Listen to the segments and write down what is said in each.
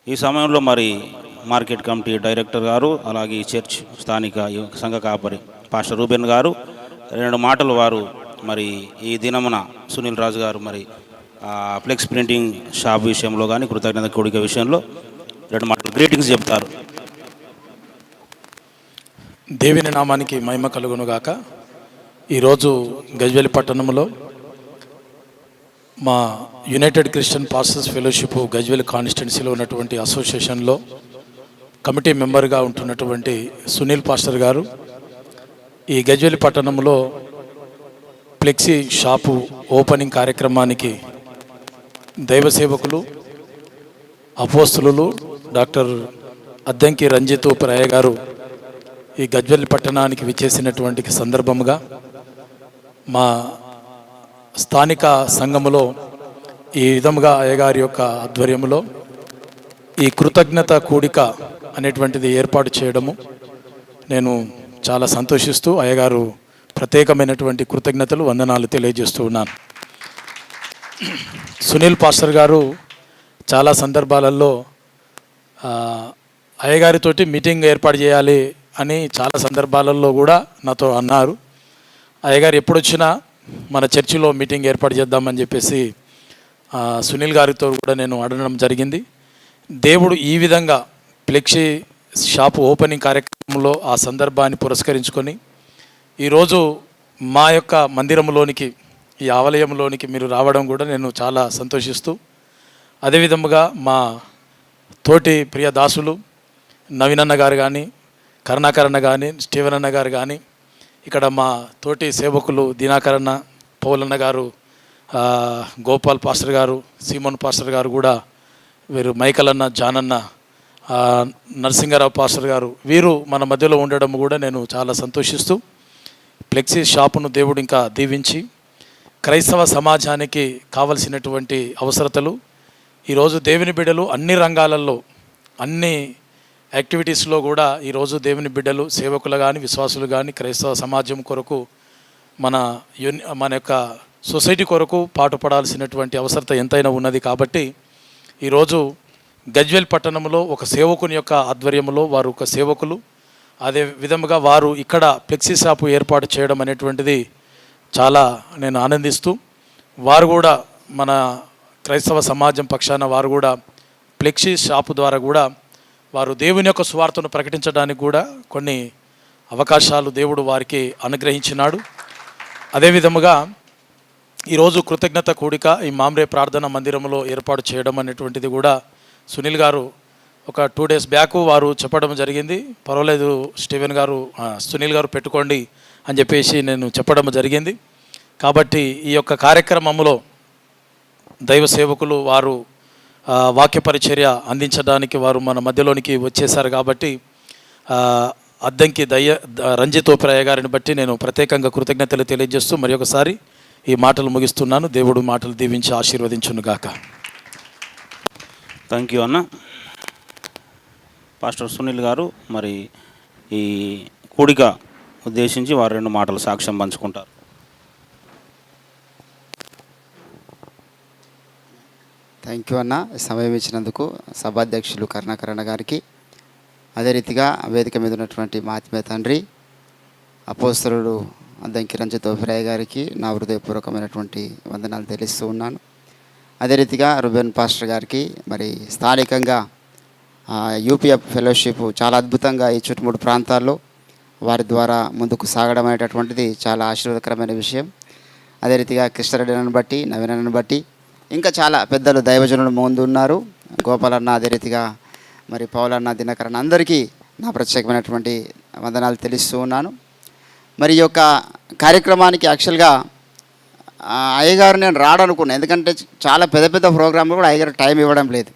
ఈ సమయంలో మరి మార్కెట్ కమిటీ డైరెక్టర్ గారు, అలాగే చర్చ్ స్థానిక సంఘ కాపరి పాస్టర్ రూబెన్ గారు 2 మాటలు వారు మరి ఈ దినమున సునీల్ రాజు గారు మరి ఫ్లెక్స్ ప్రింటింగ్ షాప్ విషయంలో కానీ కృతజ్ఞత కూడిక విషయంలో 2 మాటలు గ్రీటింగ్స్ చెప్తారు. దేవుని నామానికి మహిమ కలుగునుగాక. ఈరోజు గజ్వేల్ పట్టణంలో మా United Christian pastors fellowship Gajwel కాన్స్టిట్యున్సీలో ఉన్నటువంటి అసోసియేషన్లో కమిటీ మెంబర్గా ఉంటున్నటువంటి సునీల్ పాస్టర్ గారు ఈ గజ్వేల్ పట్టణంలో ఫ్లెక్సీ షాపు ఓపెనింగ్ కార్యక్రమానికి దైవ సేవకులు అపోస్తులు డాక్టర్ అద్దంకి రంజిత్ ఉప్రాయ గారు ఈ గజ్వేల్ పట్టణానికి విచ్చేసినటువంటి సందర్భముగా మా స్థానిక సంఘములో ఈ విధముగా అయ్యగారి యొక్క ఆధ్వర్యంలో ఈ కృతజ్ఞత కూడిక అనేటువంటిది ఏర్పాటు చేయడము నేను చాలా సంతోషిస్తూ అయ్యగారు ప్రత్యేకమైనటువంటి కృతజ్ఞతలు వందనాలు తెలియజేస్తూ ఉన్నాను. సునీల్ పాస్టర్ గారు చాలా సందర్భాలలో అయ్యగారితోటి మీటింగ్ ఏర్పాటు చేయాలి అని చాలా సందర్భాలలో కూడా నాతో అన్నారు. అయ్యగారు ఎప్పుడొచ్చినా మన చర్చిలో మీటింగ్ ఏర్పాటు చేద్దామని చెప్పేసి సునీల్ గారితో కూడా నేను అడగడం జరిగింది. దేవుడు ఈ విధంగా ఫ్లెక్సీ షాపు ఓపెనింగ్ కార్యక్రమంలో ఆ సందర్భాన్ని పురస్కరించుకొని ఈరోజు మా యొక్క మందిరంలోనికి ఈ ఆలయంలోనికి మీరు రావడం కూడా నేను చాలా సంతోషిస్తూ, అదేవిధముగా మా తోటి ప్రియ దాసులు నవీనన్న గారు కానీ, కరుణాకరణ కానీ, స్టీవెన్ అన్న గారు కానీ, ఇక్కడ మా తోటి సేవకులు దినాకరణ, పౌలన్న గారు, గోపాల్ పాస్టర్ గారు, సీమోన్ పాస్టర్ గారు కూడా, వీరు మైకల్ అన్న, జానన్న, నరసింగరావు పాస్టర్ గారు, వీరు మన మధ్యలో ఉండడం కూడా నేను చాలా సంతోషిస్తూ, ఫ్లెక్సీ షాపును దేవుడు ఇంకా దీవించి క్రైస్తవ సమాజానికి కావలసినటువంటి అవసరతలు ఈరోజు దేవుని బిడ్డలు అన్ని రంగాలలో అన్ని యాక్టివిటీస్లో కూడా ఈరోజు దేవుని బిడ్డలు సేవకులు కానీ, విశ్వాసులు కానీ క్రైస్తవ సమాజం కొరకు మన యొక్క సొసైటీ కొరకు పాటుపడాల్సినటువంటి అవసరత ఎంతైనా ఉన్నది. కాబట్టి ఈరోజు గజ్వేల్ పట్టణంలో ఒక సేవకుని యొక్క ఆధ్వర్యంలో వారు ఒక సేవకులు, అదే విధముగా వారు ఇక్కడ ఫ్లెక్సీ షాపు ఏర్పాటు చేయడం అనేటువంటిది చాలా నేను ఆనందిస్తూ, వారు కూడా మన క్రైస్తవ సమాజం పక్షాన వారు కూడా ఫ్లెక్సీ షాపు ద్వారా కూడా వారు దేవుని యొక్క సువార్తను ప్రకటించడానికి కూడా కొన్ని అవకాశాలు దేవుడు వారికి అనుగ్రహించినాడు. అదేవిధముగా ఈరోజు కృతజ్ఞత కూడిక ఈ మామ్రే ప్రార్థన మందిరంలో ఏర్పాటు చేయడం అనేటువంటిది కూడా సునీల్ గారు ఒక 2 days బ్యాక్ వారు చెప్పడం జరిగింది. పర్వాలేదు సునీల్ గారు పెట్టుకోండి అని చెప్పేసి నేను చెప్పడం జరిగింది. కాబట్టి ఈ యొక్క కార్యక్రమంలో దైవ సేవకులు వారు వాక్య పరిచర్య అందించడానికి వారు మన మధ్యలోనికి వచ్చేసారు. కాబట్టి అద్దంకి రంజిత్ ఉప్రాయ గారిని బట్టి నేను ప్రత్యేకంగా కృతజ్ఞతలు తెలియజేస్తూ మరి ఒకసారి ఈ మాటలు ముగిస్తున్నాను. దేవుడు మాటలు దీవించి ఆశీర్వదించునుగాక. థ్యాంక్ యూ అన్న. పాస్టర్ సునీల్ గారు మరి ఈ కూడిక ఉద్దేశించి వారు 2 మాటలు సాక్ష్యం పంచుకుంటారు. థ్యాంక్ యూ అన్న. సమయం ఇచ్చినందుకు సభాధ్యక్షులు కరుణాకరణ గారికి, అదే రీతిగా వేదిక మీద ఉన్నటువంటి మా ఆత్మీయ తండ్రి అపోస్తలుడు అద్దంకి రంజిత్ ఉప్రాయ గారికి నా హృదయపూర్వకమైనటువంటి వందనాలు తెలుస్తూ ఉన్నాను. అదే రీతిగా రూబెన్ పాస్టర్ గారికి, మరి స్థానికంగా యూపీఎఫ్ ఫెలోషిప్ చాలా అద్భుతంగా ఈ చుట్టుముట్టు ప్రాంతాల్లో వారి ద్వారా ముందుకు సాగడం అనేటటువంటిది చాలా ఆశీర్వాదకరమైన విషయం. అదే రీతిగా కృష్ణారెడ్డిని బట్టి, నవీనని బట్టి ఇంకా చాలా పెద్దలు దైవజనులు ముందు ఉన్నారు. గోపాలన్న, అదే రీతిగా మరి పౌలన్న, దినకరణ, అందరికీ నా ప్రత్యేకమైనటువంటి వందనాలు తెలుస్తూ ఉన్నాను. మరి ఈ యొక్క కార్యక్రమానికి యాక్చువల్గా అయ్యగారు నేను రాడనుకున్నాను, ఎందుకంటే చాలా పెద్ద పెద్ద ప్రోగ్రాంలు కూడా అయ్యగారు టైం ఇవ్వడం లేదు.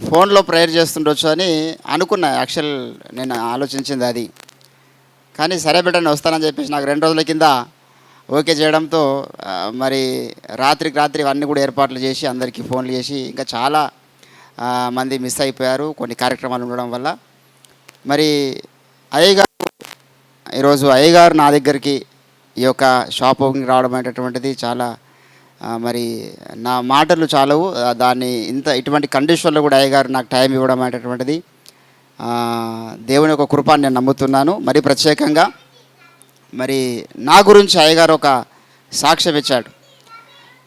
ఫోన్లో ప్రేయర్ చేస్తుండొచ్చు అని అనుకున్నా. యాక్చువల్ నేను ఆలోచించింది అది. కానీ సరే బిడ్డ వస్తానని చెప్పేసి నాకు 2 రోజుల కింద ఓకే చేయడంతో మరి రాత్రికి రాత్రి ఇవన్నీ కూడా ఏర్పాట్లు చేసి అందరికీ ఫోన్లు చేసి ఇంకా చాలా మంది మిస్ అయిపోయారు కొన్ని కార్యక్రమాలు ఉండడం వల్ల. మరి అయ్యగారు ఈరోజు అయ్యగారు నా దగ్గరికి ఈ యొక్క షాప్ ఓపెనింగ్ రావడం అనేటటువంటిది చాలా మరి నా మాటలు చాలవు, దాన్ని ఇటువంటి కండిషన్లో కూడా అయ్యగారు నాకు టైం ఇవ్వడం అనేటటువంటిది దేవుని యొక్క కృపాన్ని నేను నమ్ముతున్నాను. మరి ప్రత్యేకంగా మరి నా గురించి అయ్యగారు ఒక సాక్ష్యం ఇచ్చాడు.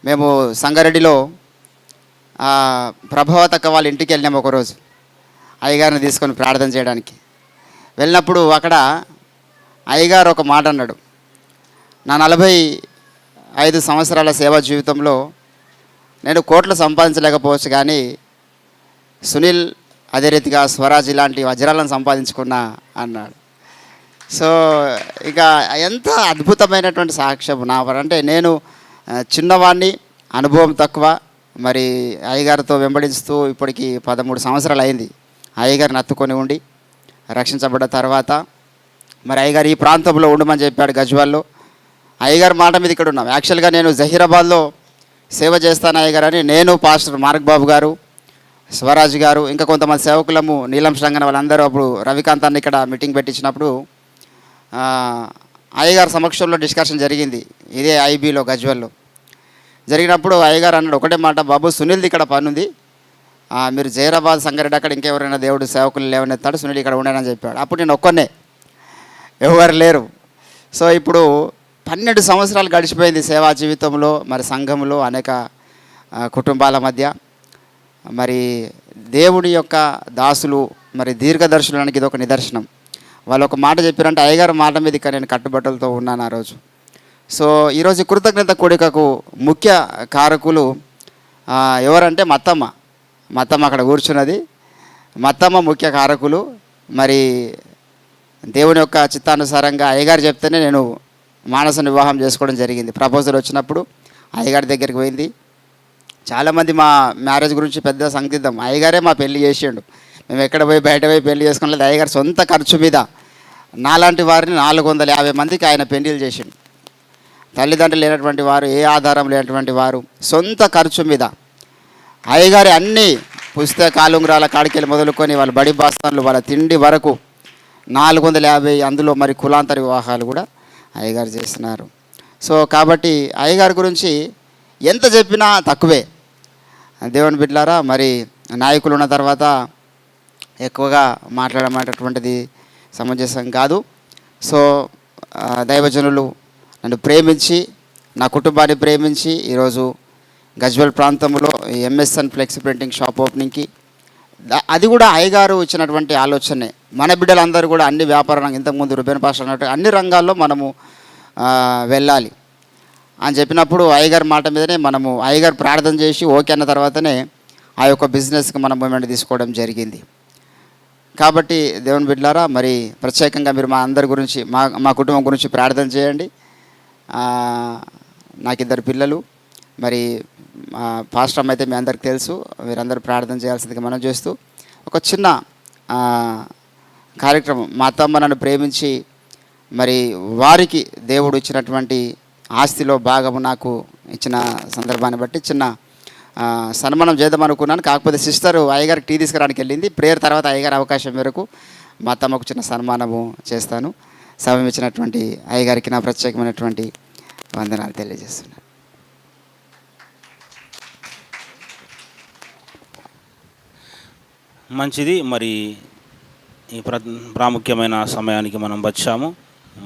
మేము సంగారెడ్డిలో ప్రభావతక్క వాళ్ళ ఇంటికి వెళ్ళినాము ఒకరోజు అయ్యగారిని తీసుకొని ప్రార్థన చేయడానికి. వెళ్ళినప్పుడు అక్కడ అయ్యగారు ఒక మాట అన్నాడు. నా 45 సంవత్సరాల సేవా జీవితంలో నేను కోట్లు సంపాదించలేకపోవచ్చు, కానీ సునీల్ అదే రీతిగా స్వరాజ్ ఇలాంటి వజ్రాలను సంపాదించుకున్నా అన్నాడు. సో ఇక ఎంత అద్భుతమైనటువంటి సాక్ష్యం నా అంటే నేను చిన్నవాడిని, అనుభవం తక్కువ, మరి అయ్యగారితో వెంబడిస్తూ ఇప్పటికి 13 సంవత్సరాలు అయింది అయ్యగారిని అత్తుకొని ఉండి. రక్షించబడ్డ తర్వాత మరి అయ్యగారు ఈ ప్రాంతంలో ఉండమని చెప్పాడు గజ్వాల్లో. అయ్యగారి మాట మీద ఇక్కడ ఉన్నాం. యాక్చువల్గా నేను జహీరాబాద్లో సేవ చేస్తాను అయ్యగారు అని నేను, పాస్టర్ మార్క్ బాబు గారు, స్వరాజ్ గారు, ఇంకా కొంతమంది సేవకులము, నీలం శ్రంగన వాళ్ళందరూ అప్పుడు రవికాంత్ అన్న ఇక్కడ మీటింగ్ పెట్టించినప్పుడు అయ్యగారు సమక్షంలో డిస్కషన్ జరిగింది. ఇదే ఐబీలో గజ్వల్లో జరిగినప్పుడు అయ్యగారు అన్నాడు ఒకటే మాట, బాబు సునీల్ది ఇక్కడ పని ఉంది, మీరు జైరాబాద్ సంగారెడ్డి అక్కడ ఇంకెవరైనా దేవుడు సేవకులు లేవనెత్తాడు, సునీల్ ఇక్కడ ఉండేనని చెప్పాడు. అప్పుడు నేను ఒక్కనే, ఎవరు లేరు. సో ఇప్పుడు 12 సంవత్సరాలు గడిచిపోయింది సేవా జీవితంలో, మరి సంఘంలో అనేక కుటుంబాల మధ్య. మరి దేవుడి యొక్క దాసులు, మరి దీర్ఘదర్శనానికి ఇది ఒక నిదర్శనం. వాళ్ళు ఒక మాట చెప్పారంటే అయ్యగారు మాట మీద ఇక్కడ నేను కట్టుబట్టలతో ఉన్నాను ఆ రోజు. సో ఈరోజు కృతజ్ఞత కూడికకు ముఖ్య కారకులు ఎవరంటే మత్తమ్మ అక్కడ కూర్చున్నది. మత్తమ్మ ముఖ్య కారకులు. మరి దేవుని యొక్క చిత్తానుసారంగా అయ్యగారు చెప్తేనే నేను మానస వివాహం చేసుకోవడం జరిగింది. ప్రపోజల్ వచ్చినప్పుడు అయ్యగారి దగ్గరికి పోయింది. చాలామంది మా మ్యారేజ్ గురించి పెద్ద సందిగ్ధం, అయ్యగారే మా పెళ్లి చేసిండు, మేము ఎక్కడ పోయి బయట పోయి పెళ్లి చేసుకోలేదు. అయ్యగారు సొంత ఖర్చు మీద నాలాంటి వారిని 450 మందికి ఆయన పెళ్లిళ్ళు చేసిండు. తల్లిదండ్రులు లేనటువంటి వారు, ఏ ఆధారం లేనటువంటి వారు, సొంత ఖర్చు మీద అయ్యగారి అన్ని పుస్తకాలుంగరాల కాడికెళ్ళి మొదలుకొని వాళ్ళ బడి బాస్తాన్లు, వాళ్ళ తిండి వరకు 450, అందులో మరి కులాంతర వివాహాలు కూడా అయ్యగారు చేస్తున్నారు. సో కాబట్టి అయ్యగారి గురించి ఎంత చెప్పినా తక్కువే. దేవుని బిడ్డలారా, మరి నాయకులు ఉన్న తర్వాత ఎక్కువగా మాట్లాడడం అనేటటువంటిది సమంజసం కాదు. సో దైవజనులు నన్ను ప్రేమించి, నా కుటుంబాన్ని ప్రేమించి ఈరోజు గజ్వల్ ప్రాంతంలో ఎంఎస్ఎన్ ఫ్లెక్స్ ప్రింటింగ్ షాప్ ఓపెనింగ్కి, అది కూడా అయ్యగారు ఇచ్చినటువంటి ఆలోచనే. మన బిడ్డలందరూ కూడా అన్ని వ్యాపార రంగం, ఇంతకుముందు రుబేన్ పాష అన్నట్టు అన్ని రంగాల్లో మనము వెళ్ళాలి అని చెప్పినప్పుడు అయ్యగారి మాట మీదనే మనము అయ్యగారు ప్రార్థన చేసి ఓకే అన్న తర్వాతనే ఆ యొక్క బిజినెస్కి మనం మూమెంట్ తీసుకోవడం జరిగింది. కాబట్టి దేవుని బిడ్డలారా, మరి ప్రత్యేకంగా మీరు మా అందరి గురించి, మా కుటుంబం గురించి ప్రార్థన చేయండి. నాకు 2 పిల్లలు, మరి పాస్టర్ అయితే మీ అందరికి తెలుసు, మీరందరూ ప్రార్థన చేయాల్సిందిగా మనం చేస్తూ ఒక చిన్న కార్యక్రమం. మా అత్తమ్మ నన్ను ప్రేమించి మరి వారికి దేవుడు ఇచ్చినటువంటి ఆస్తిలో భాగము నాకు ఇచ్చిన సందర్భాన్ని బట్టి చిన్న సన్మానం చేద్దాం అనుకున్నాను. కాకపోతే సిస్టరు అయ్యగారికి టీ తీసుకురావడానికి వెళ్ళింది. ప్రేయర్ తర్వాత అయ్యగారి అవకాశం మేరకు మా అత్తమ్మకు చిన్న సన్మానము చేస్తాను. సమయం ఇచ్చినటువంటి అయ్యగారికి నా ప్రత్యేకమైనటువంటి వందనాలు తెలియజేస్తున్నాను. మంచిది. మరి ఈ ప్రాముఖ్యమైన సమయానికి మనం వచ్చాము.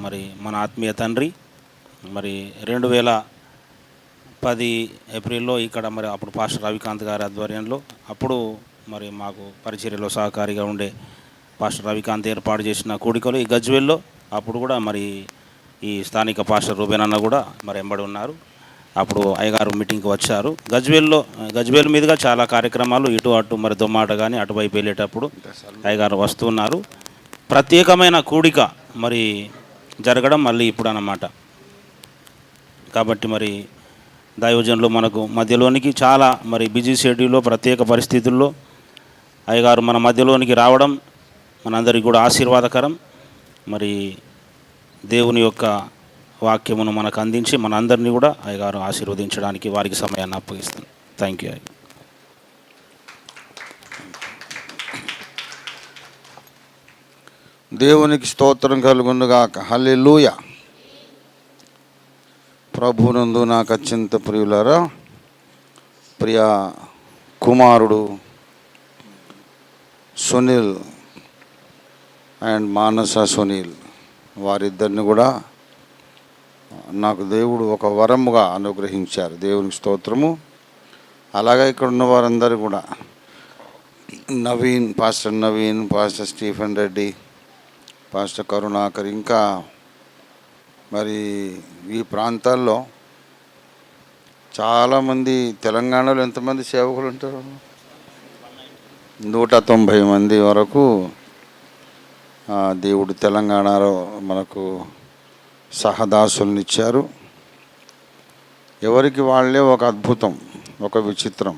మరి మన ఆత్మీయ తండ్రి మరి 2010 ఏప్రిల్లో ఇక్కడ మరి అప్పుడు పాస్టర్ రవికాంత్ గారి ఆధ్వర్యంలో, అప్పుడు మరి మాకు పరిచర్యలో సహకారిగా ఉండే పాస్టర్ రవికాంత్ ఏర్పాటు చేసిన కూడికలు ఈ గజ్వేల్లో, అప్పుడు కూడా మరి ఈ స్థానిక పాస్టర్ రూబేన్ అన్న కూడా మరి ఎంబడి ఉన్నారు. అప్పుడు అయ్యగారు మీటింగ్కి వచ్చారు. గజ్వేల్ మీదుగా చాలా కార్యక్రమాలు ఇటు అటు మరి దొమ్మాట కానీ అటువైపు వెళ్ళేటప్పుడు అయ్యగారు వస్తున్నారు. ప్రత్యేకమైన కూడిక మరి జరగడం మళ్ళీ ఇప్పుడు అన్నమాట. కాబట్టి మరి దైవజనులు మనకు మధ్యలోనికి చాలా మరి బిజీ షెడ్యూల్లో, ప్రత్యేక పరిస్థితుల్లో అయ్యగారు మన మధ్యలోనికి రావడం మనందరికీ కూడా ఆశీర్వాదకరం. మరి దేవుని యొక్క వాక్యమును మనకు అందించి మనందరినీ కూడా అయ్యగారు ఆశీర్వదించడానికి వారికి సమయాన్ని అప్పగిస్తాను. Thank you. దేవునికి స్తోత్రం కలుగునుగాక. హల్లెలూయా. ప్రభునందు నాకు అత్యంత ప్రియులారా, ప్రియ కుమారుడు సునీల్ అండ్ మానస సునీల్ వారిద్దరిని కూడా నాకు దేవుడు ఒక వరముగా అనుగ్రహించారు. దేవునికి స్తోత్రము. అలాగే ఇక్కడ ఉన్న వారందరూ కూడా Naveen, pastor Stephen Reddy, pastor Karunakar, ఇంకా మరి ఈ ప్రాంతాల్లో చాలామంది, తెలంగాణలో ఎంతమంది సేవకులు ఉంటారు? 190 మంది వరకు దేవుడు తెలంగాణలో మనకు సహదాసులనిచ్చారు. ఎవరికి వాళ్ళే ఒక అద్భుతం, ఒక విచిత్రం.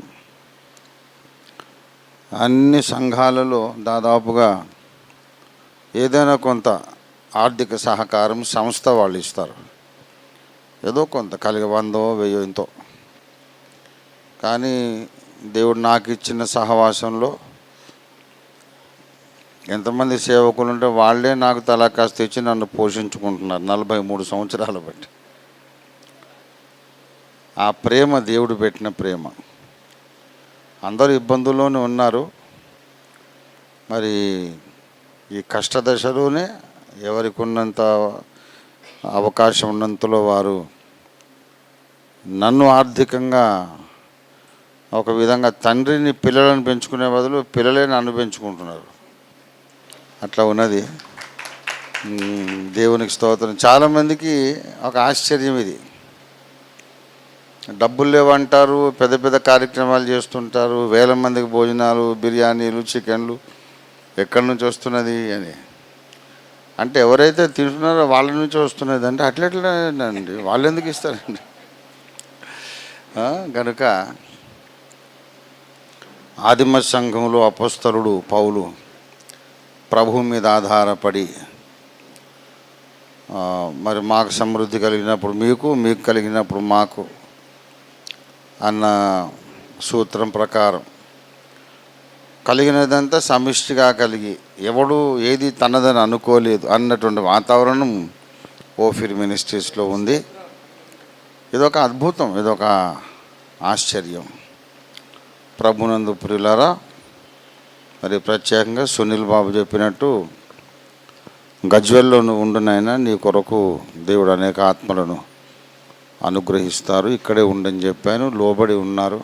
అన్ని సంఘాలలో దాదాపుగా ఏదైనా కొంత ఆర్థిక సహకారం సంస్థ వాళ్ళు ఇస్తారు, ఏదో కొంత కలిగి 100, 1000 ఎంతో. కానీ దేవుడు నాకు ఇచ్చిన సహవాసంలో ఎంతమంది సేవకులు ఉంటే వాళ్ళే నాకు తలా కాస్త ఇచ్చి నన్ను పోషించుకుంటున్నారు 43 సంవత్సరాలు బట్టి. ఆ ప్రేమ దేవుడు పెట్టిన ప్రేమ. అందరూ ఇబ్బందుల్లోనే ఉన్నారు. మరి ఈ కష్టదశలోనే ఎవరికి ఉన్నంత అవకాశం ఉన్నంతలో వారు నన్ను ఆర్థికంగా ఒక విధంగా, తండ్రిని పిల్లలను పెంచుకునే బదులు పిల్లలే నన్ను పెంచుకుంటున్నారు. అట్లా ఉన్నది. దేవునికి స్తోత్రం. చాలామందికి ఒక ఆశ్చర్యం ఇది. డబ్బులు లేవంటారు, పెద్ద పెద్ద కార్యక్రమాలు చేస్తుంటారు, 1000 మందికి భోజనాలు, బిర్యానీలు, చికెన్లు, ఎక్కడి నుంచి వస్తున్నది అని. అంటే ఎవరైతే తింటున్నారో వాళ్ళ నుంచి వస్తున్నది అంటే అట్లెట్లండి, వాళ్ళు ఎందుకు ఇస్తారండి? కనుక ఆదిమ సంఘంలో అపోస్తలుడు పౌలు ప్రభువు మీద ఆధారపడి మరి మాకు సమృద్ధి కలిగినప్పుడు మీకు, మీకు కలిగినప్పుడు మాకు అన్న సూత్రం ప్రకారం కలిగినదంతా సమిష్టిగా కలిగి ఎవడు ఏది తనదని అనుకోలేదు అన్నటువంటి వాతావరణం ఓఫిర్ మినిస్ట్రీస్లో ఉంది. ఇదొక అద్భుతం, ఇదొక ఆశ్చర్యం. ప్రభునందు ప్రియులారా, మరి ప్రత్యేకంగా సునీల్ బాబు చెప్పినట్టు గజ్వెల్లో ఉండునైనా నీ కొరకు దేవుడు అనేక ఆత్మలను అనుగ్రహిస్తారు, ఇక్కడే ఉండని చెప్పాను. లోబడి ఉన్నారు.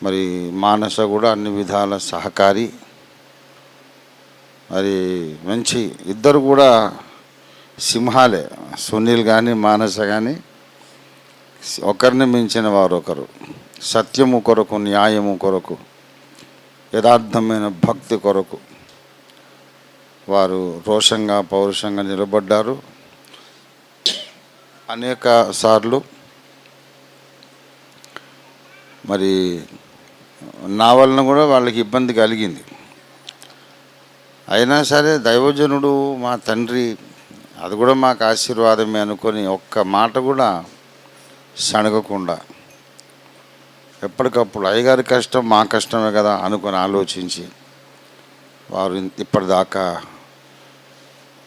మరి మానస కూడా అన్ని విధాల సహకారి. మరి మంచి ఇద్దరు కూడా సింహాలే, సునీల్ కానీ మానస కానీ. ఒకరిని మించిన వారు ఒకరు. సత్యము కొరకు, న్యాయము కొరకు, యథార్థమైన భక్తి కొరకు వారు రోషంగా, పౌరుషంగా నిలబడ్డారు. అనేక సార్లు మరి నా వలన కూడా వాళ్ళకి ఇబ్బంది కలిగింది. అయినా సరే దైవజనుడు మా తండ్రి, అది కూడా మాకు ఆశీర్వాదమే అనుకొని ఒక్క మాట కూడా సణగకుండా ఎప్పటికప్పుడు అయ్యగారి కష్టం మా కష్టమే కదా అనుకొని ఆలోచించి వారు ఇప్పటిదాకా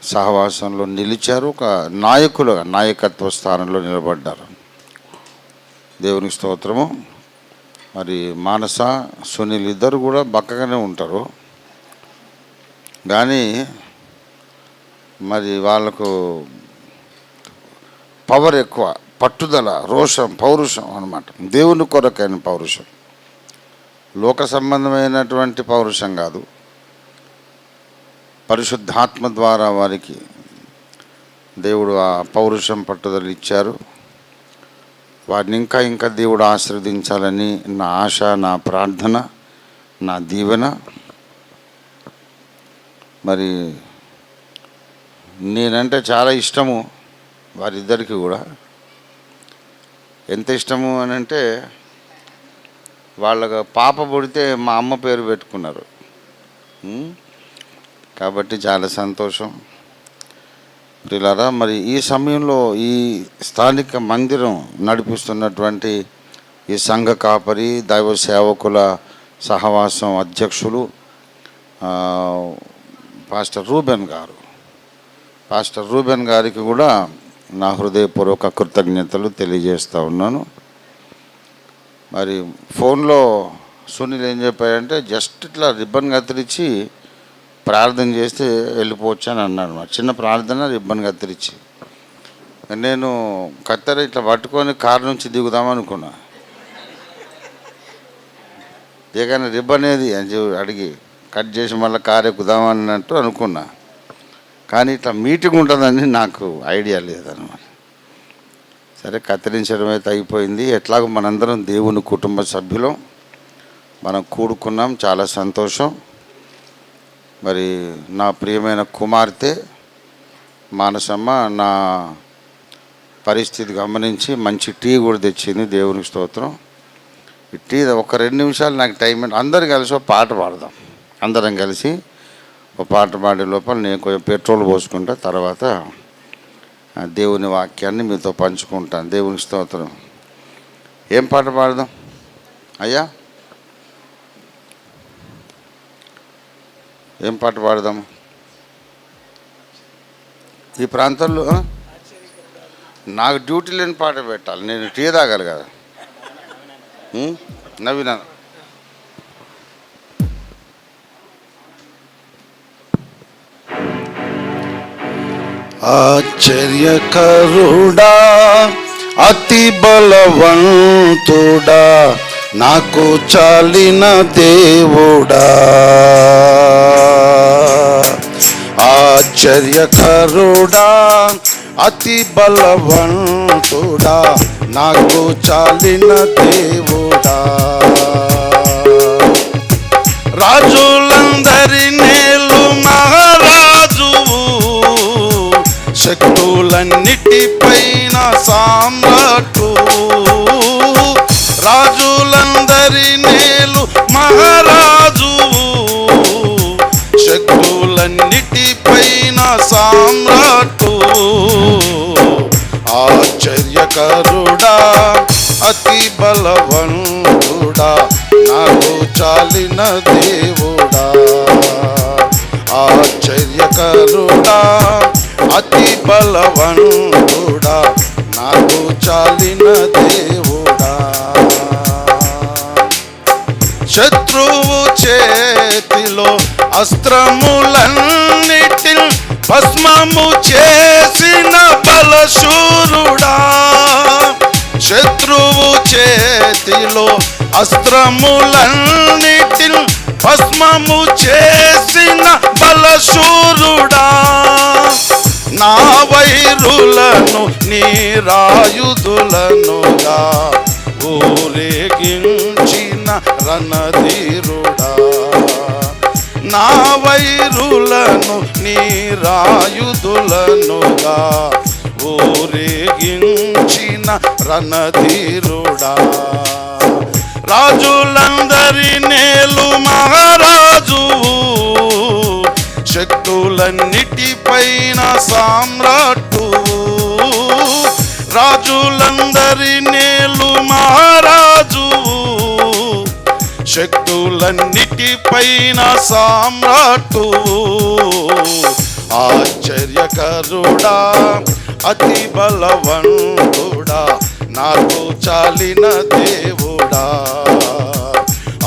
సహవాసంలో నిలిచారు. ఒక నాయకులుగా, నాయకత్వ స్థానంలో నిలబడ్డారు. దేవునికి స్తోత్రము. మరి మానస, సునీల్ ఇద్దరు కూడా బక్కగానే ఉంటారు, కానీ మరి వాళ్ళకు పవర్ ఎక్కువ, పట్టుదల, రోషం, పౌరుషం అన్నమాట. దేవుని కొరకైన పౌరుషం, లోక సంబంధమైనటువంటి పౌరుషం కాదు. పరిశుద్ధాత్మ ద్వారా వారికి దేవుడు ఆ పౌరుషం, పట్టుదల ఇచ్చారు. వారిని ఇంకా ఇంకా దేవుడు ఆశీర్వదించాలని నా ఆశ, నా ప్రార్థన, నా దీవెన. మరి నేనంటే చాలా ఇష్టము వారిద్దరికి కూడా. ఎంత ఇష్టము అని అంటే, వాళ్ళకు పాప పుడితే మా అమ్మ పేరు పెట్టుకున్నారు. కాబట్టి చాలా సంతోషం. ప్రియులారా, మరి ఈ సమయంలో ఈ స్థానిక మందిరం నడిపిస్తున్నటువంటి ఈ సంఘ కాపరి, దైవ సేవకుల సహవాసం అధ్యక్షులు పాస్టర్ రూబెన్ గారికి కూడా నా హృదయపూర్వక కృతజ్ఞతలు తెలియజేస్తూ ఉన్నాను. మరి ఫోన్లో సునీల్ ఏం చెప్పాడంటే జస్ట్ ఇట్లా రిబ్బన్ కత్తిరించి ప్రార్థన చేస్తే వెళ్ళిపోవచ్చు అని అన్నాడు. మరి చిన్న ప్రార్థన రిబ్బన్ కత్తిరించి నేను కత్తెర ఇట్లా పట్టుకొని కారు నుంచి దిగుదామనుకున్నా. ఏకైనా రిబ్బన్ ఏది అని అడిగి కట్ చేసి మళ్ళీ కారు ఎక్కుదామన్నట్టు అనుకున్నా. కానీ ఇట్లా మీటింగ్ ఉంటుందని నాకు ఐడియా లేదన్నమాట. సరే కత్తిరించడం అయితే అయిపోయింది. ఎట్లాగో మనందరం దేవుని కుటుంబ సభ్యులం, మనం కూడుకున్నాం, చాలా సంతోషం. మరి నా ప్రియమైన కుమార్తె మానసమ్మ నా పరిస్థితి గమనించి మంచి టీ కూడా తెచ్చింది, దేవునికి స్తోత్రం. ఈ టీ ఒక 2 నిమిషాలు నాకు టైం, అందరం కలిసి ఒక పాట పాడదాం. అందరం కలిసి ఒక పాట పాడే లోపల నేను కొంచెం పెట్రోల్ పోసుకుంటా, తర్వాత దేవుని వాక్యాన్ని మీతో పంచుకుంటాను. దేవునికి స్తోత్రం. ఏం పాట పాడదాం అయ్యా? ఏం పాట పాడదాము? ఈ ప్రాంతంలో నాకు డ్యూటీ లేని పాట పెట్టాలి, నేను టీ తాగాలి కదా. నవీన ఆశ్చర్యకరుడా అతి బలవంతుడా నాకు చాలిన దేవుడా, ఆశ్చర్యకరుడా అతి బలవంతుడా నాకు చాలిన దేవుడా, రాజులందరి నేలు మహారాజువు, శక్తులన్నిటిపైన సామ్రాటు, రాజులందరి నేలు మహారాజువు, శక్తులన్నిటిపైన సామ్రాటు, ఆశ్చర్యకరుడా అతి బలవంతుడా నాకు చాలిన దేవుడా, ఆశ్చర్యకరుడా అతి బలవంతుడా నాకు చాలిన దేవుడా, శత్రువు చేతిలో అస్త్రములన్నిటిని భస్మము చేసిన బలశూరుడా, శత్రువు చేతిలో అస్త్రములన్నిటిని భస్మము చేసిన బలశూరుడా, నా వైరులను నీరాయుధులనుగా ఊరేగించిన రణధీరుడా, నా వైరులను నీరాయుధులనుగా ఊరేగించిన రణధీరుడా, రాజులందరి నేలు మహారాజువు, శక్తులన్నిటిపైన సామ్రాటు, రాజులందరి నేలు మహారాజువు, శక్తులన్నిటిపైన సామ్రాటు, ఆశ్చర్యకరుడా అతి బలవంతుడా నాకు చాలిన దేవుడా,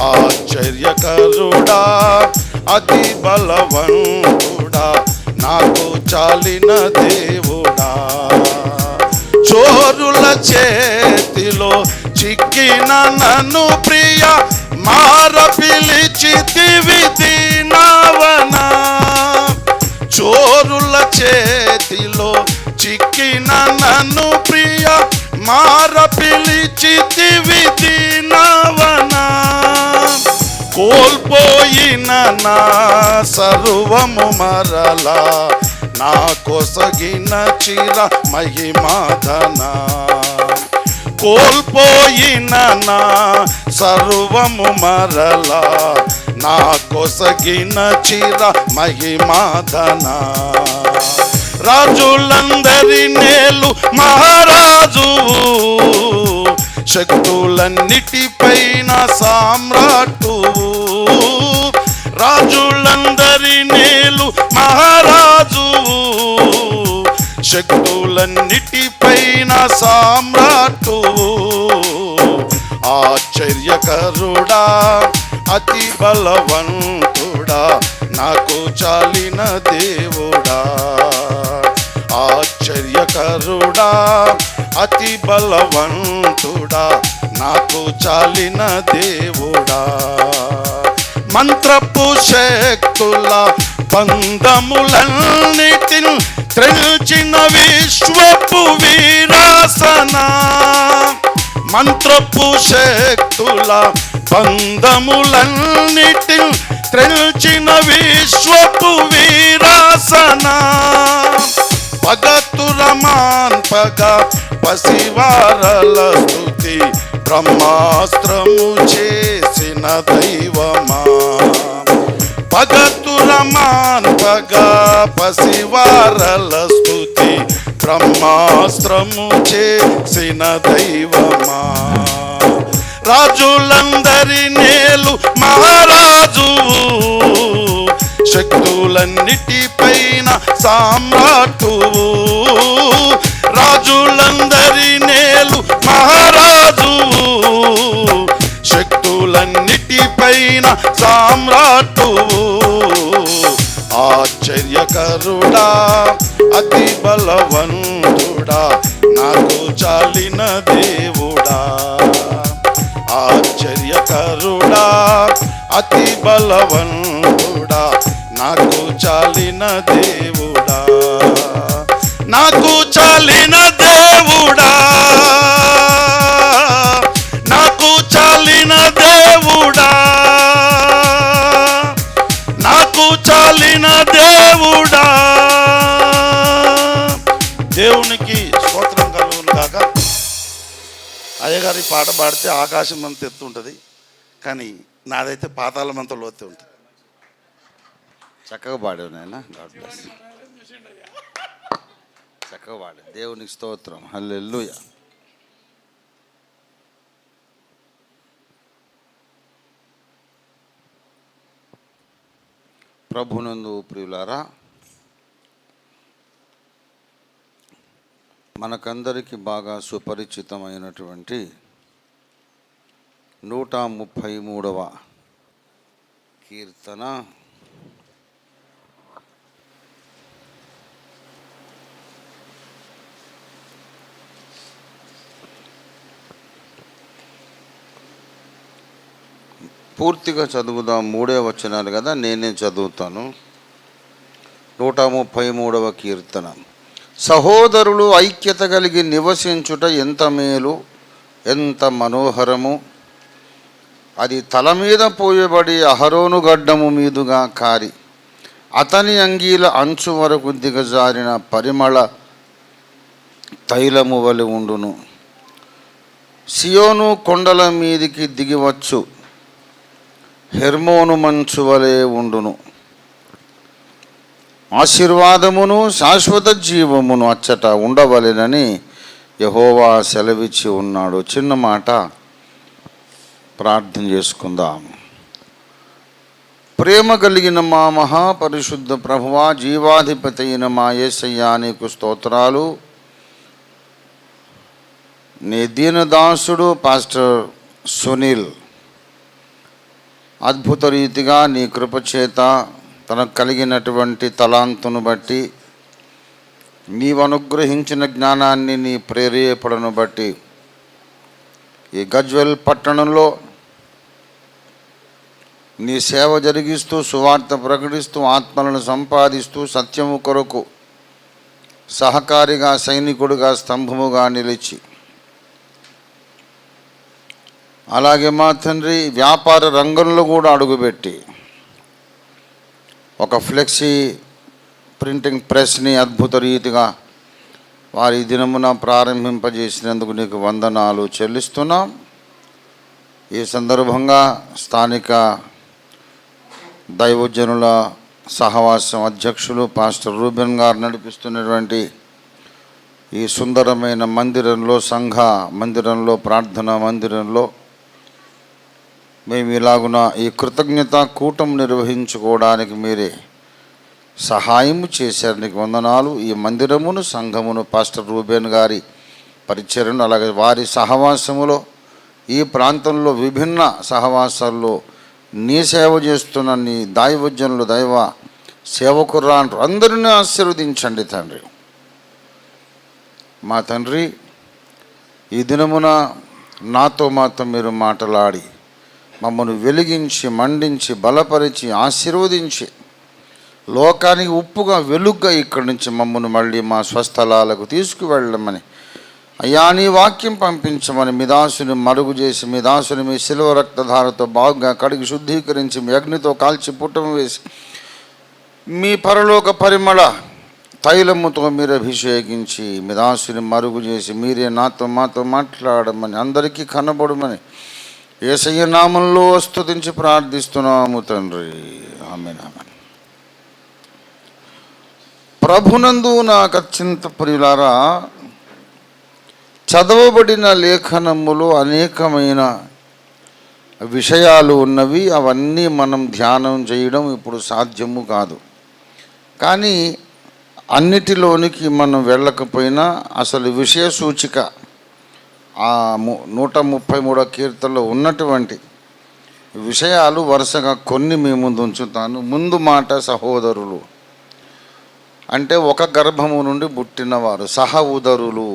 ఆశ్చర్యకరుడా అతి బలవంతుడా నాకు చాలిన దేవుడా, చోరుల చేతిలో చిక్కిన నన్ను ప్రియ మార పిలిచితివి దీనావనా, చోరుల చేతిలో చిక్కిన నన్ను ప్రియ మార పిలిచితివి దీనావనా, కోల్పోయిన నా సర్వము మరలా నా కొసగిన చిర మహిమాధన, కోల్పోయిన నా సర్వము మరలా నా కొసగిన చిర మహిమాధన, రాజులందరి నేలు మహారాజువు, శక్తులన్నిటిపైన సామ్రాటు, రాజులందరి నేలు మహారాజువు, శక్తులన్నిటిపైన సామ్రాటు, ఆశ్చర్యకరుడా అతి బలవంతుడా నాకు చాలిన దేవుడా ఆశ్చర్యకరుడా అతి బలవంతుడా నాకు చాలిన దేవుడా మంత్రపు శక్తుల బంధములన్నిటిని త్రెల్చిన విశ్వపు వీరాసన మంత్రపు శక్తుల బంధములన్నిటిని త్రెల్చిన విశ్వపు వీరాసన పగతురమాన్ పగ పసివారల స్తుతి బ్రహ్మాస్త్రము చేసిన దైవమా పగతురమాన్ పగ పసివారల స్తుతి బ్రహ్మాస్త్రము చేసిన దైవమా రాజులందరి నేలు మహారాజు శక్తులన్నిటిపైన సామ్రాట్టువు రాజులందరి నేలు మహారాజు శక్తులన్నిటిపైన సామ్రాట్టువు ఆశ్చర్యకరుడా అతి బలవంతుడా నాకు చాలిన దేవుడా ఆశ్చర్యకరుడా అతి బలవంతుడా నాకు చాలిన దేవుడా నాకు చాలిన దేవుడా నాకు చాలిన దేవుడా నాకు చాలిన దేవుడా దేవునికి స్తోత్రం కలుగును కాక. అయ్యగారి పాట పాడితే ఆకాశం అంత ఎత్తు ఉంటుంది, కానీ నాదైతే పాతాళం అంత లోతు ఉంటుంది. చక్కగా పాడావు నాయన, గాడ్ బ్లెస్. చక్కగా పాడు. దేవునికి స్తోత్రం. హల్లెలూయా. ప్రభునందు ప్రియులారా, మనకందరికీ బాగా సుపరిచితమైనటువంటి 133వ కీర్తన పూర్తిగా చదువుదాం. 3 వచనాలు కదా, నేనే చదువుతాను. 133వ కీర్తన. సహోదరులు ఐక్యత కలిగి నివసించుట ఎంత మేలు, ఎంత మనోహరము. అది తల మీద పోయబడి అహరోను గడ్డము మీదుగా కారి అతని అంగీల అంచు వరకు దిగజారిన పరిమళ తైలము వలె ఉండును. సియోను కొండల మీదికి దిగివచ్చు హెర్మోను మంచు వలె ఉండును. ఆశీర్వాదమును శాశ్వత జీవమును అచ్చట ఉండవలెనని యెహోవా సెలవిచ్చి ఉన్నాడు. చిన్న మాట ప్రార్థన చేసుకుందాం. ప్రేమ కలిగిన మా మహాపరిశుద్ధ ప్రభువా, జీవాధిపతి అయిన మా యేసయ్యా, నీకు స్తోత్రాలు. నీ దీనదాసుడు పాస్టర్ సునీల్ అద్భుత రీతిగా నీ కృపచేత తనకు కలిగినటువంటి తలాంతును బట్టి, నీవు అనుగ్రహించిన జ్ఞానాన్ని, నీ ప్రేరేపణను బట్టి ఈ గజ్వెల్ పట్టణంలో నీ సేవ జరిగిస్తూ, సువార్త ప్రకటిస్తూ, ఆత్మలను సంపాదిస్తూ, సత్యము కొరకు సహకారిగా, సైనికుడిగా, స్తంభముగా నిలిచి, అలాగే మా తండ్రి వ్యాపార రంగంలో కూడా అడుగుపెట్టి ఒక ఫ్లెక్సీ ప్రింటింగ్ ప్రెస్ని అద్భుత రీతిగా వారి దినమున ప్రారంభింపజేసినందుకు నీకు వందనాలు చెల్లిస్తున్నాం. ఈ సందర్భంగా స్థానిక దైవజనుల సహవాసం అధ్యక్షులు పాస్టర్ రూబెన్ గారు నడిపిస్తున్నటువంటి ఈ సుందరమైన మందిరంలో, సంఘ మందిరంలో, ప్రార్థనా మందిరంలో మేము ఇలాగున ఈ కృతజ్ఞత కూటం నిర్వహించుకోవడానికి మీరే సహాయము చేశారు. నీకు వందనాలు. ఈ మందిరమును, సంఘమును, పాస్టర్ రూబెన్ గారి పరిచర్యను, అలాగే వారి సహవాసములో ఈ ప్రాంతంలో విభిన్న సహవాసాల్లో నీ సేవ చేస్తున్న నీ దైవజనులు, దైవ సేవకురాండ్రు అందరినీ ఆశీర్వదించండి తండ్రి. మా తండ్రి, ఈ దినమున నాతో మాతో మీరు మాట్లాడి మమ్మల్ని వెలిగించి, మండించి, బలపరిచి, ఆశీర్వదించి, లోకానికి ఉప్పుగా, వెలుగ్గా ఇక్కడి నుంచి మమ్మల్ని మళ్ళీ మా స్వస్థలాలకు తీసుకువెళ్ళమని, అయ్యా నీ వాక్యం పంపించమని మీ దాసుని మరుగు చేసి, మీ దాసుని మీ శిలువ రక్తధారతో బాగుగా కడిగి శుద్ధీకరించి, మీ అగ్నితో కాల్చి పుట్టం వేసి, మీ పరలోక పరిమళ తైలముతో మీరు అభిషేకించి, మీ దాసుని మరుగు చేసి, మీరే నాతో మాతో మాట్లాడమని, అందరికీ కనబడమని యేసయ్య నామంలో స్తుతించి ప్రార్థిస్తున్నాము తండ్రి. ఆమేన్. ఆమేన్. ప్రభునందు నాకు అత్యంత ప్రియులారా, చదవబడిన లేఖనములో అనేకమైన విషయాలు ఉన్నవి. అవన్నీ మనం ధ్యానం చేయడం ఇప్పుడు సాధ్యము కాదు. కానీ అన్నిటిలోనికి మనం వెళ్ళకపోయినా అసలు విషయ సూచిక ఆ 133వ కీర్తనలో ఉన్నటువంటి విషయాలు వరుసగా కొన్ని మీ ముందు ఉంచుతాను. ముందు మాట సహోదరులు అంటే ఒక గర్భము నుండి పుట్టినవారు, సహ ఉదరులు,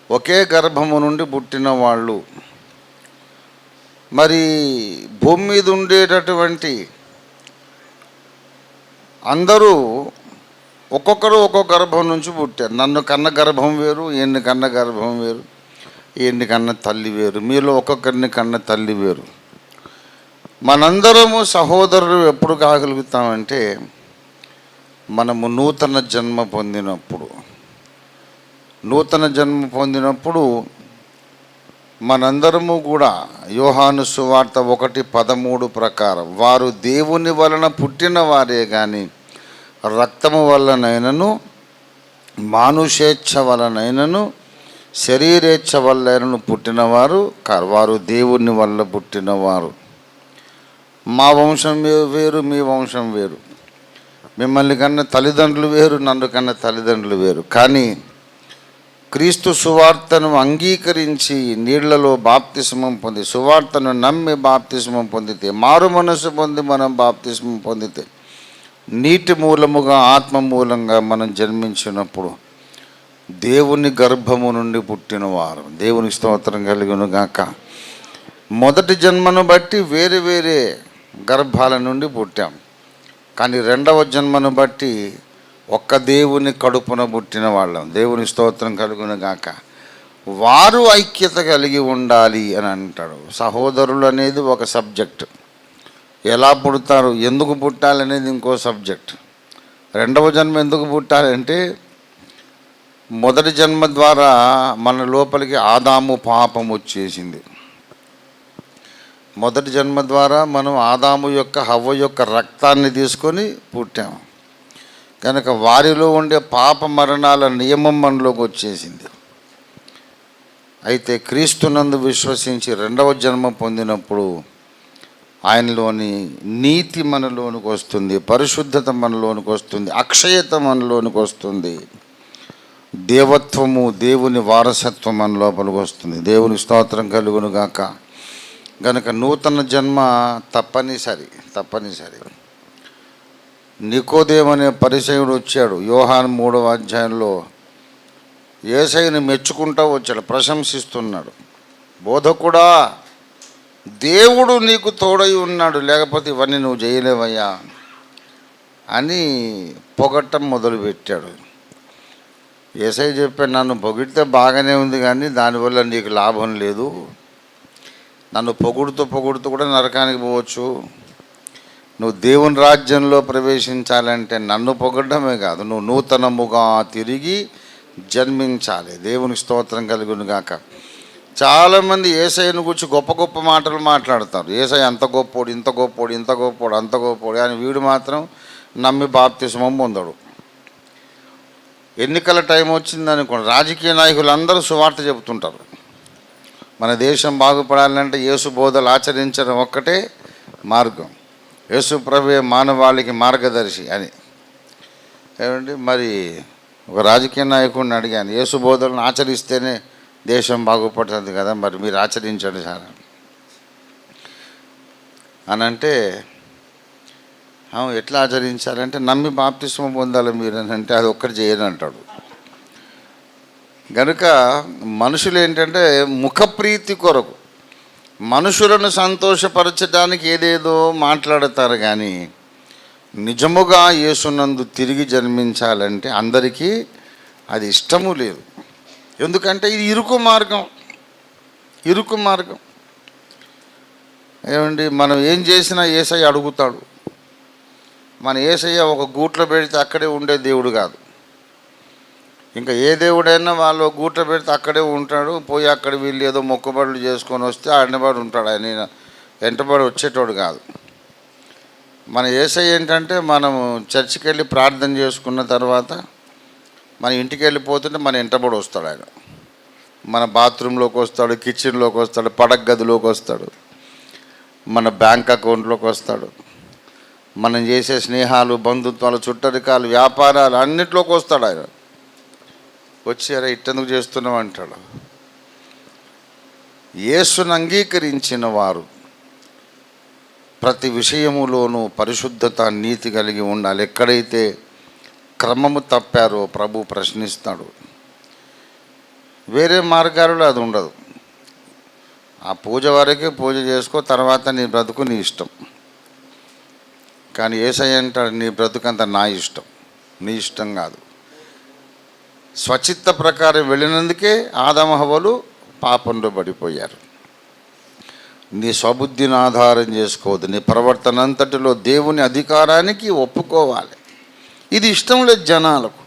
ఒకే గర్భము నుండి పుట్టిన వాళ్ళు. మరి భూమి మీద ఉండేటటువంటి అందరూ ఒక్కొక్కరు ఒక్కొక్క గర్భం నుంచి పుట్టారు. నన్ను కన్న గర్భం వేరు, ఈయన్ని కన్న గర్భం వేరు, ఈయన్ని కన్న తల్లి వేరు, మీలో ఒక్కొక్కరిని కన్న తల్లి వేరు. మనందరము సహోదరులు ఎప్పుడు కాగలుగుతామంటే మనము నూతన జన్మ పొందినప్పుడు. నూతన జన్మ పొందినప్పుడు మనందరము కూడా యోహాను సువార్త 1:13 ప్రకారం వారు దేవుని వలన పుట్టిన వారే కానీ రక్తము వల్లనైనను, మానుషేచ్ఛ వలనైనను, శరీరేచ్ఛ వల్లైనను పుట్టినవారు కారు. వారు దేవుని వల్ల పుట్టినవారు. మా వంశం వేరు, మీ వంశం వేరు. మిమ్మల్ని కన్నా తల్లిదండ్రులు వేరు, నన్ను కన్నా తల్లిదండ్రులు వేరు. కానీ క్రీస్తు సువార్తను అంగీకరించి నీళ్లలో బాప్తిస్మం పొంది, సువార్తను నమ్మి బాప్తిస్మం పొందితే, మారు మనసు పొంది మనం బాప్తిస్మం పొందితే, నీటి మూలముగా ఆత్మ మూలంగా మనం జన్మించినప్పుడు దేవుని గర్భము నుండి పుట్టినవారు. దేవుని స్తోత్రం కలుగును గాక. మొదటి జన్మను బట్టి వేరే వేరే గర్భాల నుండి పుట్టాం. కానీ రెండవ జన్మను బట్టి ఒక్క దేవుని కడుపున పుట్టిన వాళ్ళం. దేవుని స్తోత్రం కలుగును గాక. వారు ఐక్యత కలిగి ఉండాలి అని అంటాడు. సహోదరులు అనేది ఒక సబ్జెక్ట్. ఎలా పుడతారు, ఎందుకు పుట్టాలనేది ఇంకో సబ్జెక్ట్. రెండవ జన్మ ఎందుకు పుట్టాలంటే మొదటి జన్మ ద్వారా మన లోపలికి ఆదాము పాపం వచ్చేసింది. మొదటి జన్మ ద్వారా మనం ఆదాము యొక్క, హవ్వ యొక్క రక్తాన్ని తీసుకొని పుట్టాము. కనుక వారిలో ఉండే పాప మరణాల నియమం మనలోకి వచ్చేసింది. అయితే క్రీస్తునందు విశ్వసించి రెండవ జన్మ పొందినప్పుడు ఆయనలోని నీతి మనలోనికి వస్తుంది, పరిశుద్ధత మనలోనికి వస్తుంది, అక్షయత మనలోనికి వస్తుంది, దేవత్వము, దేవుని వారసత్వం మన లోపలికి వస్తుంది. దేవుని స్తోత్రం కలుగును గాక. కనుక నూతన జన్మ తప్పనిసరి. నికోదేము అనే పరిసయుడు వచ్చాడు. యోహాను 3వ అధ్యాయంలో యేసయ్యను మెచ్చుకుంటూ వచ్చాడు, ప్రశంసిస్తున్నాడు. బోధకుడా, దేవుడు నీకు తోడై ఉన్నాడు, లేకపోతే ఇవన్నీ నువ్వు చేయలేవయ్యా అని పొగట్టం మొదలుపెట్టాడు. యేసయ్య చెప్పాడు, నన్ను పొగిడితే బాగానే ఉంది కానీ దానివల్ల నీకు లాభం లేదు. నన్ను పొగుడుతూ కూడా నరకానికి పోవచ్చు. నువ్వు దేవుని రాజ్యంలో ప్రవేశించాలంటే నన్ను పొగడమే కాదు, నువ్వు నూతనముగా తిరిగి జన్మించాలి. దేవునికి స్తోత్రం కలుగును గాక. చాలామంది యేసయ్యను గురించి గొప్ప గొప్ప మాటలు మాట్లాడతారు. యేసయ్య అంత గొప్పోడు, ఇంత గొప్పోడు, ఇంత గొప్పోడు, అంత గొప్పోడు అని. వీడు మాత్రం నమ్మి బాప్తిస్మం పొందడు. ఎన్నికల టైం వచ్చిందనుకోండి, రాజకీయ నాయకులు అందరూ సువార్త చెబుతుంటారు. మన దేశం బాగుపడాలంటే యేసు బోధలు ఆచరించడం ఒక్కటే మార్గం. యేసు ప్రభువే మానవాళికి మార్గదర్శి అని. ఏమండి, మరి ఒక రాజకీయ నాయకుడిని అడిగాను, యేసు బోధలను ఆచరిస్తేనే దేశం బాగుపడుతుంది కదా, మరి మీరు ఆచరించండి సార్ అని అంటే, ఎట్లా ఆచరించాలంటే నమ్మి బాప్తిస్మం పొందాలి మీరు అని అంటే అది ఒక్కటి చేయని అంటాడు. కనుక మనుషులు ఏంటంటే ముఖప్రీతి కొరకు మనుషులను సంతోషపరచడానికి ఏదేదో మాట్లాడతారు, కానీ నిజముగా యేసునందు తిరిగి జన్మించాలంటే అందరికీ అది ఇష్టము లేదు. ఎందుకంటే ఇది ఇరుకు మార్గం. ఏమండి, మనం ఏం చేసినా యేసయ్య అడుగుతాడు. మన యేసయ్య ఒక గూట్లో పెడితే అక్కడే ఉండే దేవుడు కాదు. ఇంకా ఏ దేవుడైనా వాళ్ళు గూట్లో పెడితే అక్కడే ఉంటాడు. పోయి అక్కడ వీళ్ళు ఏదో మొక్కుబడులు చేసుకొని వస్తే ఆడబడి ఉంటాడు. ఆయన వెంటబడి వచ్చేటోడు కాదు. మన యేసయ్య ఏంటంటే మనము చర్చికి వెళ్ళి ప్రార్థన చేసుకున్న తర్వాత మన ఇంటికి వెళ్ళిపోతుంటే మన వెంటబడి వస్తాడు. ఆయన మన బాత్రూంలోకి వస్తాడు, కిచెన్లోకి వస్తాడు, పడక గదిలోకి వస్తాడు, మన బ్యాంక్ అకౌంట్లోకి వస్తాడు, మనం చేసే స్నేహాలు, బంధుత్వాలు, చుట్టరికాలు, వ్యాపారాలు అన్నిట్లోకి వస్తాడు. ఆయన వచ్చి అరే ఇట్టెందుకు చేస్తున్నాం అంటాడు. యేసును అంగీకరించిన వారు ప్రతి విషయములోనూ పరిశుద్ధత, నీతి కలిగి ఉండాలి. ఎక్కడైతే క్రమము తప్పారో ప్రభు ప్రశ్నిస్తాడు. వేరే మార్గాలలో అది ఉండదు. ఆ పూజ వరకే పూజ చేసుకో, తర్వాత నీ బ్రతుకు నీ ఇష్టం. కానీ యేసయ్య అంటాడు నీ బ్రతుకంతా నా ఇష్టం, నీ ఇష్టం కాదు. స్వచిత్త ప్రకారం వెళ్ళినందుకే ఆదాము హవ్వలు పాపంలో పడిపోయారు. నీ స్వబుద్ధిని ఆధారం చేసుకోవద్దు. నీ ప్రవర్తన అంతటిలో దేవుని అధికారానికి ఒప్పుకోవాలి. ఇది ఇష్టం లేదు జనాలకు.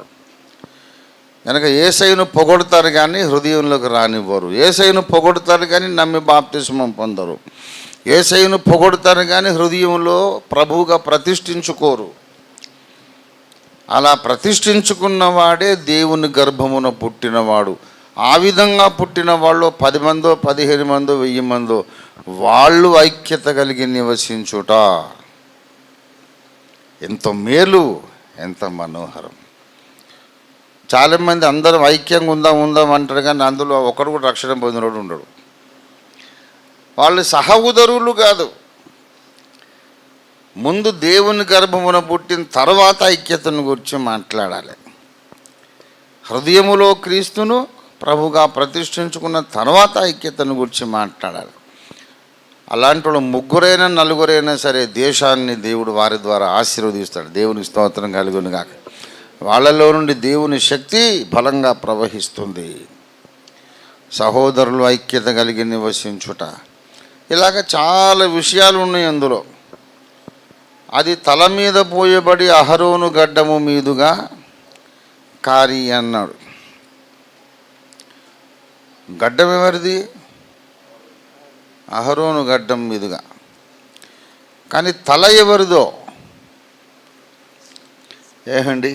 కనుక యేసయ్యను పొగొడతారు కానీ హృదయంలోకి రానివ్వరు. యేసయ్యను పొగొడతారు కానీ నమ్మి బాప్తిస్మం పొందరు. యేసయ్యను పొగొడతారు కానీ హృదయంలో ప్రభువుగా ప్రతిష్ఠించుకోరు. అలా ప్రతిష్ఠించుకున్నవాడే దేవుని గర్భమున పుట్టినవాడు. ఆ విధంగా పుట్టిన వాళ్ళు 10 మందో 15 మందో 1000 మందో వాళ్ళు ఐక్యత కలిగి నివసించుట ఎంత మేలు, ఎంత మనోహరం. చాలామంది అందరం ఐక్యంగా ఉందాం అంటారు, కానీ అందులో ఒకడు కూడా రక్షణ పొందినోడు ఉండడు. వాళ్ళు సహోదరులు కాదు. ముందు దేవుని గర్భమున పుట్టిన తర్వాత ఐక్యతను గురించి మాట్లాడాలి. హృదయములో క్రీస్తును ప్రభుగా ప్రతిష్ఠించుకున్న తర్వాత ఐక్యతను గురించి మాట్లాడాలి. అలాంటి వాళ్ళు 3 4 సరే దేశాన్ని దేవుడు వారి ద్వారా ఆశీర్వదిస్తాడు. దేవునికి స్తోత్రం కలుగును గాక. వాళ్ళలో నుండి దేవుని శక్తి బలంగా ప్రవహిస్తుంది. సహోదరులు ఐక్యత కలిగి నివసించుట, ఇలాగ చాలా విషయాలు ఉన్నాయి అందులో. అది తల మీద పోయబడి అహరోను గడ్డము మీదుగా కారి అన్నాడు. గడ్డం ఎవరిది? అహరోను గడ్డం మీదుగా. కానీ తల ఎవరిదో? ఏమండి,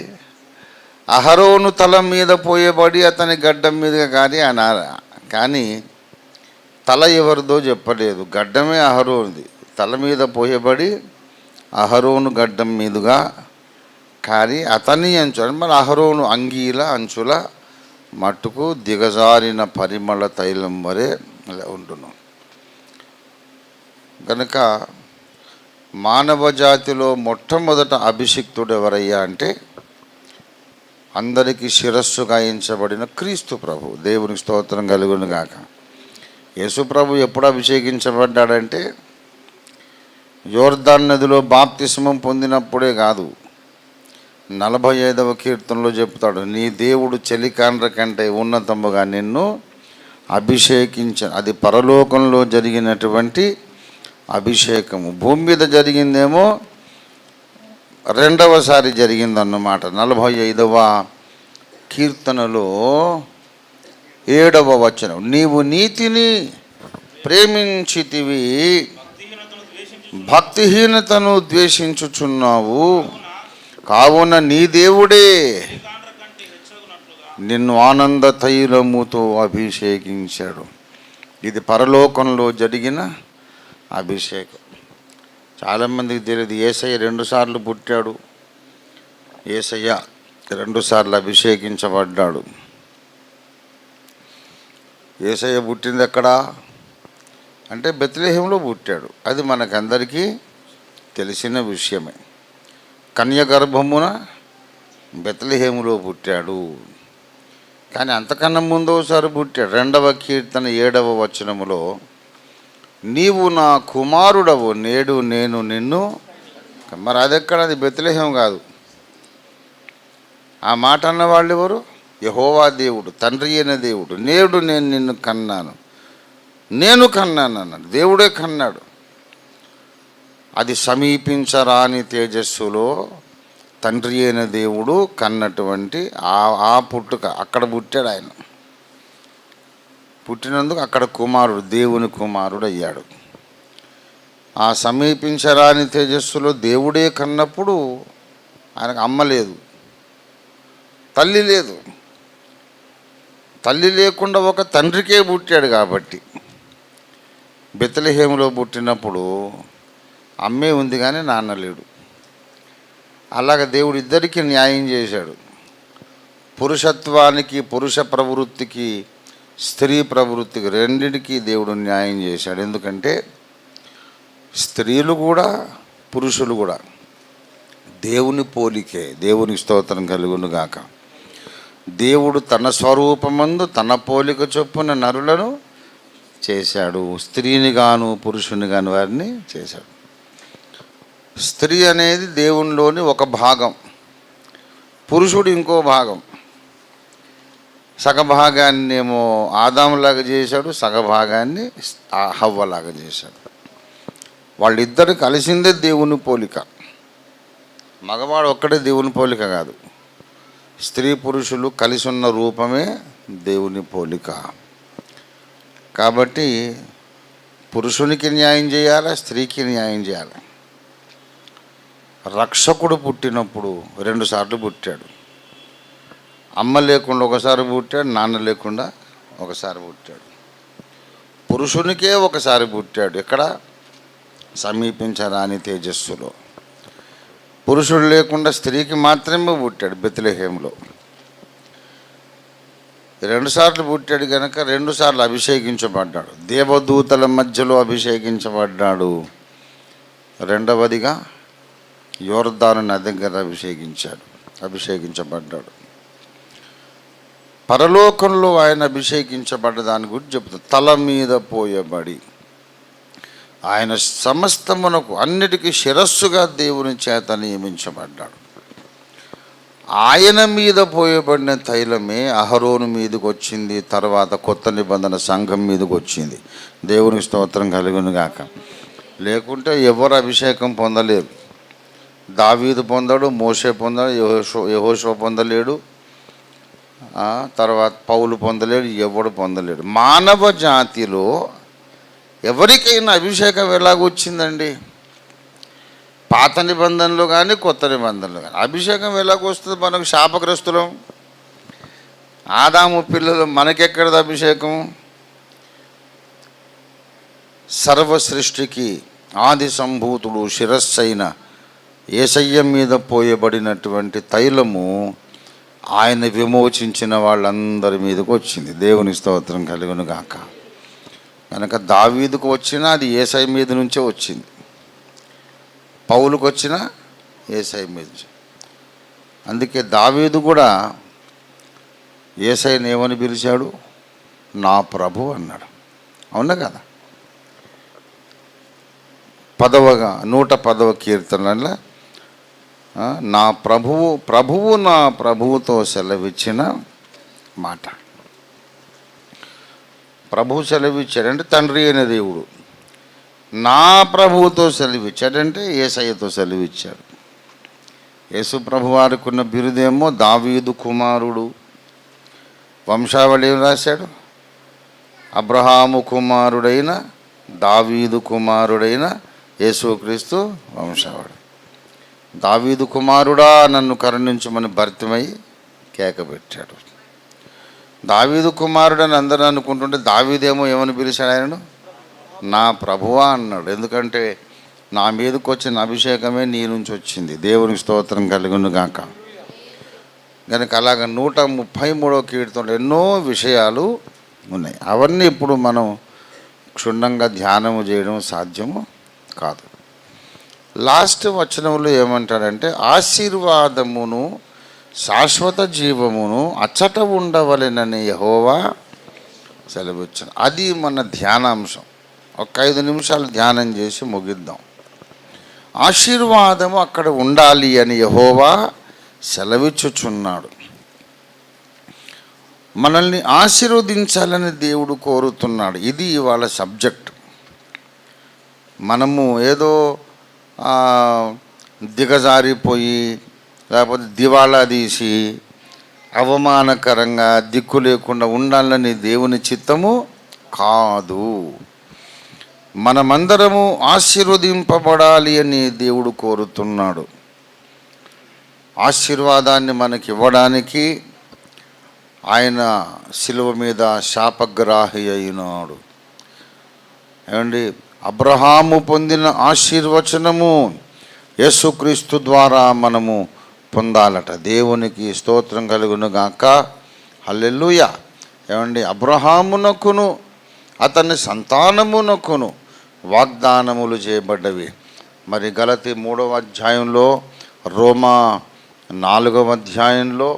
అహరోను తల మీద పోయబడి అతని గడ్డం మీదుగా కారి అనారా, కానీ తల ఎవరిదో చెప్పలేదు. గడ్డమే అహరోనుది. తల మీద పోయబడి అహరోను గడ్డం మీదుగా కారి అతని అంచు, మరి అహరోను అంగీల అంచుల మట్టుకు దిగజారిన పరిమళ తైలం వరే ఉండును. కనుక మానవ జాతిలో మొట్టమొదట అభిషిక్తుడు ఎవరయ్యా అంటే అందరికీ శిరస్సు గాయించబడిన క్రీస్తు ప్రభు. దేవునికి స్తోత్రం కలుగును గాక. యేసు ప్రభు ఎప్పుడు అభిషేకించబడ్డాడంటే యోర్దాన్ నదిలో బాప్తిస్మం పొందినప్పుడే కాదు, 45వ కీర్తనలో చెప్తాడు, నీ దేవుడు చెలికాండ్ర కంటే ఉన్నతముగా నిన్ను అభిషేకించను. అది పరలోకంలో జరిగినటువంటి అభిషేకము. భూమి మీద జరిగిందేమో రెండవసారి జరిగిందన్నమాట. 45వ కీర్తనలో 7వ వచనం, నీవు నీతిని ప్రేమించితివి, భక్తిహీనతను ద్వేషించుచున్నావు, కావున నీ దేవుడే నిన్ను ఆనంద తైలముతో అభిషేకించాడు. ఇది పరలోకంలో జరిగిన అభిషేకం. చాలామందికి తెలియదు. యేసయ్య 2 సార్లు పుట్టాడు. యేసయ్య 2 సార్లు అభిషేకించబడ్డాడు. యేసయ్య పుట్టింది ఎక్కడా అంటే బెత్లెహేములో పుట్టాడు. అది మనకందరికీ తెలిసిన విషయమే. కన్య గర్భమున బెత్లెహేములో పుట్టాడు. కానీ అంతకన్నా ముందోసారి పుట్టాడు. 2వ కీర్తన 7వ వచనములో, నీవు నా కుమారుడవు, నేడు నేను నిన్ను. మరి అదెక్కడ? అది బెత్లెహేము కాదు. ఆ మాట అన్న వాళ్ళు ఎవరు? యెహోవా దేవుడు, తండ్రి అయిన దేవుడు. నేడు నేను నిన్ను కన్నాను, నేను కన్నాను అన్నాడు. దేవుడే కన్నాడు. అది సమీపించరాని తేజస్సులో తండ్రి అయిన దేవుడు కన్నటువంటి ఆ పుట్టుక, అక్కడ పుట్టాడు ఆయన. పుట్టినందుకు అక్కడ కుమారుడు, దేవుని కుమారుడు అయ్యాడు. ఆ సమీపించరాని తేజస్సులో దేవుడే కన్నప్పుడు ఆయనకు అమ్మ లేదు, తల్లి లేదు. తల్లి లేకుండా ఒక తండ్రికే పుట్టాడు కాబట్టి బెత్లెహేములో పుట్టినప్పుడు అమ్మే ఉంది కానీ నాన్న లేడు. అలాగ దేవుడు ఇద్దరికి న్యాయం చేశాడు. పురుషత్వానికి, పురుష ప్రవృత్తికి, స్త్రీ ప్రవృత్తికి, రెండింటికి దేవుడు న్యాయం చేశాడు. ఎందుకంటే స్త్రీలు కూడా పురుషులు కూడా దేవుని పోలికే. దేవునికి స్తోత్రం కలుగును గాక. దేవుడు తన స్వరూపమందు తన పోలిక చొప్పున నరులను చేశాడు. స్త్రీని గాను పురుషుని గాను వారిని చేశాడు. స్త్రీ అనేది దేవునిలోని ఒక భాగం, పురుషుడు ఇంకో భాగం. సగభాగాన్ని ఏమో ఆదాములాగా చేశాడు, సగభాగాన్ని హవ్వలాగా చేశాడు. వాళ్ళిద్దరు కలిసిందే దేవుని పోలిక. మగవాడు ఒక్కడే దేవుని పోలిక కాదు, స్త్రీ పురుషులు కలిసి ఉన్న రూపమే దేవుని పోలిక. కాబట్టి పురుషునికి న్యాయం చేయాలి, స్త్రీకి న్యాయం చేయాలి. రక్షకుడు పుట్టినప్పుడు 2 సార్లు పుట్టాడు. అమ్మ లేకుండా ఒకసారి పుట్టాడు, నాన్న లేకుండా ఒకసారి పుట్టాడు. పురుషునికే ఒకసారి పుట్టాడు. ఎక్కడ? సమీపించరాని తేజస్సులో. పురుషుడు లేకుండా స్త్రీకి మాత్రమే పుట్టాడు బెత్లెహేములో. 2 సార్లు పుట్టాడు కనుక 2 సార్లు అభిషేకించబడ్డాడు. దేవదూతల మధ్యలో అభిషేకించబడ్డాడు. రెండవదిగా యోర్దాను నది దగ్గర అభిషేకించబడ్డాడు. పరలోకంలో ఆయన అభిషేకించబడ్డ దాని గురించి చెప్తాడు. తల మీద పోయబడి ఆయన సమస్తమునకు అన్నిటికీ శిరస్సుగా దేవుని చేత నియమించబడ్డాడు. ఆయన మీద పోయబడిన తైలమే అహరోను మీదకి వచ్చింది, తర్వాత కొత్త నిబంధన సంఘం మీదకి వచ్చింది. దేవునికి స్తోత్రం కలుగును గాక. లేకుంటే ఎవరు అభిషేకం పొందలేరు. దావీదు పొందాడు, మోషే పొందాడు, యెహోషువ పొందలేడు, తర్వాత పౌలు పొందలేడు, ఎవడు పొందలేడు. మానవ జాతిలో ఎవరికైనా అభిషేకం ఎలాగొచ్చిందండి? పాత నిబంధనలు కానీ కొత్త నిబంధనలు కానీ అభిషేకం ఎలాగొస్తుంది? మనకు శాపగ్రస్తులం, ఆదాము పిల్లలు, మనకెక్కడది అభిషేకం? సర్వ సృష్టికి ఆది సంభూతుడు శిరస్సైన యేసయ్య మీద పోయబడినటువంటి తైలము ఆయన విమోచించిన వాళ్ళందరి మీదకి వచ్చింది. దేవుని స్తోత్రం కలుగును గాక. కనుక దావీదుకు వచ్చినా అది యేసయ్య మీద నుంచే వచ్చింది, పౌలుకు వచ్చినా యేసయ్య మీద నుంచి. అందుకే దావీదు కూడా యేసయ్యను ఏమని పిలిచాడు? నా ప్రభు అన్నాడు. అవునా కదా? 110వ కీర్తనలో నా ప్రభువు నా ప్రభువుతో సెలవిచ్చిన మాట. ప్రభు సెలవిచ్చాడంటే తండ్రి అయిన దేవుడు. నా ప్రభువుతో సెలవిచ్చాడంటే యేసయ్యతో సెలవిచ్చాడు. యేసు ప్రభు వారికి ఉన్న బిరుదేమో దావీదు కుమారుడు. వంశావళి ఏం రాశాడు? అబ్రహాము కుమారుడైన దావీదు కుమారుడైన యేసుక్రీస్తు వంశావళి. దావీదు కుమారుడా నన్ను కరుణించమని భర్తమై కేకబెట్టాడు. దావీదు కుమారుడని అందరూ అనుకుంటుంటే దావీదేమో ఏమని పిలిచాడు? ఆయనను నా ప్రభువా అన్నాడు. ఎందుకంటే నా మీదకి వచ్చిన అభిషేకమే నీ నుంచి వచ్చింది. దేవునికి స్తోత్రం కలుగును గాక. కనుక అలాగ 133వ కీర్తనలో ఎన్నో విషయాలు ఉన్నాయి. అవన్నీ ఇప్పుడు మనం క్షుణ్ణంగా ధ్యానము చేయడం సాధ్యము కాదు. లాస్ట్ వచనంలో ఏమంటాడంటే ఆశీర్వాదమును శాశ్వత జీవమును అచ్చట ఉండవలెనని యెహోవా సెలవిచ్చాను. అది మన ధ్యానాంశం. ఒక 5 నిమిషాలు ధ్యానం చేసి ముగిద్దాం. ఆశీర్వాదము అక్కడ ఉండాలి అని యెహోవా సెలవిచ్చుచున్నాడు. మనల్ని ఆశీర్వదించాలని దేవుడు కోరుతున్నాడు. ఇది ఇవాళ సబ్జెక్ట్. మనము ఏదో దిగజారిపోయి లేకపోతే దివాళా తీసి అవమానకరంగా దిక్కు లేకుండా ఉండాలని దేవుని చిత్తము కాదు. మనమందరము ఆశీర్వదింపబడాలి అని దేవుడు కోరుతున్నాడు. ఆశీర్వాదాన్ని మనకి ఇవ్వడానికి ఆయన శిలువ మీద శాపగ్రాహి అయినాడు. ఏమండి, అబ్రహాము పొందిన ఆశీర్వచనము యేసుక్రీస్తు ద్వారా మనము పొందాలట. దేవునికి స్తోత్రం కలుగును గాక. హల్లెలూయా. ఏమండి, అబ్రహామునకును అతని సంతానమునకును వాగ్దానములు చేయబడ్డవి. మరి గలతీ 3వ అధ్యాయంలో, రోమా 4వ అధ్యాయంలో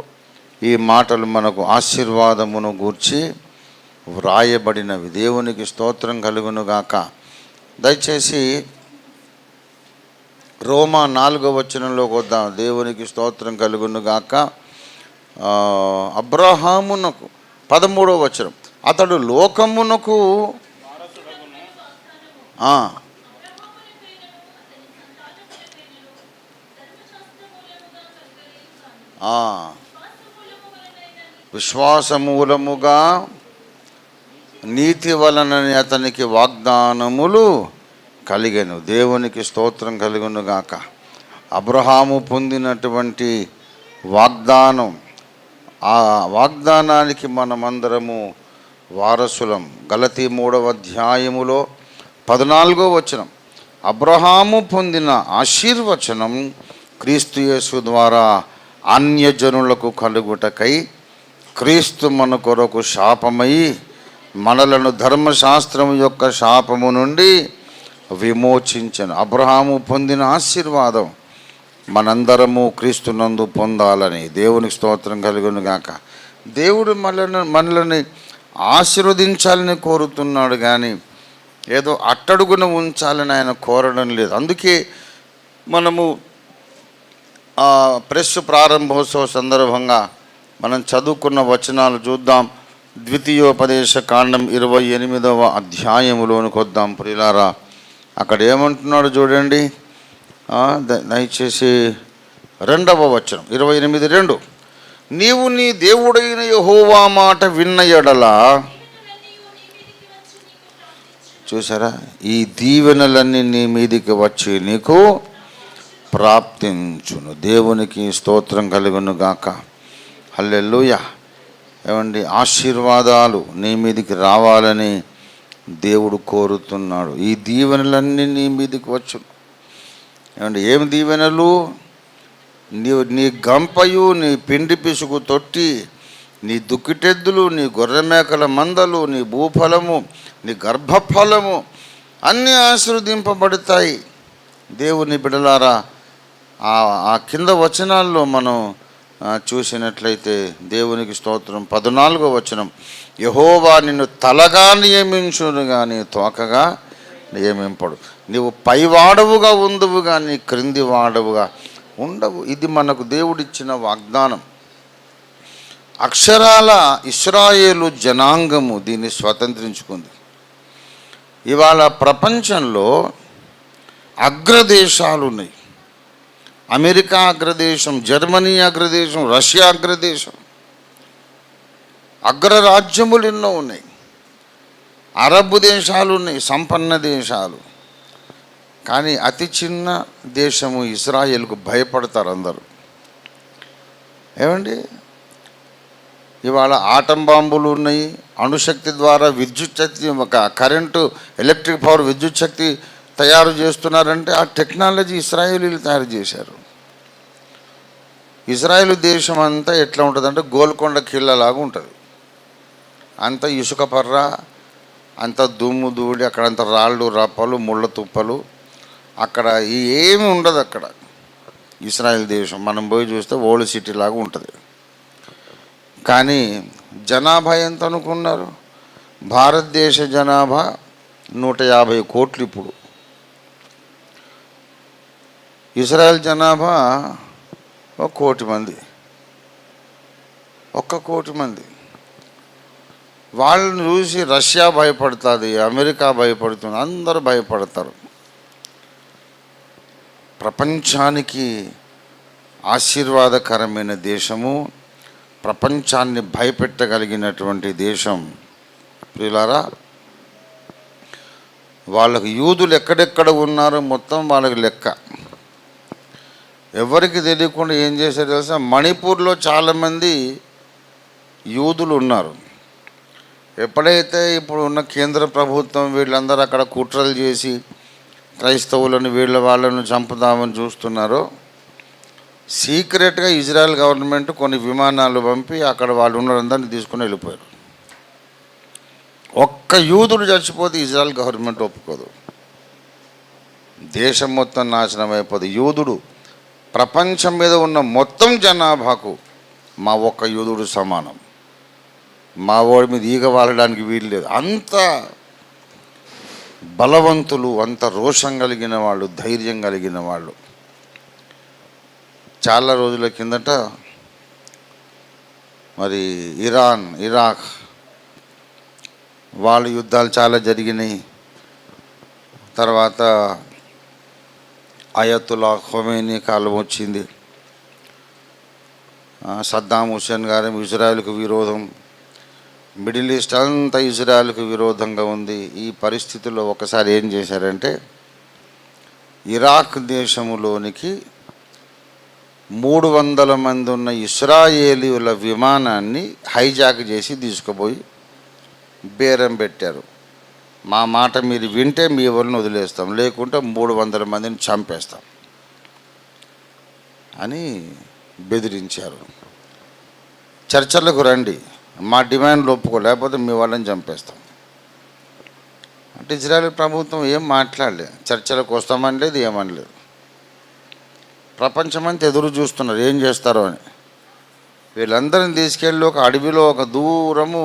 ఈ మాటలు మనకు ఆశీర్వాదమును గూర్చి వ్రాయబడినవి. దేవునికి స్తోత్రం కలుగును గాక. దయచేసి రోమా 4వ వచనంలోకి వద్దాం. దేవునికి స్తోత్రం కలుగును గాక. అబ్రహామునకు 13వ వచనం, అతడు లోకమునకు విశ్వాసమూలముగా నీతి వలనని అతనికి వాగ్దానములు కలిగెను. దేవునికి స్తోత్రం కలుగును గాక. అబ్రహాము పొందినటువంటి వాగ్దానం, ఆ వాగ్దానానికి మనమందరము వారసులం. గలతీ 3వ అధ్యాయములో 14వ వచనం, అబ్రహాము పొందిన ఆశీర్వచనం క్రీస్తు యేసు ద్వారా అన్యజనులకు కలుగుటకై క్రీస్తు మన కొరకు శాపమై మనలను ధర్మశాస్త్రము యొక్క శాపము నుండి విమోచించను. అబ్రహాము పొందిన ఆశీర్వాదం మనందరము క్రీస్తునందు పొందాలని దేవునికి స్తోత్రం కలుగును గాక. దేవుడు మనల్ని ఆశీర్వదించాలని కోరుతున్నాడు, కానీ ఏదో అట్టడుగున ఉంచాలని ఆయన కోరడం లేదు. అందుకే మనము ప్రెస్ ప్రారంభోత్సవ సందర్భంగా మనం చదువుకున్న వచనాలు చూద్దాం. ద్వితీయోపదేశ కాండం 28వ అధ్యాయములోనికి వద్దాం ప్రియులారా. అక్కడ ఏమంటున్నాడు చూడండి, దయచేసి 2వ వచనం 28:2, నీవు నీ దేవుడైన యెహోవా మాట విన్న ఎడల, చూసారా, ఈ దీవెనలన్నీ నీ మీదికి వచ్చి నీకు ప్రాప్తించును. దేవునికి స్తోత్రం కలుగును గాక. హల్లెలూయా. ఏమండి, ఆశీర్వాదాలు నీ మీదికి రావాలని దేవుడు కోరుతున్నాడు. ఈ దీవెనలన్నీ నీ మీదికి వచ్చు. ఏమండి, ఏమి దీవెనలు? నీ గంపయు, నీ పిండి పిసుకు తొట్టి, నీ దుక్కిటెద్దులు, నీ గొర్రెమేకల మందలు, నీ భూఫలము, నీ గర్భఫలము అన్నీ ఆశీర్వదింపబడతాయి. దేవుని బిడలారా, ఆ కింద వచనాల్లో మనం చూసినట్లయితే దేవునికి స్తోత్రం 14వ వచనం, యెహోవా నిన్ను తలగా నియమించును కానీ తోకగా నియమింపడు. నీవు పైవాడవుగా ఉండువు కానీ క్రింది వాడవుగా ఉండవు. ఇది మనకు దేవుడిచ్చిన వాగ్దానం. అక్షరాల ఇశ్రాయేలు జనాంగము దీన్ని స్వతంత్రించుకుంది. ఇవాళ ప్రపంచంలో అగ్రదేశాలు ఉన్నాయి. అమెరికా అగ్రదేశం, జర్మనీ అగ్రదేశం, రష్యా అగ్రదేశం, అగ్రరాజ్యములు ఎన్నో ఉన్నాయి. అరబ్ దేశాలు ఉన్నాయి, సంపన్న దేశాలు. కానీ అతి చిన్న దేశము ఇజ్రాయేల్కు భయపడతారు అందరూ. ఏమండి, ఇవాళ ఆటం బాంబులు ఉన్నాయి, అణుశక్తి ద్వారా విద్యుత్ శక్తి, ఒక కరెంటు, ఎలక్ట్రిక్ పవర్, విద్యుత్ శక్తి తయారు చేస్తున్నారంటే ఆ టెక్నాలజీ ఇజ్రాయేలీలు తయారు చేశారు. ఇజ్రాయేల్ దేశం అంతా ఎట్లా ఉంటుందంటే గోల్కొండ కిల్లలాగా ఉంటుంది. అంత ఇసుక పర్ర, అంత దుమ్ము ధూళి, అక్కడంత రాళ్ళు రప్పలు ముళ్ళ తుప్పలు, అక్కడ ఏమి ఉండదు. అక్కడ ఇస్రాయెల్ దేశం మనం పోయి చూస్తే ఓల్డ్ సిటీ లాగా ఉంటుంది. కానీ జనాభా ఎంత అనుకున్నారు? భారతదేశ జనాభా 150 కోట్లు. ఇప్పుడు ఇజ్రాయెల్ జనాభా 1 కోటి మంది, 1 కోటి మంది. వాళ్ళని చూసి రష్యా భయపడుతుంది, అమెరికా భయపడుతుంది, అందరూ భయపడతారు. ప్రపంచానికి ఆశీర్వాదకరమైన దేశము, ప్రపంచాన్ని భయపెట్టగలిగినటువంటి దేశం. ప్రియులారా, వాళ్ళకు యూదులు ఎక్కడెక్కడ ఉన్నారో మొత్తం వాళ్ళకి లెక్క. ఎవరికి తెలియకుండా ఏం చేశారు తెలుసా? మణిపూర్లో చాలామంది యూదులు ఉన్నారు. ఎప్పుడైతే ఇప్పుడు ఉన్న కేంద్ర ప్రభుత్వం వీళ్ళందరూ అక్కడ కుట్రలు చేసి క్రైస్తవులను వాళ్ళను చంపుదామని చూస్తున్నారో, సీక్రెట్గా ఇజ్రాయెల్ గవర్నమెంట్ కొన్ని విమానాలు పంపి అక్కడ వాళ్ళు ఉన్నదందరినీ తీసుకుని వెళ్ళిపోయారు. ఒక్క యూదుడు చచ్చిపోతే ఇజ్రాయెల్ గవర్నమెంట్ ఒప్పుకోదు, దేశం మొత్తం నాశనం అయిపోదు. యూదుడు ప్రపంచం మీద ఉన్న మొత్తం జనాభాకు మా ఒక్క యూదుడు సమానం. మా వాడి మీద ఈగ వాలడానికి వీలు లేదు. అంత బలవంతులు, అంత రోషం కలిగిన వాళ్ళు, ధైర్యం కలిగిన వాళ్ళు. చాలా రోజుల కిందట మరి ఇరాన్, ఇరాక్ వాళ్ళ యుద్ధాలు చాలా జరిగినాయి. తర్వాత అయతుల్లా ఖొమైనీ కాలం వచ్చింది. సద్దాం హుస్సేన్ గారు ఇజ్రాయెల్కు విరోధం, మిడిల్ ఈస్ట్ అంతా ఇజ్రాయెల్కు విరోధంగా ఉంది. ఈ పరిస్థితుల్లో ఒకసారి ఏం చేశారంటే, ఇరాక్ దేశంలోనికి 300 మంది ఉన్న ఇస్రాయేలీల విమానాన్ని హైజాక్ చేసి తీసుకుపోయి బేరం పెట్టారు. మా మాట మీరు వింటే మీ వాళ్ళని వదిలేస్తాం, లేకుంటే 300 మందిని చంపేస్తాం అని బెదిరించారు. చర్చలకు రండి, మా డిమాండ్లు ఒప్పుకో, లేకపోతే మీ వాళ్ళని చంపేస్తాం అంటే ఇజ్రాయెల్ ప్రభుత్వం ఏం మాట్లాడలేదు. చర్చలకు వస్తామని లేదు, ఏమనలేదు. ప్రపంచమంతా ఎదురు చూస్తున్నారు ఏం చేస్తారో అని. వీళ్ళందరిని తీసుకెళ్ళి ఒక అడవిలో ఒక దూరము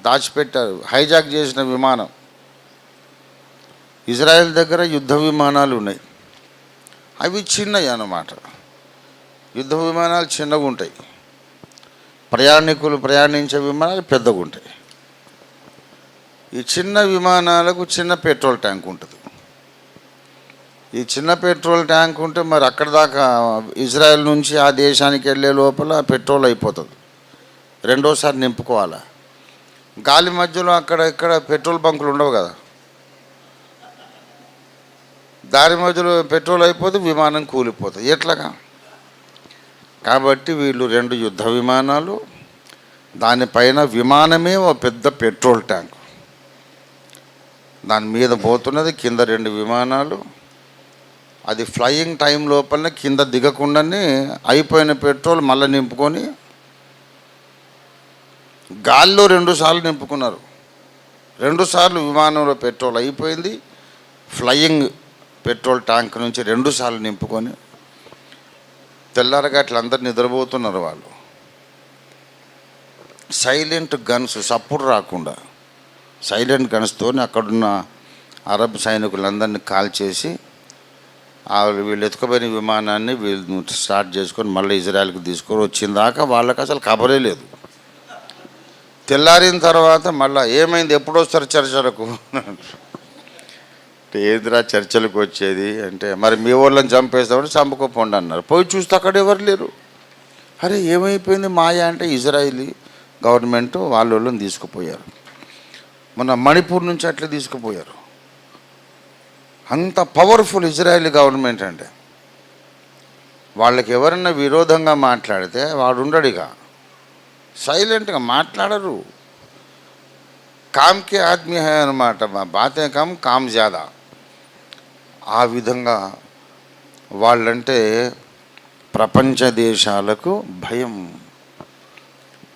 దాచిపెట్టారు. హైజాక్ చేసిన విమానం. ఇజ్రాయెల్ దగ్గర యుద్ధ విమానాలు ఉన్నాయి, అవి చిన్నవి అన్నమాట. యుద్ధ విమానాలు చిన్నగా ఉంటాయి, ప్రయాణికులు ప్రయాణించే విమానాలు పెద్దగా ఉంటాయి. ఈ చిన్న విమానాలకు చిన్న పెట్రోల్ ట్యాంక్ ఉంటుంది. ఈ చిన్న పెట్రోల్ ట్యాంక్ ఉంటే మరి అక్కడ దాకా ఇజ్రాయెల్ నుంచి ఆ దేశానికి వెళ్ళే లోపల పెట్రోల్ అయిపోతుంది, రెండోసారి నింపుకోవాలి. గాలి మధ్యలో అక్కడ ఇక్కడ పెట్రోల్ బంకులు ఉండవు కదా, దారి మధ్యలో పెట్రోల్ అయిపోతే విమానం కూలిపోతుంది ఎట్లాగా. కాబట్టి వీళ్ళు 2 యుద్ధ విమానాలు, దానిపైన విమానమే ఒక పెద్ద పెట్రోల్ ట్యాంక్, దాని మీద పోతున్నది, కింద 2 విమానాలు. అది ఫ్లయింగ్ టైం లోపలనే కింద దిగకుండానే అయిపోయిన పెట్రోల్ మళ్ళీ నింపుకొని గాల్లో 2 సార్లు నింపుకున్నారు. 2 సార్లు విమానంలో పెట్రోల్ అయిపోయింది. ఫ్లయింగ్ పెట్రోల్ ట్యాంక్ నుంచి 2 సార్లు నింపుకొని తెల్లారగా అట్లా అందరు నిద్రపోతున్నారు. వాళ్ళు సైలెంట్ గన్స్, సప్పుడు రాకుండా సైలెంట్ గన్స్తో అక్కడున్న అరబ్ సైనికులందరినీ కాల్ చేసి వీళ్ళు ఎత్తుకుపోయిన విమానాన్ని వీళ్ళు స్టార్ట్ చేసుకొని మళ్ళీ ఇజ్రాయెల్కి తీసుకొని వచ్చిందాకా వాళ్ళకి అసలు ఖబరే లేదు. తెల్లారిన తర్వాత మళ్ళీ ఏమైంది, ఎప్పుడు వస్తారు చర్చలకు? ఏదిరా చర్చలకు వచ్చేది అంటే, మరి మీ వాళ్ళని చంపేస్తామని చంపుకోపోండి అన్నారు. పోయి చూస్తే అక్కడ ఎవరు లేరు. అరే ఏమైపోయింది మాయా అంటే, ఇజ్రాయిలీ గవర్నమెంట్ వాళ్ళని తీసుకుపోయారు. మన మణిపూర్ నుంచి అట్లా తీసుకుపోయారు. అంత పవర్ఫుల్ ఇజ్రాయెల్ గవర్నమెంట్ అంటే. వాళ్ళకి ఎవరన్నా విరోధంగా మాట్లాడితే వాడు ఉండడిగా, సైలెంట్గా మాట్లాడరు. కామ్కే ఆద్మీ హై అనమాట, బాతే కమ్ కామ్ జ్యాదా. ఆ విధంగా వాళ్ళంటే ప్రపంచ దేశాలకు భయం.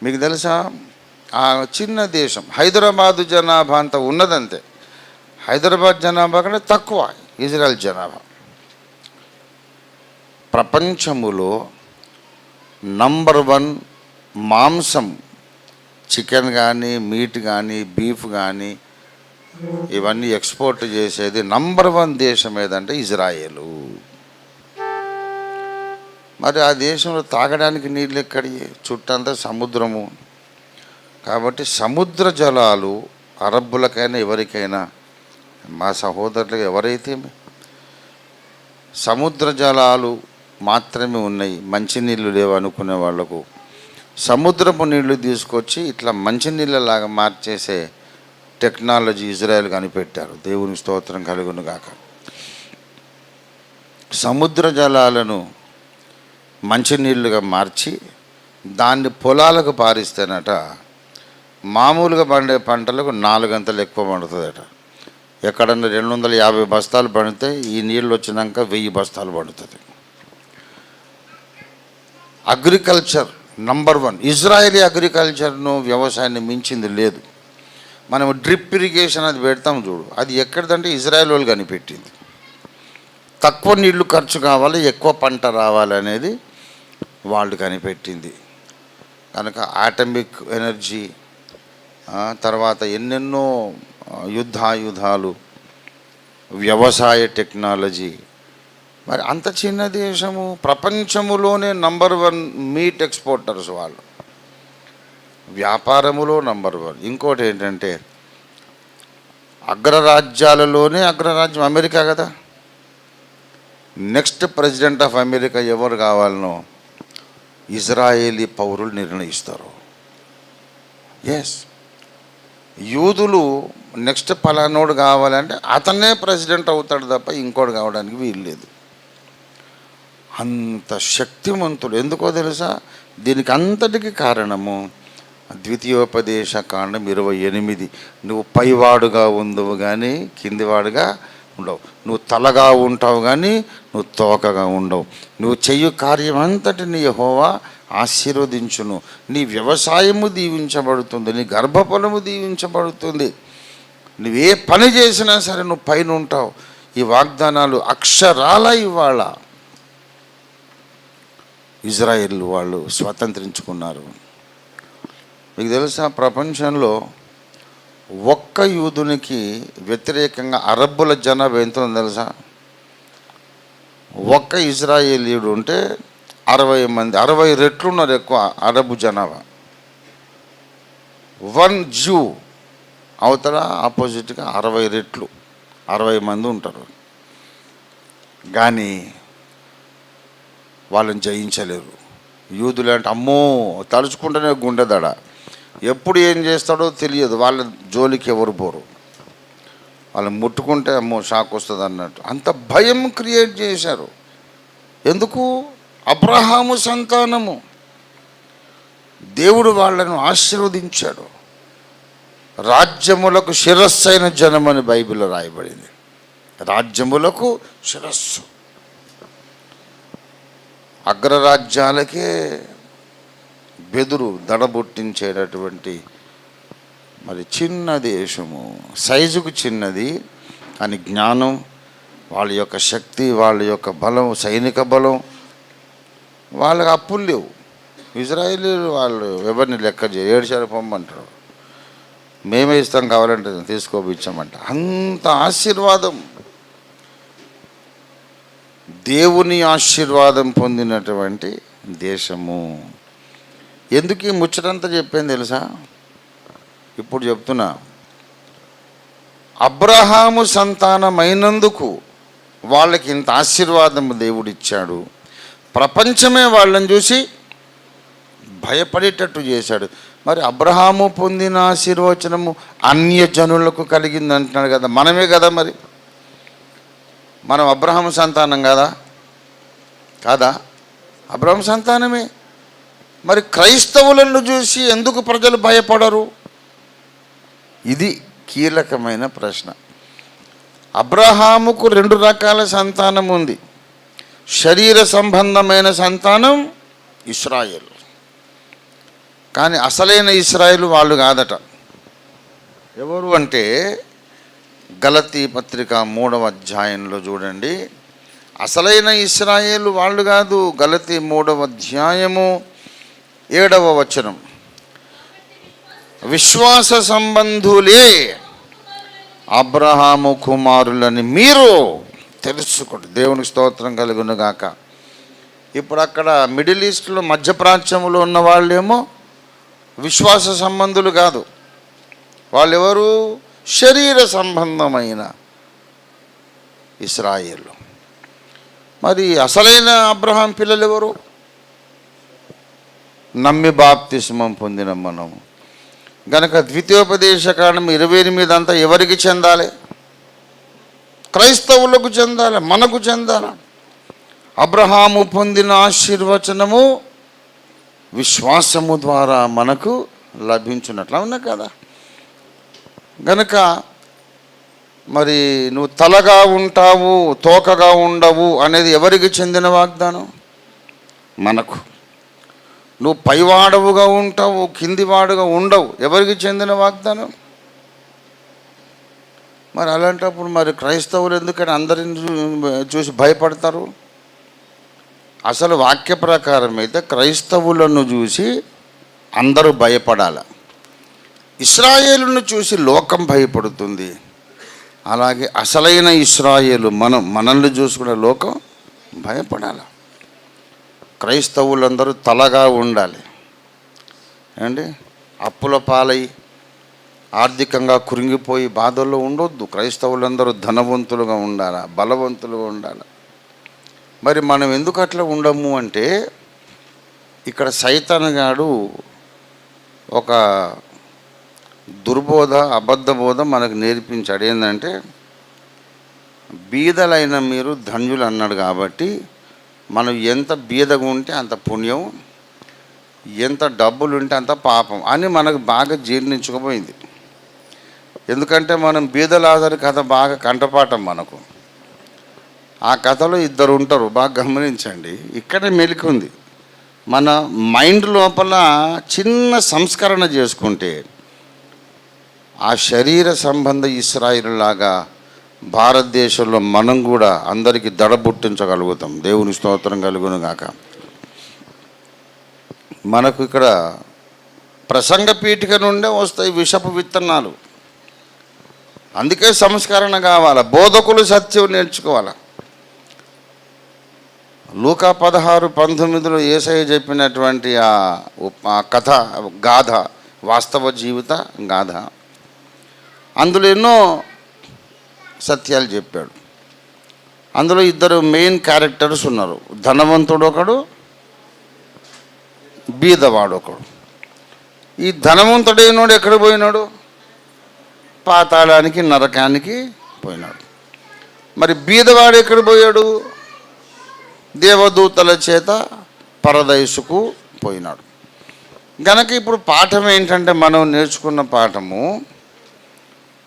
మీకు తెలుసా, ఆ చిన్న దేశం. హైదరాబాదు జనాభా అంత ఉన్నదంతే. హైదరాబాద్ జనాభా కంటే తక్కువ ఇజ్రాయెల్ జనాభా. ప్రపంచములో నంబర్ 1 మాంసం, చికెన్ కానీ, మీట్ కానీ, బీఫ్ కానీ ఇవన్నీ ఎక్స్పోర్ట్ చేసేది నంబర్ 1 దేశం ఏదంటే ఇజ్రాయేలు. మరి ఆ దేశంలో తాగడానికి నీళ్ళు ఎక్కడి? చుట్టంతా సముద్రము. కాబట్టి సముద్ర జలాలు అరబ్బులకైనా ఎవరికైనా, మా సహోదరులకు ఎవరైతే సముద్ర జలాలు మాత్రమే ఉన్నాయి, మంచినీళ్ళు లేవు అనుకునే వాళ్లకు సముద్రపు నీళ్లు తీసుకొచ్చి ఇట్లా మంచినీళ్ళలాగా మార్చేసే టెక్నాలజీ ఇజ్రాయెల్ కనిపెట్టారు. దేవుని స్తోత్రం కలుగును గాక. సముద్ర జలాలను మంచినీళ్ళుగా మార్చి దాన్ని పొలాలకు పారిస్తేనట మామూలుగా పండే పంటలకు 4 గంటలు ఎక్కువ పండుతుందట. ఎక్కడన్నా 250 బస్తాలు పండితే ఈ నీళ్ళు వచ్చినాక 1000 బస్తాలు పండుతుంది. Agriculture number 1. ఇజ్రాయేలీ అగ్రికల్చర్ను, వ్యవసాయాన్ని మించింది లేదు. మనం డ్రిప్ ఇరిగేషన్ అది పెడతాం చూడు, అది ఎక్కడిదంటే ఇజ్రాయెల్ వాళ్ళు కనిపెట్టింది. తక్కువ నీళ్లు ఖర్చు కావాలి, ఎక్కువ పంట రావాలనేది వాళ్ళు కనిపెట్టింది. కనుక ఆటమిక్ ఎనర్జీ, తర్వాత ఎన్నెన్నో యుద్ధాయుధాలు, వ్యవసాయ టెక్నాలజీ. మరి అంత చిన్న దేశము, ప్రపంచములోనే నంబర్ 1 మీట్ ఎక్స్పోర్టర్స్ వాళ్ళు, వ్యాపారములో నంబర్ 1. ఇంకోటి ఏంటంటే అగ్రరాజ్యాలలోనే అగ్రరాజ్యం అమెరికా కదా. నెక్స్ట్ ప్రెసిడెంట్ ఆఫ్ అమెరికా ఎవరు కావాలనో ఇజ్రాయేలీ పౌరులు నిర్ణయిస్తారు. ఎస్, యూదులు నెక్స్ట్ పలానోడు కావాలంటే అతనే ప్రెసిడెంట్ అవుతాడు తప్ప ఇంకోటి కావడానికి వీలు లేదు. అంత శక్తివంతుడు. ఎందుకో తెలుసా? దీనికి అంతటికి కారణము ద్వితీయోపదేశ కాండం 28. నువ్వు పైవాడుగా ఉండవు కానీ కిందివాడుగా ఉండవు. నువ్వు తలగా ఉంటావు కానీ నువ్వు తోకగా ఉండవు. నువ్వు చెయ్యి కార్యం అంతటిని యెహోవా ఆశీర్వదించును. నీ వ్యవసాయము దీవించబడుతుంది, నీ గర్భఫలము దీవించబడుతుంది. నువ్వే పని చేసినా సరే నువ్వు పైన ఉంటావు. ఈ వాగ్దానాలు అక్షరాల ఇవాళ ఇజ్రాయేల్ వాళ్ళు స్వతంత్రించుకున్నారు. మీకు తెలుసా, ప్రపంచంలో ఒక్క యూదునికి వ్యతిరేకంగా అరబ్బుల జనాభా ఎంతో తెలుసా? ఒక్క ఇజ్రాయేలీయుడు ఉంటే 60 మంది, 60 రెట్లు ఉన్నారు ఎక్కువ అరబు జనాభా. 1 జ్యూ అవతల ఆపోజిట్గా 60 రెట్లు, 60 మంది ఉంటారు. కానీ వాళ్ళని జయించలేరు. యూదులు అంటే అమ్మో తలుచుకుంటేనే గుండెదడ. ఎప్పుడు ఏం చేస్తాడో తెలియదు. వాళ్ళ జోలికి ఎవరు పోరు. వాళ్ళని ముట్టుకుంటే అమ్మో షాక్ వస్తుంది అన్నట్టు. అంత భయం క్రియేట్ చేశారు. ఎందుకు? అబ్రహాము సంతానము. దేవుడు వాళ్ళను ఆశీర్వదించాడు. రాజ్యములకు శిరస్సైన జనమని బైబిల్లో రాయబడింది. రాజ్యములకు శిరస్సు. అగ్రరాజ్యాలకే బెదురు దడబుట్టించేటటువంటి మరి చిన్న దేశము, సైజుకు చిన్నది కానీ జ్ఞానం, వాళ్ళ యొక్క శక్తి, వాళ్ళ యొక్క బలం, సైనిక బలం, వాళ్ళకి అప్పులు లేవు. ఇజ్రాయేలీలు వాళ్ళు ఎవరిని లెక్క ఏడ్చారు పొమ్మంటారు. మేమే ఇస్తాం కావాలంటే తీసుకోపిచ్చామంట. అంత ఆశీర్వాదం, దేవుని ఆశీర్వాదం పొందినటువంటి దేశము. ఎందుకు ఈ ముచ్చటంతా చెప్పాను తెలుసా? ఇప్పుడు చెప్తున్నా. అబ్రహాము సంతానమైనందుకు వాళ్ళకి ఇంత ఆశీర్వాదము దేవుడిచ్చాడు. ప్రపంచమే వాళ్ళని చూసి భయపడేటట్టు చేశాడు. మరి అబ్రహాము పొందిన ఆశీర్వచనము అన్యజనులకు కలిగింది అంటున్నాడు కదా. మనమే కదా, మరి మనం అబ్రహాము సంతానం కదా? కాదా? అబ్రహాము సంతానమే. మరి క్రైస్తవులను చూసి ఎందుకు ప్రజలు భయపడరు? ఇది కీలకమైన ప్రశ్న. అబ్రహాముకు 2 రకాల సంతానం ఉంది. శరీర సంబంధమైన సంతానం ఇశ్రాయేల్, కానీ అసలైన ఇశ్రాయేలు వాళ్ళు కాదట. ఎవరు అంటే గలతీ పత్రిక 3వ అధ్యాయంలో చూడండి. అసలైన ఇశ్రాయేలు వాళ్ళు కాదు. గలతీ 3వ అధ్యాయము 7వ వచనం. విశ్వాస సంబంధులే అబ్రహాము కుమారులని మీరు తెలుసుకోండి. దేవునికి స్తోత్రం కలుగును గాక. ఇప్పుడు అక్కడ మిడిల్ ఈస్ట్లో మధ్యప్రాచ్యంలో ఉన్న వాళ్ళేమో విశ్వాస సంబంధులు కాదు. వాళ్ళెవరు? శరీర సంబంధమైన ఇశ్రాయేలు. మరి అసలైన అబ్రహాం పిల్లలు ఎవరు? నమ్మి బాప్తిస్మం పొందిన మనం గనక ద్వితీయోపదేశకాండం 28 అంతా ఎవరికి చెందాలి? క్రైస్తవులకు చెందాలి, మనకు చెందాలి. అబ్రహాము పొందిన ఆశీర్వచనము విశ్వాసము ద్వారా మనకు లభించున్నట్లు. అవునా కదా? గనక మరి నువ్వు తలగా ఉంటావు, తోకగా ఉండవు అనేది ఎవరికి చెందిన వాగ్దానం? మనకు. నువ్వు పైవాడవుగా ఉంటావు, కిందివాడుగా ఉండవు, ఎవరికి చెందిన వాగ్దానం? మరి అలాంటప్పుడు మరి క్రైస్తవులు ఎందుకని అందరిని చూసి భయపడతారు? అసలు వాక్య ప్రకారం అయితే క్రైస్తవులను చూసి అందరూ భయపడాలి. ఇశ్రాయేలును చూసి లోకం భయపడుతుంది. అలాగే అసలైన ఇశ్రాయేలు మనల్ని చూసుకునే లోకం భయపడాలి. క్రైస్తవులందరూ తలగా ఉండాలి అండి. అప్పుల పాలై ఆర్థికంగా కురింగిపోయి బాధల్లో ఉండొద్దు. క్రైస్తవులందరూ ధనవంతులుగా ఉండాలి, బలవంతులుగా ఉండాలి. మరి మనం ఎందుకు అట్లా ఉండము అంటే ఇక్కడ సైతానుగాడు ఒక దుర్బోధ, అబద్ధ బోధ మనకు నేర్పించాడు. ఏంటంటే బీదలైన మీరు ధన్యులు అన్నాడు. కాబట్టి మనం ఎంత బీదగా ఉంటే అంత పుణ్యం, ఎంత డబ్బులు ఉంటే అంత పాపం అని మనకు బాగా జీర్ణించుకుపోయింది. ఎందుకంటే మనం బీదలాదరి కథ బాగా కంటపాఠం మనకు. ఆ కథలో ఇద్దరు ఉంటారు, బాగా గమనించండి. ఇక్కడే మెలికి ఉంది. మన మైండ్ లోపల చిన్న సంస్కరణ చేసుకుంటే ఆ శరీర సంబంధ ఇశ్రాయేలులాగా భారతదేశంలో మనం కూడా అందరికీ దడబుట్టించగలుగుతాం. దేవుని స్తోత్రం కలుగును గాక. మనకు ఇక్కడ ప్రసంగ పీఠిక నుండే వస్తాయి విషపు విత్తనాలు. అందుకే సంస్కరణ కావాలి. బోధకులు సత్యం నేర్చుకోవాలి. లూకా 16:19 యేసయ్య చెప్పినటువంటి ఆ కథ, గాథ, వాస్తవ జీవిత గాథ. అందులో ఎన్నో సత్యాలు చెప్పాడు. అందులో ఇద్దరు మెయిన్ క్యారెక్టర్స్ ఉన్నారు. ధనవంతుడు ఒకడు, బీదవాడు ఒకడు. ఈ ధనవంతుడైనోడు ఎక్కడ పోయినాడు? పాతాళానికి, నరకానికి పోయినాడు. మరి బీదవాడు ఎక్కడ పోయాడు? దేవదూతల చేత పరదైసుకు పోయినాడు. గనక ఇప్పుడు పాఠం ఏంటంటే, మనం నేర్చుకున్న పాఠము,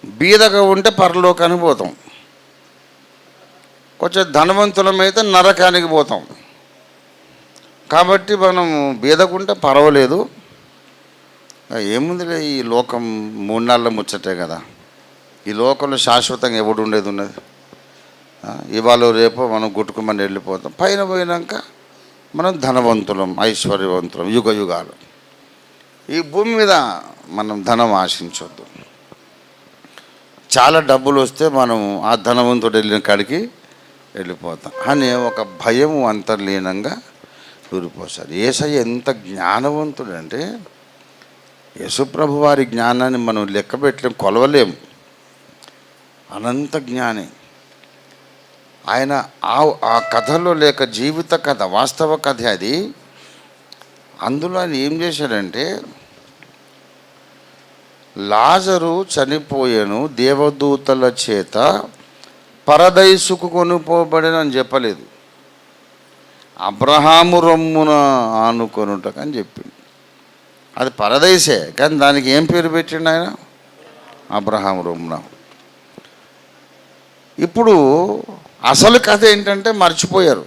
బీదగా ఉంటే పరలోకానికి పోతాం, కొంచెం ధనవంతులమైతే నరకానికి పోతాం. కాబట్టి మనం బీదకుంటే పర్వాలేదు. ఏముందిలే, ఈ లోకం 3 నాళ్ళ ముచ్చటే కదా. ఈ లోకంలో శాశ్వతంగా ఎవడు ఉండేది ఉన్నది? ఇవాళ రేపు మనం గుట్టుకుమని వెళ్ళిపోతాం. పైన పోయినాక మనం ధనవంతులం, ఐశ్వర్యవంతులం యుగ యుగాలు. ఈ భూమి మీద మనం ధనం ఆశించొద్దు. చాలా డబ్బులు వస్తే మనం ఆ ధనవంతుడు వెళ్ళిన కాడికి వెళ్ళిపోతాం అనే ఒక భయం అంతర్లీనంగా దూరిపోసారు. యేసయ్య ఎంత జ్ఞానవంతుడు అంటే, యేసుప్రభు వారి జ్ఞానాన్ని మనం లెక్క పెట్టలేం, కొలవలేం. అనంత జ్ఞాని ఆయన. ఆ కథలో లేక జీవిత కథ, వాస్తవ కథ అది. అందులో ఆయన ఏం చేశాడంటే, లాజరు చనిపోయాను, దేవదూతల చేత పరదైసుకు కొనుపోబడిన అని చెప్పలేదు. అబ్రహాము రొమ్మున ఆనుకొనుటకని చెప్పింది. అది పరదైసే, కానీ దానికి ఏం పేరు పెట్టిండు ఆయన? అబ్రహాము రొమ్మున. ఇప్పుడు అసలు కథ ఏంటంటే మర్చిపోయారు.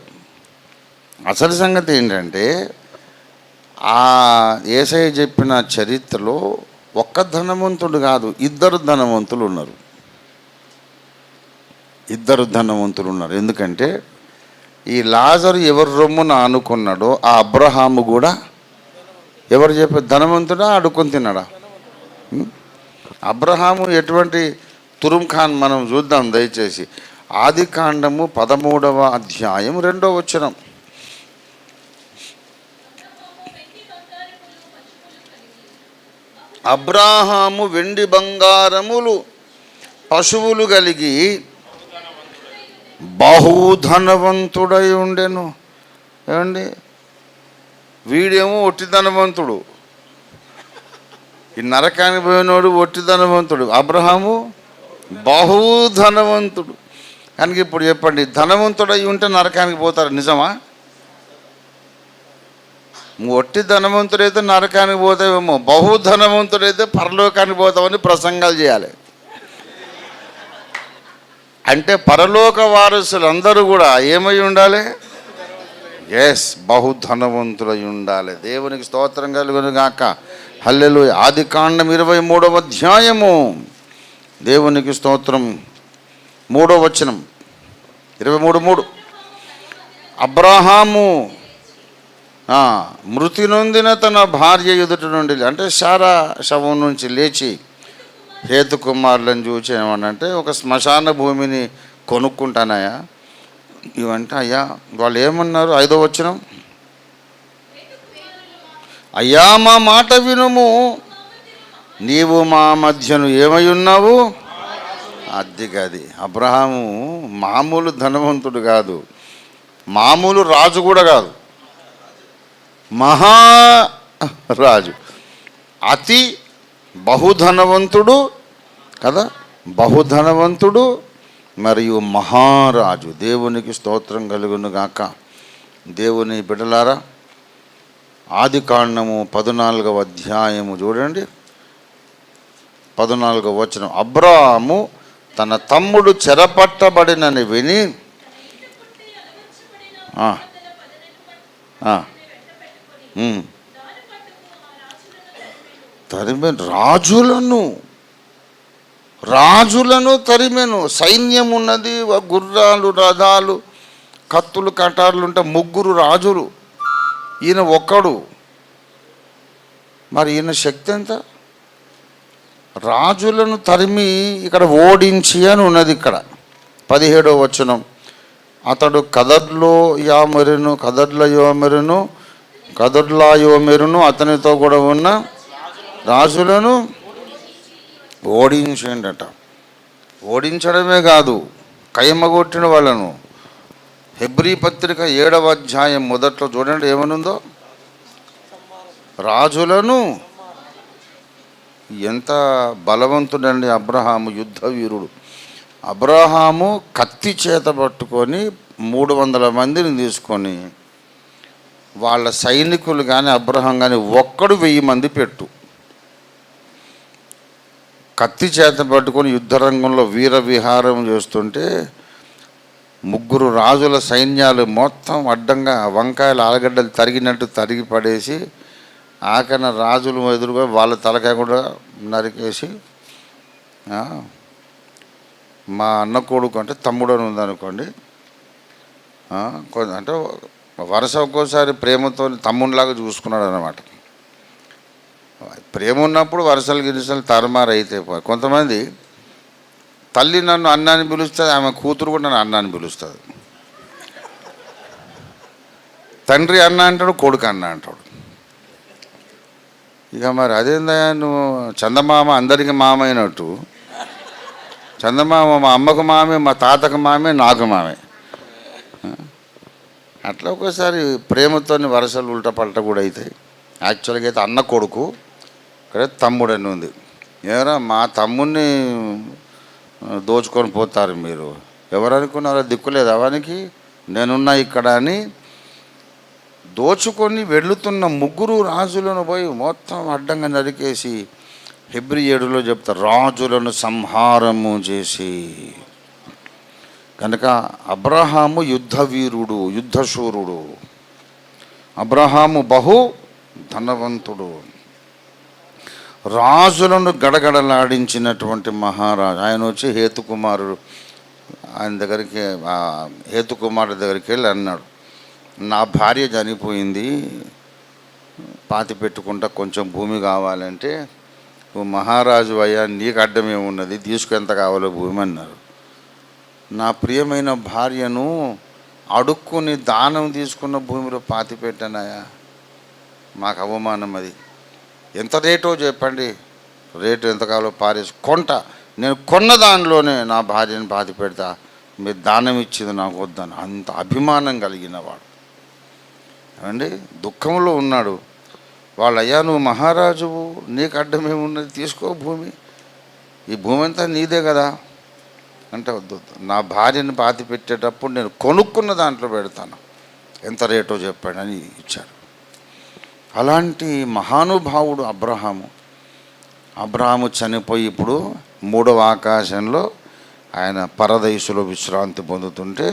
అసలు సంగతి ఏంటంటే, ఆ యేసయ్య చెప్పిన చరిత్రలో ఒక్క ధనవంతుడు కాదు, ఇద్దరు ధనవంతులు ఉన్నారు. ఇద్దరు ధనవంతులు ఉన్నారు. ఎందుకంటే ఈ లాజరు ఎవరి రొమ్మున ఆనుకున్నాడో ఆ అబ్రహాము కూడా ఎవరు చెప్పే ధనవంతుడా అడుక్కొని తిన్నాడా? అబ్రహాము ఎటువంటి తురుం ఖాన్ మనం చూద్దాం దయచేసి. ఆదికాండము 13వ అధ్యాయం 2వ వచనం. అబ్రహాము వెండి బంగారములు పశువులు కలిగి బహుధనవంతుడై ఉండెను. ఏమండి, వీడేమో ఒట్టి ధనవంతుడు, ఈ నరకానికి పోయినోడు ఒట్టి ధనవంతుడు, అబ్రహాము బహుధనవంతుడు. కనుక ఇప్పుడు చెప్పండి, ధనవంతుడై ఉంటే నరకానికి పోతారు, నిజమా? ఒట్టి ధనవంతుడైతే నరకానికి పోతావేమో, బహుధనవంతుడైతే పరలోకానికి పోతామని ప్రసంగాలు చేయాలి. అంటే పరలోక వారసులు అందరూ కూడా ఏమై ఉండాలి? ఎస్, బహుధనవంతులై ఉండాలి. దేవునికి స్తోత్రం కలుగును గాక. హల్లెలూయా. ఆదికాండం 23వ అధ్యాయము, దేవునికి స్తోత్రం, 3వ వచనం, 23:3. అబ్రహాము మృతి నొందిన తన భార్య ఎదుటి నుండి, అంటే శారా శవం నుంచి లేచి హేతు కుమారులను చూచి ఏమనంటే, ఒక శ్మశాన భూమిని కొనుక్కుంటానయ్యా ఇవంటే. అయ్యా వాళ్ళు ఏమన్నారు? 5వ వచనం, అయ్యా మా మాట వినుము, నీవు మా మధ్యను ఏమై ఉన్నావు? అది అబ్రహాము మామూలు ధనవంతుడు కాదు, మామూలు రాజు కూడా కాదు, మహారాజు, అతి బహుధనవంతుడు కదా, బహుధనవంతుడు మరియు మహారాజు. దేవునికి స్తోత్రం కలుగును గాక. దేవుని బిడ్డలారా, ఆదికాండము 14వ అధ్యాయము చూడండి, 14వ వచనం. అబ్రాహాము తన తమ్ముడు చెరపట్టబడినని విని రాజులను తరిమెను. సైన్యం ఉన్నది, గుర్రాలు, రథాలు, కత్తులు, కటార్లు ఉంటే 3 రాజులు, ఈయన ఒక్కడు. మరి ఈయన శక్తి ఎంత? రాజులను తరిమి ఇక్కడ ఓడించి అని ఉన్నది. ఇక్కడ 17వ వచనం. అతడు కదర్లాయోమెరును అతనితో కూడా ఉన్న రాజులను ఓడించిండట. ఓడించడమే కాదు, కైమగొట్టిన వాళ్ళను. హెబ్రీ పత్రిక 7వ అధ్యాయం మొదట్లో చూడండి ఏమనుందో. రాజులను, ఎంత బలవంతుడండి అబ్రహాము, యుద్ధ వీరుడు. అబ్రహాము కత్తి చేత పట్టుకొని 300 మందిని తీసుకొని, వాళ్ళ సైనికులు కానీ అబ్రహాం కానీ ఒక్కడు 1000 మంది పెట్టు. కత్తి చేత పట్టుకొని యుద్ధరంగంలో వీర విహారం చేస్తుంటే 3 రాజుల సైన్యాలు మొత్తం అడ్డంగా వంకాయలు ఆలగడ్డలు తరిగినట్టు తరిగి పడేసి, ఆఖరిన రాజులు ఎదురుగా వాళ్ళ తలకాయ కూడా నరికేసి, మా అన్న కొడుకు అంటే తమ్ముడు అని ఉందనుకోండి, అంటే వరుస ఒక్కోసారి ప్రేమతో తమ్ముడిలాగా చూసుకున్నాడు అన్నమాట. ప్రేమ ఉన్నప్పుడు వరుసలు గిరిసలు తరమారు అయితే. కొంతమంది తల్లి నన్ను అన్నాన్ని పిలుస్తుంది, ఆమె కూతురు కూడా నన్ను అన్నాన్ని పిలుస్తుంది. తండ్రి అన్న అంటాడు, కొడుకు అన్న అంటాడు. ఇక మరి అదేందా, నువ్వు చందమామ అందరికీ మామ అయినట్టు, చందమామ మా అమ్మకు మామే, మా తాతకు మామే, నాకు మామే. అట్లా ఒక్కోసారి ప్రేమతో వరుసలు ఉల్టా పల్ట కూడా అవుతాయి. యాక్చువల్గా అయితే అన్న కొడుకు, ఇక్కడ తమ్ముడు అని ఉంది. ఏరా మా తమ్ముడిని దోచుకొని పోతారు మీరు, ఎవరు అనుకున్నారో దిక్కులేదు అవనికి, నేనున్నా ఇక్కడ అని దోచుకొని వెళుతున్న 3 రాజులను పోయి మొత్తం అడ్డంగా నరికేసి, హెబ్రీ 7లో చెప్తారు, రాజులను సంహారము చేసి. కనుక అబ్రహాము యుద్ధ వీరుడు, యుద్ధశూరుడు. అబ్రహాము బహు ధనవంతుడు, రాజులను గడగడలాడించినటువంటి మహారాజు. ఆయన వచ్చి హేతుకుమారుడు ఆయన దగ్గరికి, హేతుకుమారుడు దగ్గరికి వెళ్ళి అన్నాడు, నా భార్య చనిపోయింది, పాతి పెట్టుకుంటా, కొంచెం భూమి కావాలంటే, నువ్వు మహారాజు అయ్యా, నీకు అడ్డమేమున్నది, తీసుకెంత కావాలో భూమి అన్నారు. నా ప్రియమైన భార్యను అడుక్కుని దానం తీసుకున్న భూమిలో పాతి పెట్టానాయా, మాకు అవమానం అది. ఎంత రేటో చెప్పండి, రేటు ఎంత కావాలో పారేసి కొంటా, నేను కొన్న దానిలోనే నా భార్యను పాతి పెడతా, మీరు దానం ఇచ్చింది నాకు వద్దని. అంత అభిమానం కలిగిన వాడు ఏమండి, దుఃఖంలో ఉన్నాడు. వాళ్ళయ్యా, నువ్వు మహారాజువు, నీకు అడ్డమేమున్నది, తీసుకో భూమి, ఈ భూమి అంతా నీదే కదా అంటే, వద్దు, నా భార్యను పాతి పెట్టేటప్పుడు నేను కొనుక్కున్న దాంట్లో పెడతాను, ఎంత రేటో చెప్పాడని ఇచ్చాడు. అలాంటి మహానుభావుడు అబ్రహాము చనిపోయి ఇప్పుడు 3వ ఆకాశంలో ఆయన పరదైసులో విశ్రాంతి పొందుతుంటే,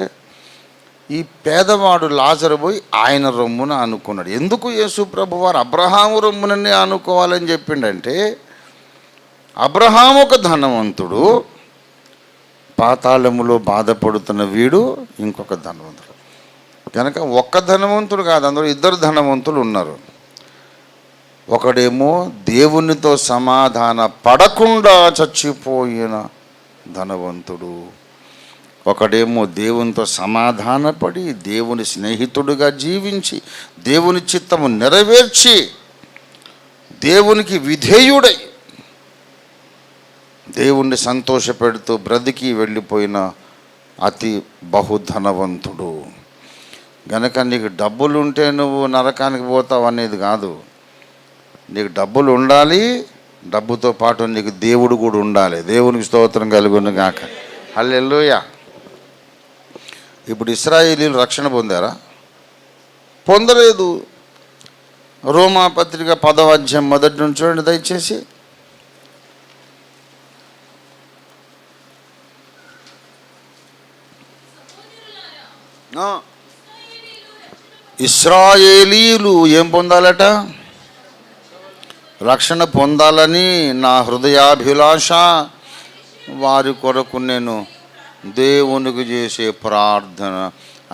ఈ పేదవాడు లాజరు పోయి ఆయన రొమ్మున అనుకున్నాడు. ఎందుకు యేసు ప్రభు వారు అబ్రహాము రొమ్ముననే అనుకోవాలని చెప్పిండంటే, అబ్రహాము ఒక ధనవంతుడు, పాతాళములో బాధపడుతున్న వీడు ఇంకొక ధనవంతుడు. కనుక ఒక్క ధనవంతుడు కాదు, అందులో 2 ధనవంతులు ఉన్నారు. ఒకడేమో దేవునితో సమాధాన పడకుండా చచ్చిపోయిన ధనవంతుడు, ఒకడేమో దేవునితో సమాధానపడి దేవుని స్నేహితుడిగా జీవించి దేవుని చిత్తము నెరవేర్చి దేవునికి విధేయుడై దేవుణ్ణి సంతోషపెడుతూ బ్రతికి వెళ్ళిపోయిన అతి బహుధనవంతుడు. గనక నీకు డబ్బులుంటే నువ్వు నరకానికి పోతావు అనేది కాదు. నీకు డబ్బులు ఉండాలి, డబ్బుతో పాటు నీకు దేవుడు కూడా ఉండాలి. దేవునికి స్తోత్రం కలుగును గాక. హల్లెలూయా. ఇప్పుడు ఇశ్రాయేలీయులు రక్షణ పొందారా? పొందలేదు. రోమా పత్రిక 10వ అధ్యాయం మొదటి నుంచి చూడండి దయచేసి. ఇశ్రాయేలీయులు ఏం పొందాలట? రక్షణ పొందాలని నా హృదయాభిలాష. వారి కొరకు నేను దేవునికి చేసే ప్రార్థన.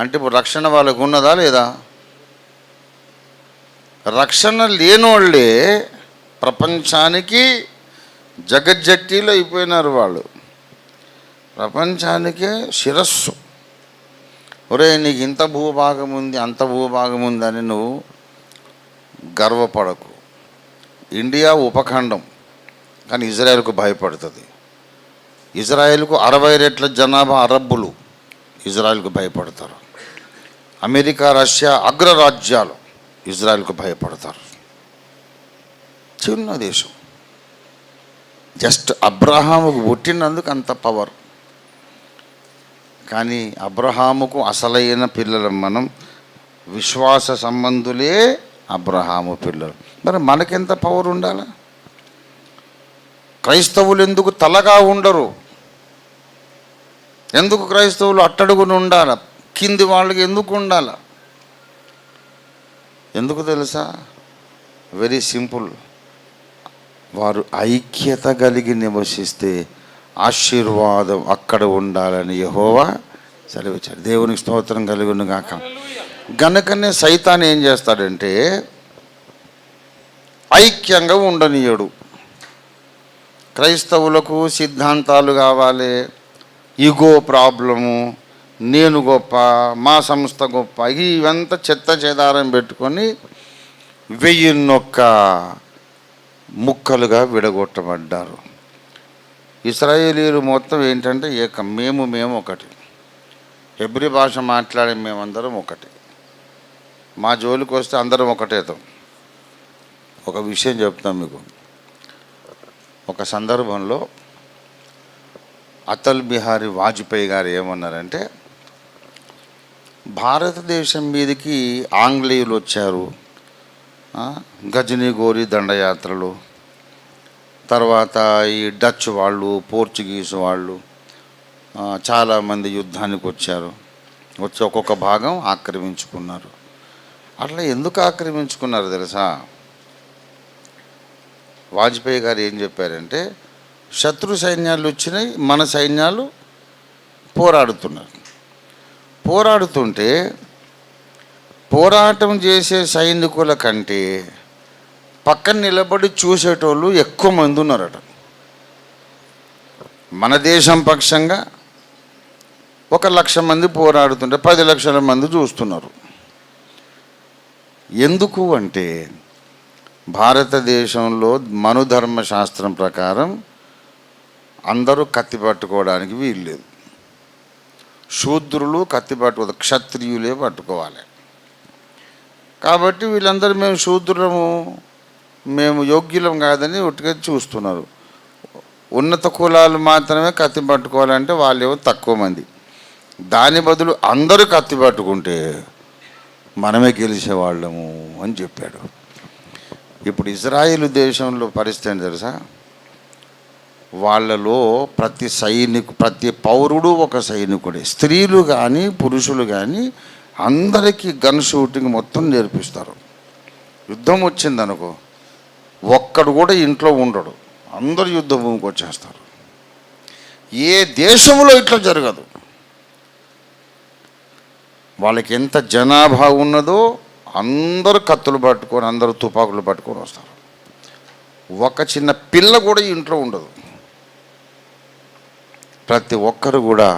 అంటే ఇప్పుడు రక్షణ వాళ్ళకు ఉన్నదా లేదా? రక్షణ లేనోళ్ళే ప్రపంచానికి జగజ్జట్టీలు అయిపోయినారు. వాళ్ళు ప్రపంచానికే శిరస్సు. ఒరే, నీకు ఇంత భూభాగం ఉంది, అంత భూభాగం ఉందని నువ్వు గర్వపడకు. ఇండియా ఉపఖండం, కానీ ఇజ్రాయెల్కు భయపడుతుంది. ఇజ్రాయెల్కు 60 రెట్ల జనాభా అరబ్బులు ఇజ్రాయెల్కు భయపడతారు. అమెరికా, రష్యా అగ్రరాజ్యాలు ఇజ్రాయెల్కు భయపడతారు. చిన్న దేశం, జస్ట్ అబ్రహాముకు పుట్టినందుకు అంత పవర్. కానీ అబ్రహాముకు అసలైన పిల్లలు మనం, విశ్వాస సంబంధులే అబ్రహాము పిల్లలు. మరి మనకెంత పవర్ ఉండాలి? క్రైస్తవులు ఎందుకు తలగా ఉండరు? ఎందుకు క్రైస్తవులు అట్టడుగుని ఉండాలి? కింది వాళ్ళకి ఎందుకు ఉండాలి? ఎందుకు తెలుసా? Very simple. వారు ఐక్యత కలిగి నివసిస్తే ఆశీర్వాదం అక్కడ ఉండాలని యెహోవా సెలవిచ్చాడు. దేవునికి స్తోత్రం కలుగును గాక. గనుకనే సైతాన్ ఏం చేస్తాడంటే ఐక్యంగా ఉండనీయడు. క్రైస్తవులకు సిద్ధాంతాలు కావాలి, ఈగో ప్రాబ్లము, నేను గొప్ప, మా సంస్థ గొప్ప, ఇవంతా చెత్త చెదారం పెట్టుకొని 1001 ముక్కలుగా విడగొట్టబడ్డారు. ఇశ్రాయేలీయులు మొత్తం ఏంటంటే ఏకం, మేము ఒకటి. హెబ్రీ భాష మాట్లాడే మేమందరం ఒకటి. మా జోలికి వస్తే అందరం ఒకటేతాం. ఒక విషయం చెప్తాం మీకు. ఒక సందర్భంలో అటల్ బిహారీ వాజ్పేయి గారు ఏమన్నారంటే, భారతదేశం మీదకి ఆంగ్లేయులు వచ్చారు, గజనీ గోరి దండయాత్రలు, తర్వాత ఈ డచ్ వాళ్ళు, పోర్చుగీస్ వాళ్ళు చాలామంది యుద్ధానికి వచ్చారు. వచ్చి ఒక్కొక్క భాగం ఆక్రమించుకున్నారు. అట్లా ఎందుకు ఆక్రమించుకున్నారు తెలుసా? వాజ్పేయి గారు ఏం చెప్పారంటే, శత్రు సైన్యాలు వచ్చినాయి, మన సైన్యాలు పోరాడుతున్నారు. పోరాడుతుంటే పోరాటం చేసే సైనికుల కంటే పక్కన నిలబడి చూసేటోళ్ళు ఎక్కువ మంది ఉన్నారట. మన దేశం పక్షంగా 1,00,000 మంది పోరాడుతుంటే 10 లక్షల మంది చూస్తున్నారు. ఎందుకు అంటే భారతదేశంలో మనుధర్మ శాస్త్రం ప్రకారం అందరూ కత్తి పట్టుకోవడానికి వీల్లేదు. శూద్రులు కత్తి పట్టుకోదు, క్షత్రియులే పట్టుకోవాలి. కాబట్టి వీళ్ళందరూ మేము శూద్రులము, మేము యోగ్యులం కాదని ఒట్టుగా చూస్తున్నారు. ఉన్నత కులాలు మాత్రమే కత్తి పట్టుకోవాలంటే వాళ్ళేమో తక్కువ మంది. దాని బదులు అందరూ కత్తి పట్టుకుంటే మనమే గెలిచేవాళ్ళము అని చెప్పాడు. ఇప్పుడు ఇజ్రాయిల్ దేశంలో పరిస్థితి ఏంటి తెలుసా? వాళ్ళలో ప్రతి పౌరుడు ఒక సైనికుడే. స్త్రీలు కానీ పురుషులు కానీ అందరికీ గన్ షూటింగ్ మొత్తం నేర్పిస్తారు. యుద్ధం వచ్చిందనుకో ఒక్కడు కూడా ఇంట్లో ఉండడు, అందరు యుద్ధ భూమికి వచ్చేస్తారు. ఏ దేశంలో ఇట్లా జరగదు. వాళ్ళకి ఎంత జనాభా ఉన్నదో అందరూ కత్తులు పట్టుకొని అందరూ తుపాకులు పట్టుకొని వస్తారు. ఒక చిన్న పిల్ల కూడా ఇంట్లో ఉండదు. ప్రతి ఒక్కరు కూడా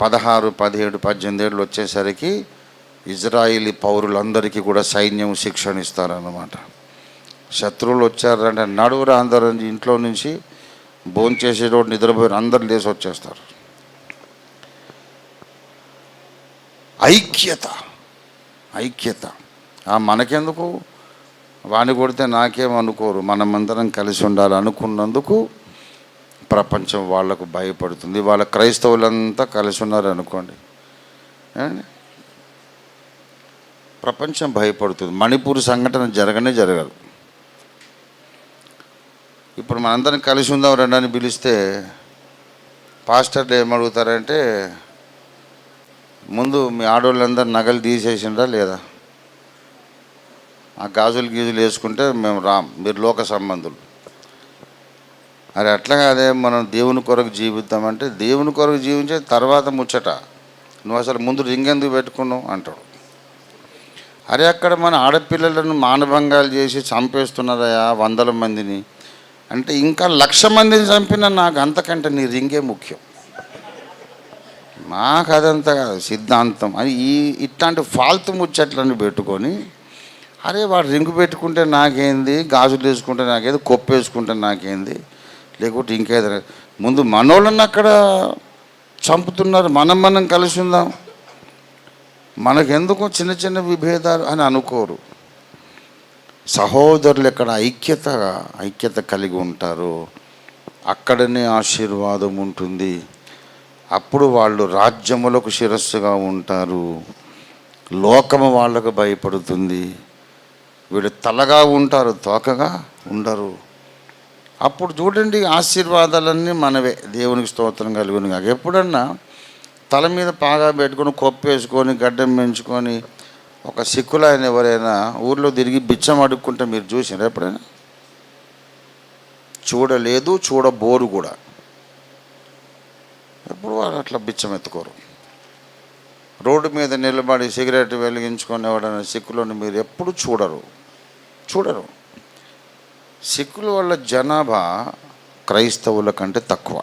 16, 17, 18 ఏళ్ళు వచ్చేసరికి ఇజ్రాయిలీ పౌరులందరికీ కూడా సైన్యం శిక్షణ ఇస్తారన్నమాట. శత్రువులు వచ్చారంటే నడువురా అందరూ ఇంట్లో నుంచి భోంచేసేటోడు నిద్రపోయి అందరు లేచి వచ్చేస్తారు. ఐక్యత మనకెందుకు? వాణి కొడితే నాకేమనుకోరు, మనమందరం కలిసి ఉండాలి అనుకున్నందుకు ప్రపంచం వాళ్లకు భయపడుతుంది. వాళ్ళ క్రైస్తవులంతా కలిసి ఉన్నారు అనుకోండి, ప్రపంచం భయపడుతుంది. మణిపూర్ సంఘటన జరగదు. ఇప్పుడు మనందరం కలిసి ఉందాం రండి అని పిలిస్తే పాస్టర్లు ఏమడుగుతారంటే, ముందు మీ ఆడవాళ్ళందరూ నగలు తీసేసిండ్రా లేదా? ఆ గాజులు వేసుకుంటే మేము రాం, మీరు లోక సంబంధులు. అరే అట్లా కాదే, మనం దేవుని కొరకు జీవిద్దామంటే దేవుని కొరకు జీవించే తర్వాత ముచ్చట. నువ్వు అసలు ముందు రింగెందుకు పెట్టుకున్నావు అంటాడు. అరే అక్కడ మన ఆడపిల్లలను మానభంగాలు చేసి చంపేస్తున్నారయా 100 మందిని అంటే, ఇంకా 1,00,000 మందిని చంపినా నాకు అంతకంటే నీ రింగే ముఖ్యం. మాకు అదంతా సిద్ధాంతం అని ఇట్లాంటి ఫాల్తు ముచ్చట్లను పెట్టుకొని, అరే వాడు రింగు పెట్టుకుంటే నాకేంది, గాజులు వేసుకుంటే నాకేంది, కొప్పు వేసుకుంటే నాకేంది, లేకుంటే ఇంకేదైనా. ముందు మనోళ్ళని అక్కడ చంపుతున్నారు, మనం కలిసి ఉందాం, మనకెందుకు చిన్న చిన్న విభేదాలు అని అనుకోరు. సహోదరులు ఎక్కడ ఐక్యత కలిగి ఉంటారు, అక్కడనే ఆశీర్వాదం ఉంటుంది. అప్పుడు వాళ్ళు రాజ్యములకు శిరస్సుగా ఉంటారు, లోకము వాళ్ళకు భయపడుతుంది. వీళ్ళు తలగా ఉంటారు, తోకగా ఉండరు. అప్పుడు చూడండి, ఆశీర్వాదాలన్నీ మనవే. దేవునికి స్తోత్రం కలుగును కాక. ఎప్పుడన్నా తల మీద పాగా పెట్టుకొని కొప్పేసుకొని గడ్డం పెంచుకొని ఒక సిక్కులైన ఎవరైనా ఊర్లో తిరిగి బిచ్చం అడుక్కుంటే మీరు చూసినారు ఎప్పుడైనా? చూడలేదు, చూడబోరు కూడా. ఎప్పుడు వాళ్ళు అట్లా బిచ్చం ఎత్తుకోరు. రోడ్డు మీద నిలబడి సిగరెట్ వెలిగించుకొని ఎవడైనా సిక్కులను మీరు ఎప్పుడు చూడరు. సిక్కుల వల్ల జనాభా క్రైస్తవుల కంటే తక్కువ.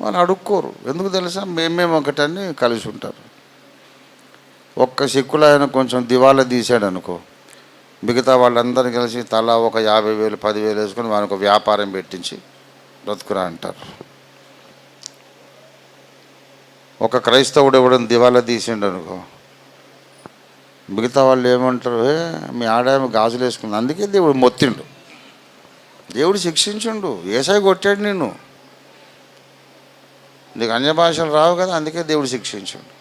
వాళ్ళు అడుక్కోరు. ఎందుకు తెలుసా? మేమేం ఒకటని కలిసి ఉంటారు. ఒక్క సిక్కులు ఆయన కొంచెం దివాలా తీసాడు అనుకో, మిగతా వాళ్ళందరూ కలిసి తలా ఒక 50,000, 10,000 వేసుకొని వానికి ఒక వ్యాపారం పెట్టించి బ్రతుకురా అంటారు. ఒక క్రైస్తవుడు ఎవడని దివాలా తీసిండు అనుకో, మిగతా వాళ్ళు ఏమంటారు, మీ ఆడామె గాజులు వేసుకుంది, అందుకే దేవుడు మొత్తిండు, దేవుడు శిక్షించుండు, ఏసాయి కొట్టాడు నిన్ను, నీకు అన్య భాషలు రావు కదా, అందుకే దేవుడు శిక్షించుండు.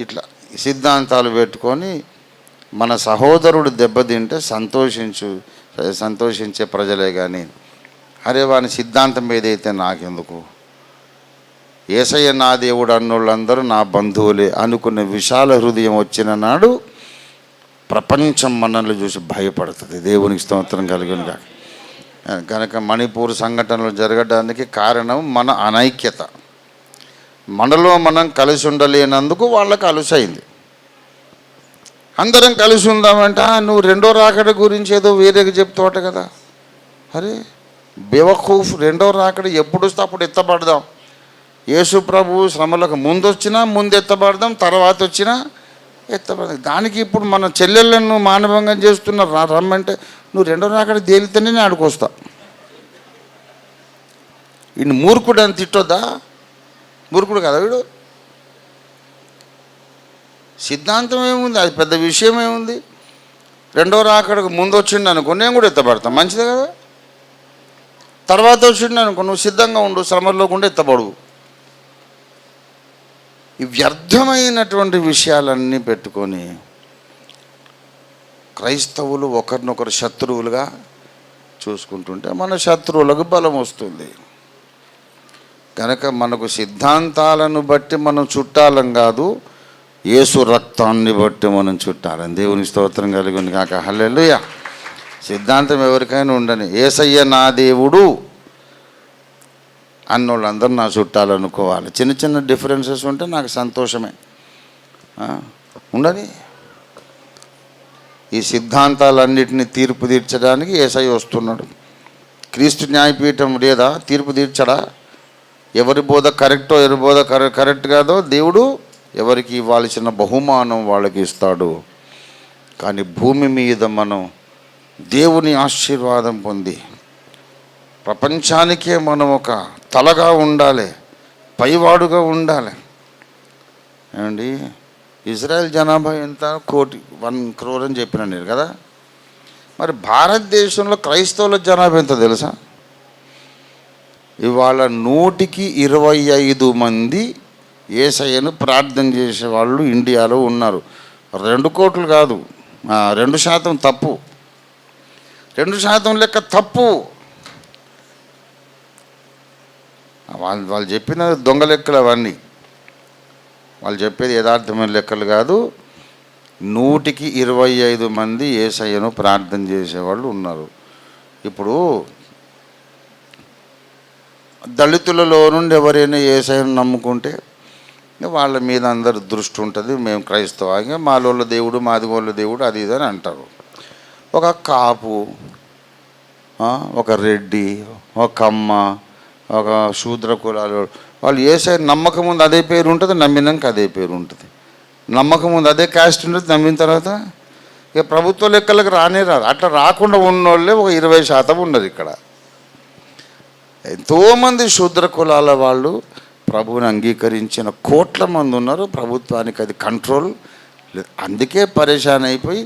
ఇట్లా సిద్ధాంతాలు పెట్టుకొని మన సహోదరుడు దెబ్బతింటే సంతోషించే ప్రజలే కానీ, అరే వాని సిద్ధాంతం ఏదైతే నాకెందుకు, యేసయ్య నా దేవుడు అన్నోళ్ళందరూ నా బంధువులే అనుకునే విశాల హృదయం వచ్చిన నాడు ప్రపంచం మనల్ని చూసి భయపడుతుంది. దేవునికి స్తోత్రం కలుగును గాక. కనుక మణిపూర్ సంఘటనలు జరగడానికి కారణం మన అనైక్యత. మనలో మనం కలిసి ఉండలేనందుకు వాళ్ళకి అలుసైంది. అందరం కలిసి ఉందామంటే నువ్వు రెండో రాకడ గురించి ఏదో వేరేగా చెప్తావట కదా. అరే బేవకూఫ్, రెండో రాకడ ఎప్పుడు వస్తే అప్పుడు ఎత్తబడదాం. యేసు ప్రభు శ్రమలకు ముందు వచ్చినా ముందు ఎత్తబడదాం, తర్వాత వచ్చినా ఎత్తబడదాం. దానికి ఇప్పుడు మన చెల్లెళ్ళను మానభంగం చేస్తున్న రమ్మంటే నువ్వు రెండో రాకడ తేలితేనే నేను ఆడుకొస్తా. ఈయన మూర్ఖుడు అని తిట్టొద్దా? మూర్ఖుడు కదా వీడు. సిద్ధాంతం ఏముంది, అది పెద్ద విషయం ఏముంది. రెండో రాకడకు ముందు వచ్చిండు అనుకో, నేను కూడా ఎత్తబడతాను, మంచిదే కదా. తర్వాత వచ్చిండు అనుకో, నువ్వు సిద్ధంగా ఉండు, శ్రమలో కూడా ఎత్తబడు. ఈ వ్యర్థమైనటువంటి విషయాలన్నీ పెట్టుకొని క్రైస్తవులు ఒకరినొకరు శత్రువులుగా చూసుకుంటుంటే మన శత్రువులకు బలం వస్తుంది. కనుక మనకు సిద్ధాంతాలను బట్టి మనం చుట్టాలం కాదు, యేసు రక్తాన్ని బట్టి మనం చుట్టాలని. దేవుని స్తోత్రం కలుగును కాక. హల్లెలూయా. సిద్ధాంతం ఎవరికైనా ఉండని, యేసయ్య నా దేవుడు అన్నోళ్ళందరూ నా చుట్టాలనుకోవాలి. చిన్న చిన్న డిఫరెన్సెస్ ఉంటే నాకు సంతోషమే, ఉండని. ఈ సిద్ధాంతాలన్నిటినీ తీర్పు తీర్చడానికి యేసయ్య వస్తున్నాడు. క్రీస్తు న్యాయపీఠం లేదా తీర్పు తీర్చడా? ఎవరి బోధ కరెక్టో ఎవరి బోధ కరెక్ట్ కాదో దేవుడు ఎవరికి ఇవ్వాల్సిన బహుమానం వాళ్ళకి ఇస్తాడు. కానీ భూమి మీద మనం దేవుని ఆశీర్వాదం పొంది ప్రపంచానికే మనం ఒక తలగా ఉండాలి, పైవాడుగా ఉండాలి. ఏమండి, ఇజ్రాయెల్ జనాభా ఎంత? 1 crore అని చెప్పిన నేను కదా. మరి భారతదేశంలో క్రైస్తవుల జనాభా ఎంత తెలుసా? ఇవాళ 125 మంది యేసయ్యను ప్రార్థన చేసేవాళ్ళు ఇండియాలో ఉన్నారు. 2 కోట్లు కాదు, 2% తప్పు. 2% లెక్క తప్పు. వాళ్ళు చెప్పిన దొంగ లెక్కలు అవన్నీ. వాళ్ళు చెప్పేది యథార్థమైన లెక్కలు కాదు. 125 మంది యేసయ్యను ప్రార్థన చేసేవాళ్ళు ఉన్నారు. ఇప్పుడు దళితులలో నుండి ఎవరైనా యేసయ్యను నమ్ముకుంటే వాళ్ళ మీద అందరు దృష్టి ఉంటుంది. మేము క్రైస్తవంగా మాలోళ్ళ దేవుడు, మాదిగోళ్ళ దేవుడు, అది ఇది అని అంటారు. ఒక కాపు, ఒక రెడ్డి, ఒక కమ్మ, ఒక శూద్ర కులాలు, వాళ్ళు యేసయ్య నమ్మకం ముందు అదే పేరు ఉంటుంది, నమ్మినాక అదే పేరు ఉంటుంది. నమ్మకం ముందు అదే క్యాస్ట్ ఉంటుంది, నమ్మిన తర్వాత ఇక ప్రభుత్వ లెక్కలకు రానే రాదు. అట్లా రాకుండా ఉన్నోళ్ళే ఒక 20% ఉన్నారు ఇక్కడ. ఎంతోమంది శూద్ర కులాల వాళ్ళు ప్రభువుని అంగీకరించిన కోట్ల మంది ఉన్నారు. ప్రభుత్వానికి అది కంట్రోల్ లేదు. అందుకే పరేషాన్ అయిపోయి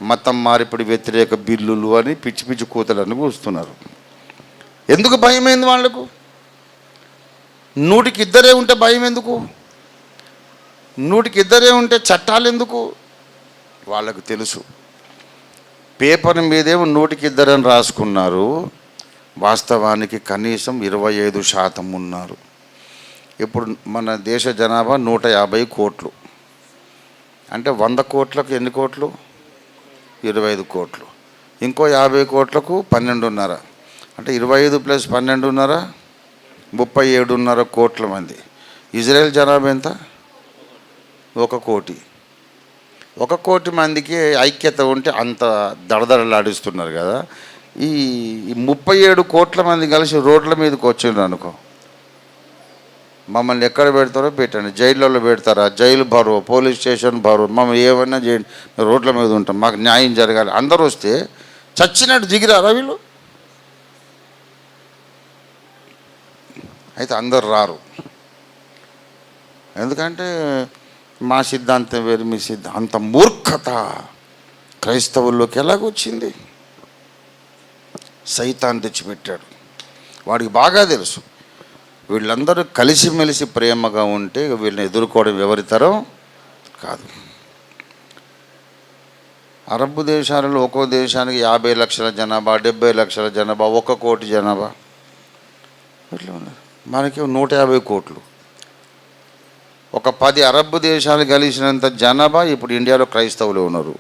మతం మార్పిడి వ్యతిరేక బిల్లులు అని పిచ్చి పిచ్చి కూతలని కూస్తున్నారు. ఎందుకు భయమైంది వాళ్లకు? 100కి 2 ఉంటే భయం ఎందుకు? 100కి 2 ఉంటే చట్టాలు ఎందుకు? వాళ్ళకు తెలుసు. పేపర్ మీదేమో 100కి 2 అని రాసుకున్నారు, వాస్తవానికి కనీసం 25% ఉన్నారు. ఇప్పుడు మన దేశ జనాభా 150 కోట్లు. అంటే 100 కోట్లకు ఎన్ని కోట్లు? 25 కోట్లు. ఇంకో 50 కోట్లకు 12.5. అంటే 25 + 12.5 37.5 కోట్ల మంది. ఇజ్రాయెల్ జనాభా ఎంత? 1 కోటి. 1 కోటి మందికి ఐక్యత ఉంటే అంత దడదడలాడిస్తున్నారు కదా. ఈ 37 కోట్ల మంది కలిసి రోడ్ల మీదకి వచ్చిండ్రు అనుకో, మమ్మల్ని ఎక్కడ పెడతారో పెట్టండి. జైళ్ళలో పెడతారా? జైలు బరో, పోలీస్ స్టేషన్ బరో, మమ్మల్ని ఏమైనా చేయండి, రోడ్ల మీద ఉంటాం, మాకు న్యాయం జరగాలి. అందరూ వస్తే చచ్చినట్టు దిగిరారా వీళ్ళు? అయితే అందరు రారు. ఎందుకంటే మా సిద్ధాంతం వేరు, మీ సిద్ధాంతం. అంత మూర్ఖత క్రైస్తవుల్లోకి ఎలాగొచ్చింది? సైతాన్ తెచ్చిపెట్టాడు. వాడికి బాగా తెలుసు వీళ్ళందరూ కలిసిమెలిసి ప్రేమగా ఉంటే వీళ్ళని ఎదుర్కోవడం ఎవరి తరం కాదు. అరబ్ దేశాలలో ఒక్కో దేశానికి 50 లక్షల జనాభా, 70 లక్షల జనాభా, 1 కోటి జనాభా ఇట్లా ఉన్నారు. మనకి 150 కోట్లు. ఒక 10 అరబ్ దేశాలు కలిసినంత జనాభా ఇప్పుడు ఇండియాలో క్రైస్తవులు ఉన్నారు.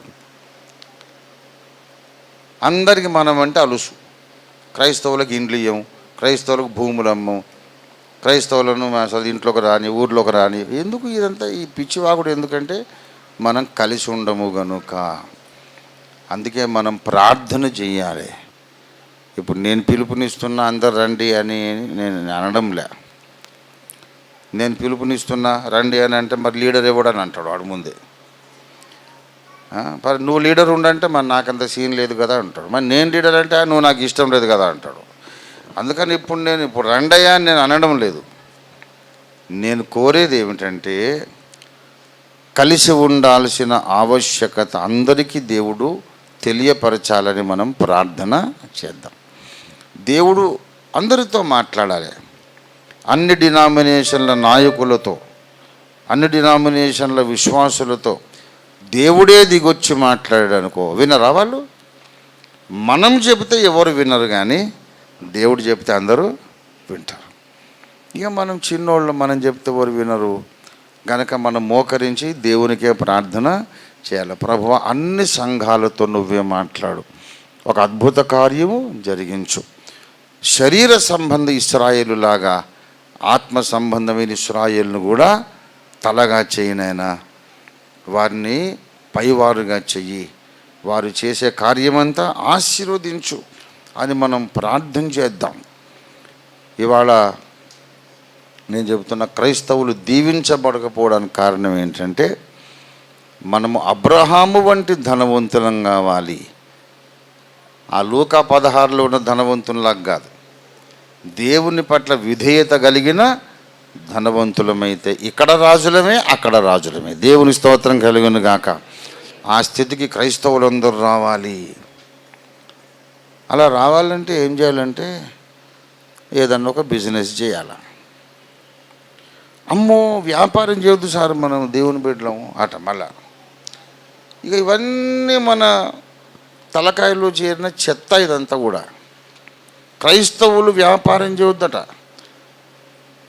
అందరికీ మనం అంటే అలుసు. క్రైస్తవులకు ఇండ్లు ఇయ్యము, క్రైస్తవులకు భూములు అమ్మం, క్రైస్తవులను అసలు ఇంట్లోకి రాని, ఊర్లోకి రాని. ఎందుకు ఇదంతా ఈ పిచ్చివాగుడు? ఎందుకంటే మనం కలిసి ఉండము గనుక. అందుకే మనం ప్రార్థన చేయాలి. ఇప్పుడు నేను పిలుపునిస్తున్నా అందరు రండి అని నేను అనడంలే. నేను పిలుపునిస్తున్నా రండి అని అంటే మరి లీడర్ ఇవ్వడని అంటాడు వాడు ముందే. మరి నువ్వు లీడర్ ఉండంటే మరి నాకంత సీన్ లేదు కదా అంటాడు. మరి నేను లీడర్ అంటే నువ్వు నాకు ఇష్టం లేదు కదా అంటాడు. అందుకని ఇప్పుడు రండయ్యా అని నేను అనడం లేదు. నేను కోరేది ఏమిటంటే కలిసి ఉండాల్సిన ఆవశ్యకత అందరికీ దేవుడు తెలియపరచాలని మనం ప్రార్థన చేద్దాం. దేవుడు అందరితో మాట్లాడాలి. అన్ని డినామినేషన్ల నాయకులతో, అన్ని డినామినేషన్ల విశ్వాసులతో దేవుడే దిగొచ్చి మాట్లాడాడనుకో వినరా వాళ్ళు? మనం చెబితే ఎవరు వినరు, కానీ దేవుడు చెప్తే అందరూ వింటారు. ఇక మనం చిన్నోళ్ళు, మనం చెప్తే ఎవరు వినరు కనుక మనం మోకరించి దేవునికే ప్రార్థన చేయాలి. ప్రభువా, అన్ని సంఘాలతో నువ్వే మాట్లాడు, ఒక అద్భుత కార్యము జరిగించు. శరీర సంబంధ ఇశ్రాయేలులాగా ఆత్మ సంబంధమైన ఇశ్రాయేలును కూడా తలగా చేయనైనా వారిని పైవారుగా చెయ్యి, వారు చేసే కార్యమంతా ఆశీర్వదించు అని మనం ప్రార్థన చేద్దాం. ఇవాళ నేను చెబుతున్న క్రైస్తవులు దీవించబడకపోవడానికి కారణం ఏంటంటే మనము అబ్రహాము వంటి ధనవంతులం కావాలి. ఆ లూకా 16లో ఉన్న ధనవంతుల్లాగా కాదు, దేవుని పట్ల విధేయత కలిగిన ధనవంతులమైతే ఇక్కడ రాజులమే, అక్కడ రాజులమే. దేవుని స్తోత్రం కలుగును గాక. ఆ స్థితికి క్రైస్తవులందరూ రావాలి. అలా రావాలంటే ఏం చేయాలంటే ఏదన్నా ఒక బిజినెస్ చేయాలి. అమ్మో వ్యాపారం చేయొద్దు సార్ మనం దేవుని బిడ్డలం అట. మళ్ళా ఇక ఇవన్నీ మన తలకాయలో చేరిన చెత్త. ఇదంతా కూడా క్రైస్తవులు వ్యాపారం చేయొద్దట.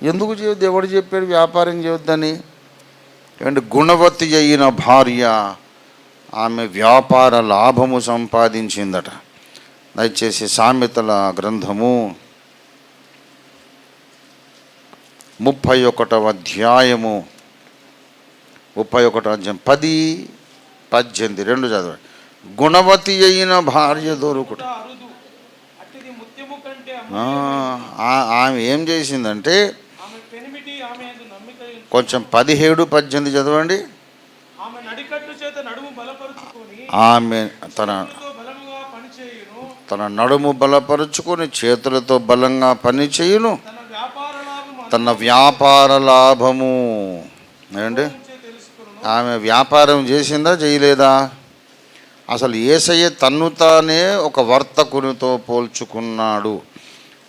ఎందుకు చేయొద్దు? ఎవడు చెప్పాడు వ్యాపారం చేయొద్దని? ఏమంటే గుణవతి అయిన భార్య ఆమె వ్యాపార లాభము సంపాదించిందట. దయచేసి సామెతల గ్రంథము 31వ అధ్యాయము 10-18 రెండు చదవండి. గుణవతి అయిన భార్య దొరుకుట. ఆమె ఏం చేసిందంటే కొంచెం 17-18 చదవండి. ఆమె తన నడుము బలపరుచుకొని చేతులతో బలంగా పని చేయును, తన వ్యాపార లాభము. ఏమండి, ఆమె వ్యాపారం చేసిందా చేయలేదా? అసలు యేసయ్య తన్ను తానే ఒక వర్తకునితో పోల్చుకున్నాడు.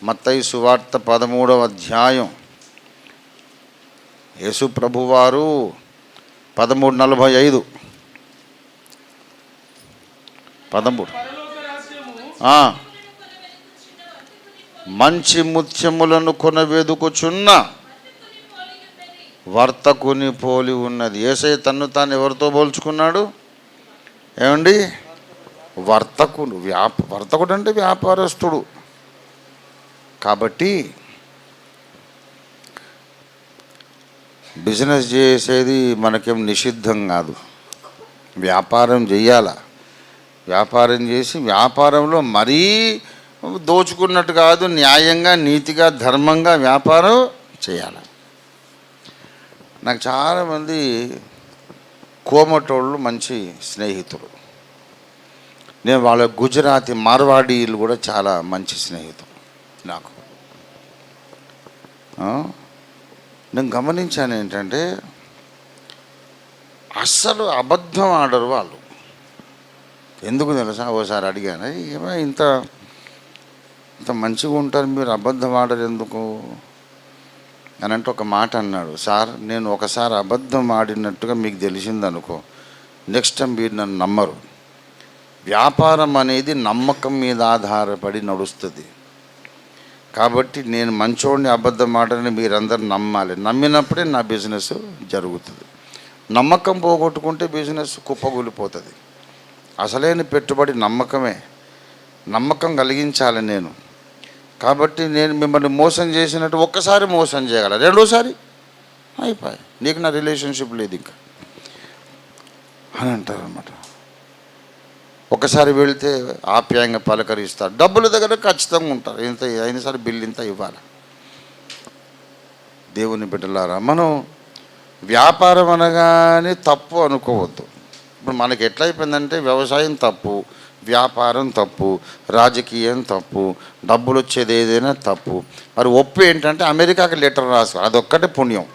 మత్తయి సువార్త 13వ అధ్యాయం. యేసు ప్రభువారు 13:45 13 మంచి ముత్యములను కొనవెదుకుచున్న వర్తకుని పోలి ఉన్నది. యేసయ్య తన్ను తాను ఎవరితో పోల్చుకున్నాడు? ఏమండి, వర్తకుడు. వర్తకుడు అంటే వ్యాపారస్తుడు. కాబట్టి బిజినెస్ చేసేది మనకేం నిషిద్ధం కాదు. వ్యాపారం చెయ్యాల. వ్యాపారం చేసి వ్యాపారంలో మరీ దోచుకున్నట్టు కాదు, న్యాయంగా, నీతిగా, ధర్మంగా వ్యాపారం చేయాలి. నాకు చాలామంది కోమటోళ్ళు మంచి స్నేహితులు. నేను వాళ్ళ గుజరాతీ మార్వాడీలు కూడా చాలా మంచి స్నేహితులు నాకు. నేను గమనించాను ఏంటంటే అస్సలు అబద్ధం ఆడరు వాళ్ళు. ఎందుకు తెలుసా? ఓసారి అడిగాను, ఏమో ఇంత మంచిగా ఉంటారు మీరు, అబద్ధం ఆడరు ఎందుకు అని అంటే ఒక మాట అన్నాడు. సార్, నేను ఒకసారి అబద్ధం ఆడినట్టుగా మీకు తెలిసిందనుకో, నెక్స్ట్ టైం మీరు నన్ను నమ్మరు. వ్యాపారం అనేది నమ్మకం మీద ఆధారపడి నడుస్తుంది. కాబట్టి నేను మంచోడిని అబద్ధం ఆడని మీరందరూ నమ్మాలి. నమ్మినప్పుడే నా బిజినెస్ జరుగుతుంది. నమ్మకం పోగొట్టుకుంటే బిజినెస్ కుప్పగూలిపోతుంది. అసలైన పెట్టుబడి నమ్మకమే. నమ్మకం కలిగించాలి నేను. కాబట్టి నేను మిమ్మల్ని మోసం చేసినట్టు ఒక్కసారి మోసం చేయగల, రెండోసారి అయిపోయి నీకు నా రిలేషన్షిప్ లేదు ఇంకా అని అంటారు అన్నమాట. ఒకసారి వెళితే ఆప్యాయంగా పలకరిస్తారు, డబ్బుల దగ్గర ఖచ్చితంగా ఉంటారు, ఇంత అయినసారి బిల్లు ఇంత ఇవ్వాలి. దేవుని బిడ్డలారా, మనం వ్యాపారం అనగానే తప్పు అనుకోవద్దు. ఇప్పుడు మనకి ఎట్లయిపోయిందంటే వ్యవసాయం తప్పు, వ్యాపారం తప్పు, రాజకీయం తప్పు, డబ్బులు వచ్చేది ఏదైనా తప్పు. మరి ఒప్పు ఏంటంటే అమెరికాకి లెటర్ రాసుకో, అదొక్కటే పుణ్యం.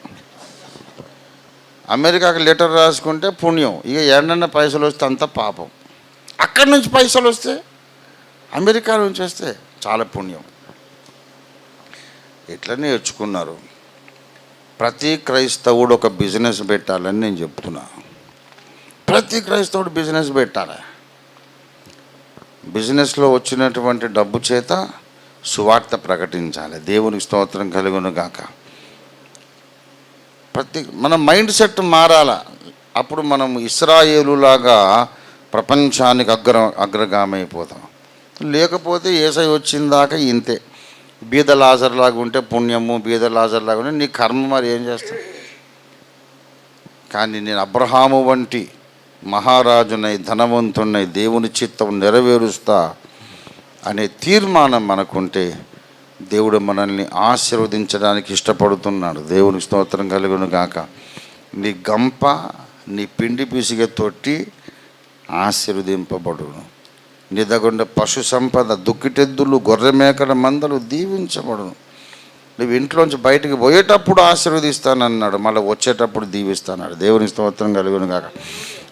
అమెరికాకి లెటర్ రాసుకుంటే పుణ్యం. ఇక ఎన్నన్న పైసలు వస్తే అంత పాపం. అక్కడి నుంచి పైసలు వస్తే, అమెరికా నుంచి వస్తే చాలా పుణ్యం. ఇట్లా నేర్చుకున్నారు. ప్రతి క్రైస్తవుడు ఒక బిజినెస్ పెట్టాలని నేను చెప్తున్నా. ప్రతి క్రైస్తవుడు బిజినెస్ పెట్టాలి. బిజినెస్లో వచ్చినటువంటి డబ్బు చేత సువార్త ప్రకటించాలి. దేవునికి స్తోత్రం కలుగును గాక. మన మైండ్ సెట్ మారాల. అప్పుడు మనం ఇశ్రాయేలులాగా ప్రపంచానికి అగ్రగామి అయిపోతాం. లేకపోతే యేసయ్య వచ్చిన దాకా ఇంతే. బీద లాజర్లాగా ఉంటే పుణ్యము, బీద లాజర్లాగా ఉంటే నీ కర్మ, మరి ఏం చేస్తావు. కానీ నేను అబ్రహాము వంటి మహారాజునై, ధనవంతునై, దేవుని చిత్తం నెరవేరుస్తా అనే తీర్మానం మనకుంటే దేవుడు మనల్ని ఆశీర్వదించడానికి ఇష్టపడుతున్నాడు. దేవునికి స్తోత్రం కలుగును గాక. నీ గంప, నీ పిండి పిసిగే తొట్టి ఆశీర్వదింపబడును. నీ దగ్గర పశు సంపద, దుక్కిటెద్దులు, గొర్రె మేకల మందలు దీవించబడును. నువ్వు ఇంట్లోంచి బయటికి పోయేటప్పుడు ఆశీర్వదిస్తానన్నాడు, మళ్ళీ వచ్చేటప్పుడు దీవిస్తాన్నాడు. దేవుని స్తోత్రం కలుగును గాక.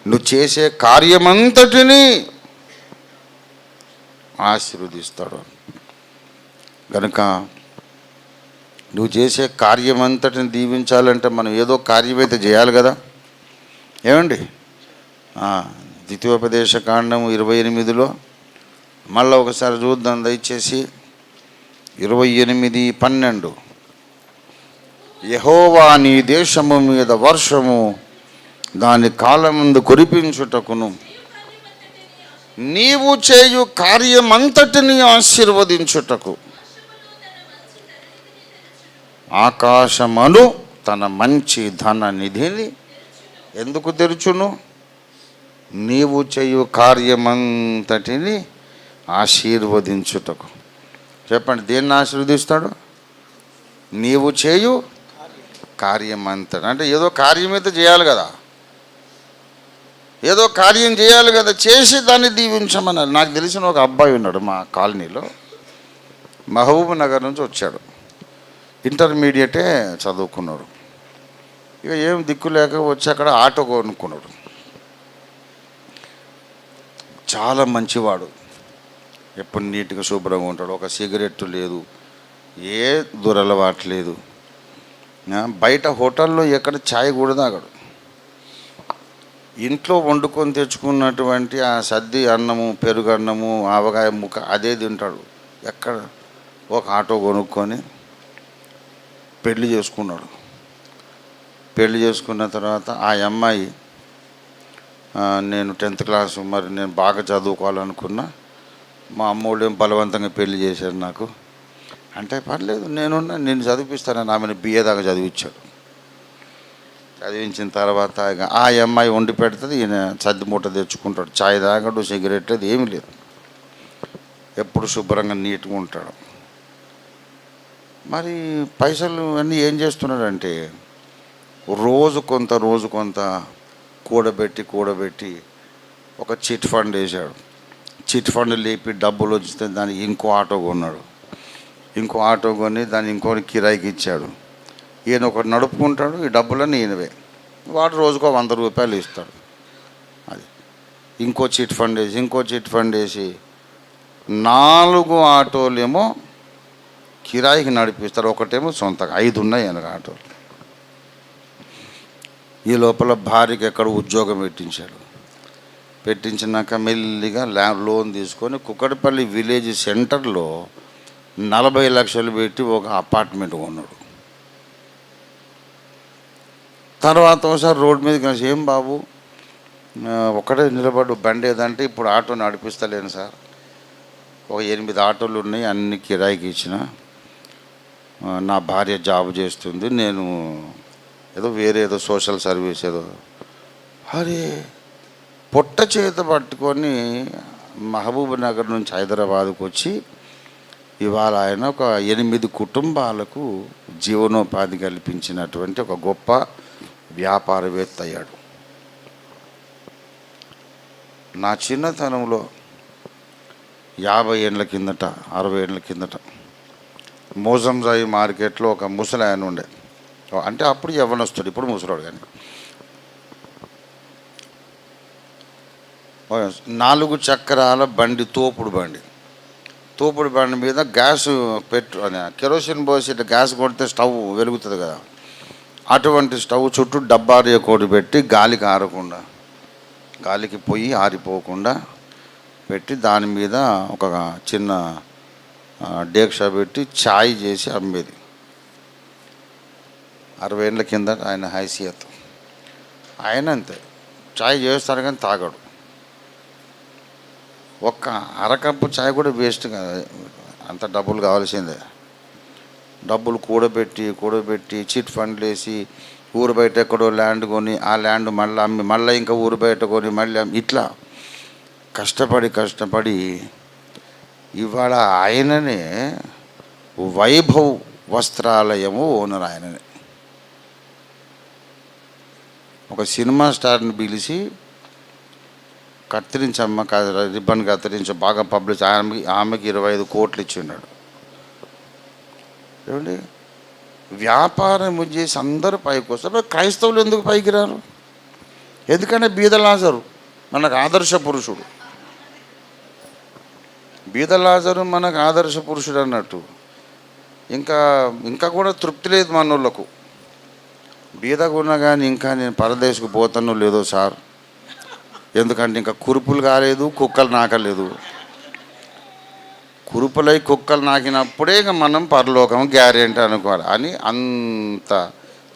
నువ్వు చేసే కార్యమంతటిని ఆశీర్వదిస్తాడు. కనుక నువ్వు చేసే కార్యమంతటిని దీవించాలంటే మనం ఏదో కార్యమైతే చేయాలి కదా. ఏమండి, ద్వితీయోపదేశ కాండము 28లో మళ్ళీ ఒకసారి చూద్దాం దయచేసి. 28:12 యెహోవా నీ దేశము మీద వర్షము దాని కాలమందు కురిపించుటకును నీవు చేయు కార్యమంతటిని ఆశీర్వదించుటకు ఆకాశమను తన మంచి ధన నిధిని ఎందుకు తెరుచును? నీవు చేయు కార్యమంతటిని ఆశీర్వదించుటకు. చెప్పండి, దేన్ని ఆశీర్వదిస్తాడు? నీవు చేయు కార్యమంతటి. అంటే ఏదో కార్యమైతే చేయాలి కదా, ఏదో కార్యం చేయాలి కదా, చేసి దాన్ని దీవించమన్నారు. నాకు తెలిసిన ఒక అబ్బాయి ఉన్నాడు మా కాలనీలో, మహబూబ్ నగర్ నుంచి వచ్చాడు. ఇంటర్మీడియటే చదువుకున్నాడు. ఇక ఏం దిక్కు లేక వచ్చి అక్కడ ఆటో కొనుక్కున్నాడు. చాలా మంచివాడు, ఎప్పుడు నీట్గా శుభ్రంగా ఉంటాడు. ఒక సిగరెట్ లేదు, ఏ దురలవాటు లేదు. బయట హోటల్లో ఎక్కడ ఛాయ్ కూడా తాగడు. ఇంట్లో వండుకొని తెచ్చుకున్నటువంటి ఆ సద్ది అన్నము, పెరుగు అన్నము, ఆవకాయ ముక్క అదే తింటాడు. ఎక్కడ ఒక ఆటో కొనుక్కొని పెళ్లి చేసుకున్నాడు. పెళ్లి చేసుకున్న తర్వాత ఆ అమ్మాయి, నేను 10th క్లాసు, మరి నేను బాగా చదువుకోవాలనుకున్నా, మా అమ్మోళ్ళు ఏం బలవంతంగా పెళ్లి చేశారు నాకు. అంటే పర్లేదు, నేను చదివిస్తానని ఆమెను BA దాకా చదివించాడు. చదివించిన తర్వాత ఇక ఆ అమ్మాయి వండి పెడుతుంది, ఈయన సర్ది మూట తెచ్చుకుంటాడు. చాయ్ తాగడు, సిగరెట్ లేదు, ఏమీ లేదు. ఎప్పుడు శుభ్రంగా నీట్గా ఉంటాడు. మరి పైసలు అన్నీ ఏం చేస్తున్నాడంటే రోజు కొంత కూడబెట్టి ఒక చిట్ ఫండ్ వేశాడు. చిట్ ఫండ్ లేపి డబ్బులు వస్తే దానికి ఇంకో ఆటో కొన్నాడు. ఇంకో ఆటో కొని దాన్ని ఇంకోటి కిరాయికి ఇచ్చాడు. ఈయన ఒకటి నడుపుకుంటాడు, ఈ డబ్బులన్నీ ఈయనవే. వాడు రోజుకో 100 రూపాయలు ఇస్తాడు. అది ఇంకో చిట్ ఫండ్ వేసి 4 ఆటోలేమో కిరాయికి నడిపిస్తారు, ఒకటేమో సొంతగా. 5 ఉన్నాయి ఆయనకు ఆటోలు. ఈ లోపల భార్యకి ఎక్కడ ఉద్యోగం పెట్టించినాక మెల్లిగా లోన్ తీసుకొని కుక్కడపల్లి విలేజ్ సెంటర్లో 40 లక్షలు పెట్టి ఒక అపార్ట్మెంట్ కొన్నాడు. తర్వాత ఒకసారి రోడ్డు మీద కలిసి, ఏం బాబు ఒకటే నిలబడు బండి ఏదంటే, ఇప్పుడు ఆటో నడిపిస్తలేను సార్. ఒక 8 ఆటోలు ఉన్నాయి, అన్ని కిరాయికి ఇచ్చిన. నా భార్య జాబ్ చేస్తుంది, నేను ఏదో వేరే ఏదో సోషల్ సర్వీస్ ఏదో. అరే పొట్ట చేత పట్టుకొని మహబూబ్ నగర్ నుంచి హైదరాబాద్కు వచ్చి ఇవాళ ఆయన ఒక 8 కుటుంబాలకు జీవనోపాధి కల్పించినటువంటి ఒక గొప్ప వ్యాపారవేత్త అయ్యాడు. నా చిన్నతనంలో 50 ఏళ్ళ కిందట 60 ఏళ్ళ కిందట మోజంజాయి మార్కెట్లో ఒక ముసలి ఆయన ఉండే. అంటే అప్పుడు యవ్వనొస్తాడు, ఇప్పుడు ముసలాడు. కానీ 4 చక్రాల బండి, తోపుడు బండి మీద గ్యాస్ కెరోసిన్ పోసి గ్యాస్ కొడితే స్టవ్ వెలుగుతుంది కదా, అటువంటి స్టవ్ చుట్టూ డబ్బా రేకోటి పెట్టి గాలికి ఆరకుండా, గాలికి పొయ్యి ఆరిపోకుండా పెట్టి దాని మీద ఒక చిన్న డేక్షా పెట్టి ఛాయ్ చేసి అమ్మేది. 60 ఏళ్ళ కింద ఆయన హైసియత్. ఆయన అంతే, ఛాయ్ చేస్తాడు కానీ తాగడు. ఒక్క అరకప్పు ఛాయ్ కూడా వేస్ట్ కాదు, అంత డబ్బులు కావాల్సిందే. డబ్బులు కూడబెట్టి చిట్ ఫండ్లు వేసి ఊరు బయట ఎక్కడో ల్యాండ్ కొని ఆ ల్యాండ్ మళ్ళీ అమ్మి మళ్ళీ ఇంకా ఊరు బయట కొని మళ్ళీ అమ్మి, ఇట్లా కష్టపడి ఇవాళ ఆయననే వైభవ్ వస్త్రాలయము ఓనర్. ఆయననే ఒక సినిమా స్టార్ని పిలిచి కత్తిరించమ్మ, రిబ్బన్ కత్తిరించి బాగా పబ్లిష్, ఆమెకి 25 కోట్లు ఇచ్చిన్నాడు. ఏమండి, వ్యాపారం చేసి అందరూ పైకి వస్తారు. క్రైస్తవులు ఎందుకు పైకి రారు? ఎందుకంటే బీదలాజరు మనకు ఆదర్శ పురుషుడు. బీదలాజరు మనకు ఆదర్శ పురుషుడు అన్నట్టు. ఇంకా కూడా తృప్తి లేదు మనోళ్ళకు. బీదగా ఉన్నా కానీ ఇంకా నేను పరదేశకు పోతానో లేదో సార్, ఎందుకంటే ఇంకా కురుపులు కాలేదు, కుక్కలు నాకలేదు. కురుపులై కుక్కలు నాకినప్పుడే ఇక మనం పరలోకం గ్యారెంటీ అనుకోవాలి అని అంత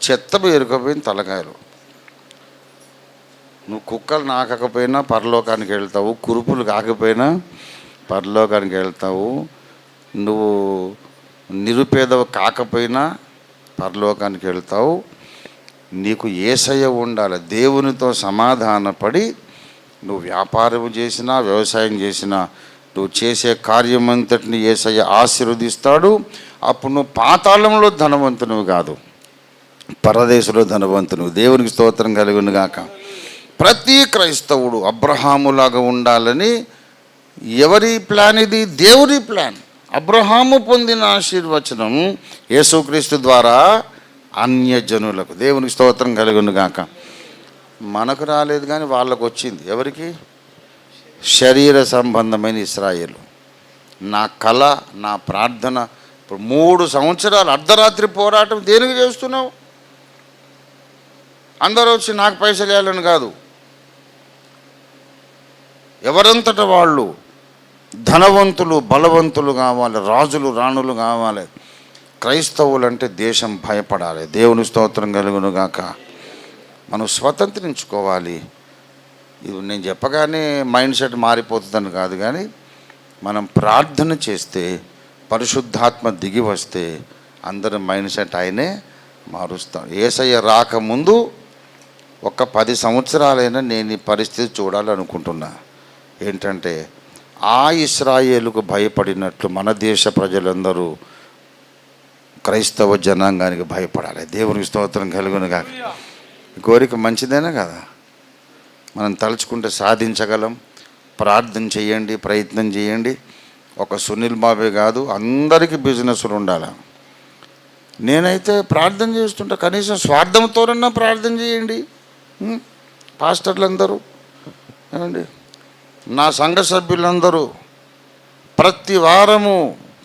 చెత్త పేరుకపోయిన తలకాయలు. నువ్వు కుక్కలు నాకకపోయినా పరలోకానికి వెళ్తావు, కురుపులు కాకపోయినా పరలోకానికి వెళ్తావు, నువ్వు నిరుపేదవు కాకపోయినా పరలోకానికి వెళ్తావు. నీకు యేసయ్య ఉండాలి. దేవునితో సమాధానపడి నువ్వు వ్యాపారం చేసినా వ్యవసాయం చేసినా నువ్వు చేసే కార్యమంతటిని యేసయ్య ఆశీర్వదిస్తాడు. అప్పుడు నువ్వు పాతాళంలో ధనవంతునివి కాదు, పరదేశంలో ధనవంతునివి. దేవునికి స్తోత్రం కలుగును గాక. ప్రతి క్రైస్తవుడు అబ్రహాములాగా ఉండాలని ఎవరి ప్లాన్ ఇది? దేవుని ప్లాన్. అబ్రహాము పొందిన ఆశీర్వచనం యేసుక్రీస్తు ద్వారా అన్యజనులకు. దేవునికి స్తోత్రం కలుగును గాక. మనకు రాలేదు కానీ వాళ్ళకు వచ్చింది. ఎవరికి? శరీర సంబంధమైన ఇశ్రాయేలు. నా కళ, నా ప్రార్థన. ఇప్పుడు 3 సంవత్సరాలు అర్ధరాత్రి పోరాటం దేనికి చేస్తున్నావు? అందరూ వచ్చి నాకు పైసలు వేయాలని కాదు. ఎవరంతట వాళ్ళు ధనవంతులు బలవంతులు కావాలి, రాజులు రాణులు కావాలి. క్రైస్తవులు అంటే దేశం భయపడాలి. దేవుని స్తోత్రం కలుగును గాక. మనం స్వతంత్రించుకోవాలి. ఇది నేను చెప్పగానే మైండ్ సెట్ మారిపోతుందని కాదు, కానీ మనం ప్రార్థన చేస్తే పరిశుద్ధాత్మ దిగి వస్తే అందరి మైండ్ సెట్ ఆయనే మారుస్తాం. యేసయ్య రాకముందు ఒక 10 సంవత్సరాలైనా నేను ఈ పరిస్థితి చూడాలనుకుంటున్నా. ఏంటంటే ఆ ఇశ్రాయేలుకు భయపడినట్లు మన దేశ ప్రజలందరూ క్రైస్తవ జనాంగానికి భయపడాలి. దేవునికి స్తోత్రం కలుగును గాక. కోరిక మంచిదేనా కదా? మనం తలుచుకుంటే సాధించగలం. ప్రార్థన చేయండి, ప్రయత్నం చేయండి. ఒక సునీల్ బాబే కాదు, అందరికీ బిజినెస్లు ఉండాలి. నేనైతే ప్రార్థన చేస్తుంటా, కనీసం స్వార్థంతోనన్నా ప్రార్థన చేయండి. పాస్టర్లందరూ ఏమండి, నా సంఘ సభ్యులందరూ ప్రతి వారము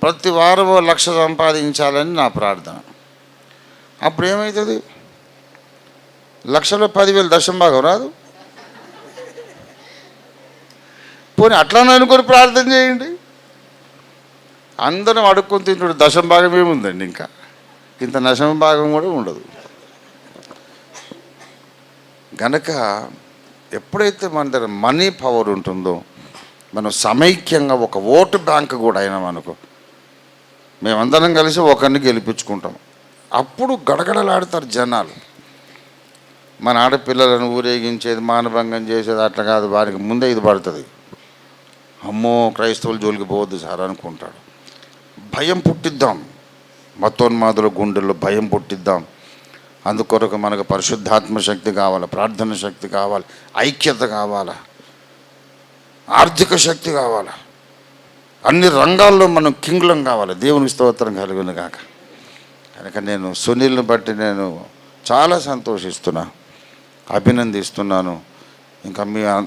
1,00,000 సంపాదించాలని నా ప్రార్థన. అప్పుడు ఏమవుతుంది? 1,00,000లో 10,000 దశంభాగం రాదు? పోనీ అట్లానే అనుకొని ప్రార్థన చేయండి. అందరం అడుక్కొని తింటుండే దశంభాగం ఏముందండి? ఇంకా ఇంత దశంభాగం కూడా ఉండదు. గనక ఎప్పుడైతే మన దగ్గర మనీ పవర్ ఉంటుందో మనం సమైక్యంగా ఒక ఓటు బ్యాంక్ కూడా అయినాం అనుకో, మేమందరం కలిసి ఒకరిని గెలిపించుకుంటాం. అప్పుడు గడగడలాడతారు జనాలు. మన ఆడపిల్లలను ఊరేగించేది, మానభంగం చేసేది అట్లా కాదు, వారికి ముందే ఇది పడుతుంది. అమ్మో క్రైస్తవుల జోలికి పోవద్దు సార్ అనుకుంటాడు. భయం పుట్టిద్దాం, మతోన్మాదుల గుండెల్లో భయం పుట్టిద్దాం. అందుకొరకు మనకు పరిశుద్ధాత్మ శక్తి కావాలి, ప్రార్థన శక్తి కావాలి, ఐక్యత కావాలి, ఆర్థిక శక్తి కావాలి, అన్ని రంగాల్లో మనం కింగులం కావాలి. దేవునికి స్తోత్రం కలుగును గాక. కనుక నేను సునీల్ని బట్టి నేను చాలా సంతోషిస్తున్నా, అభినందిస్తున్నాను. ఇంకా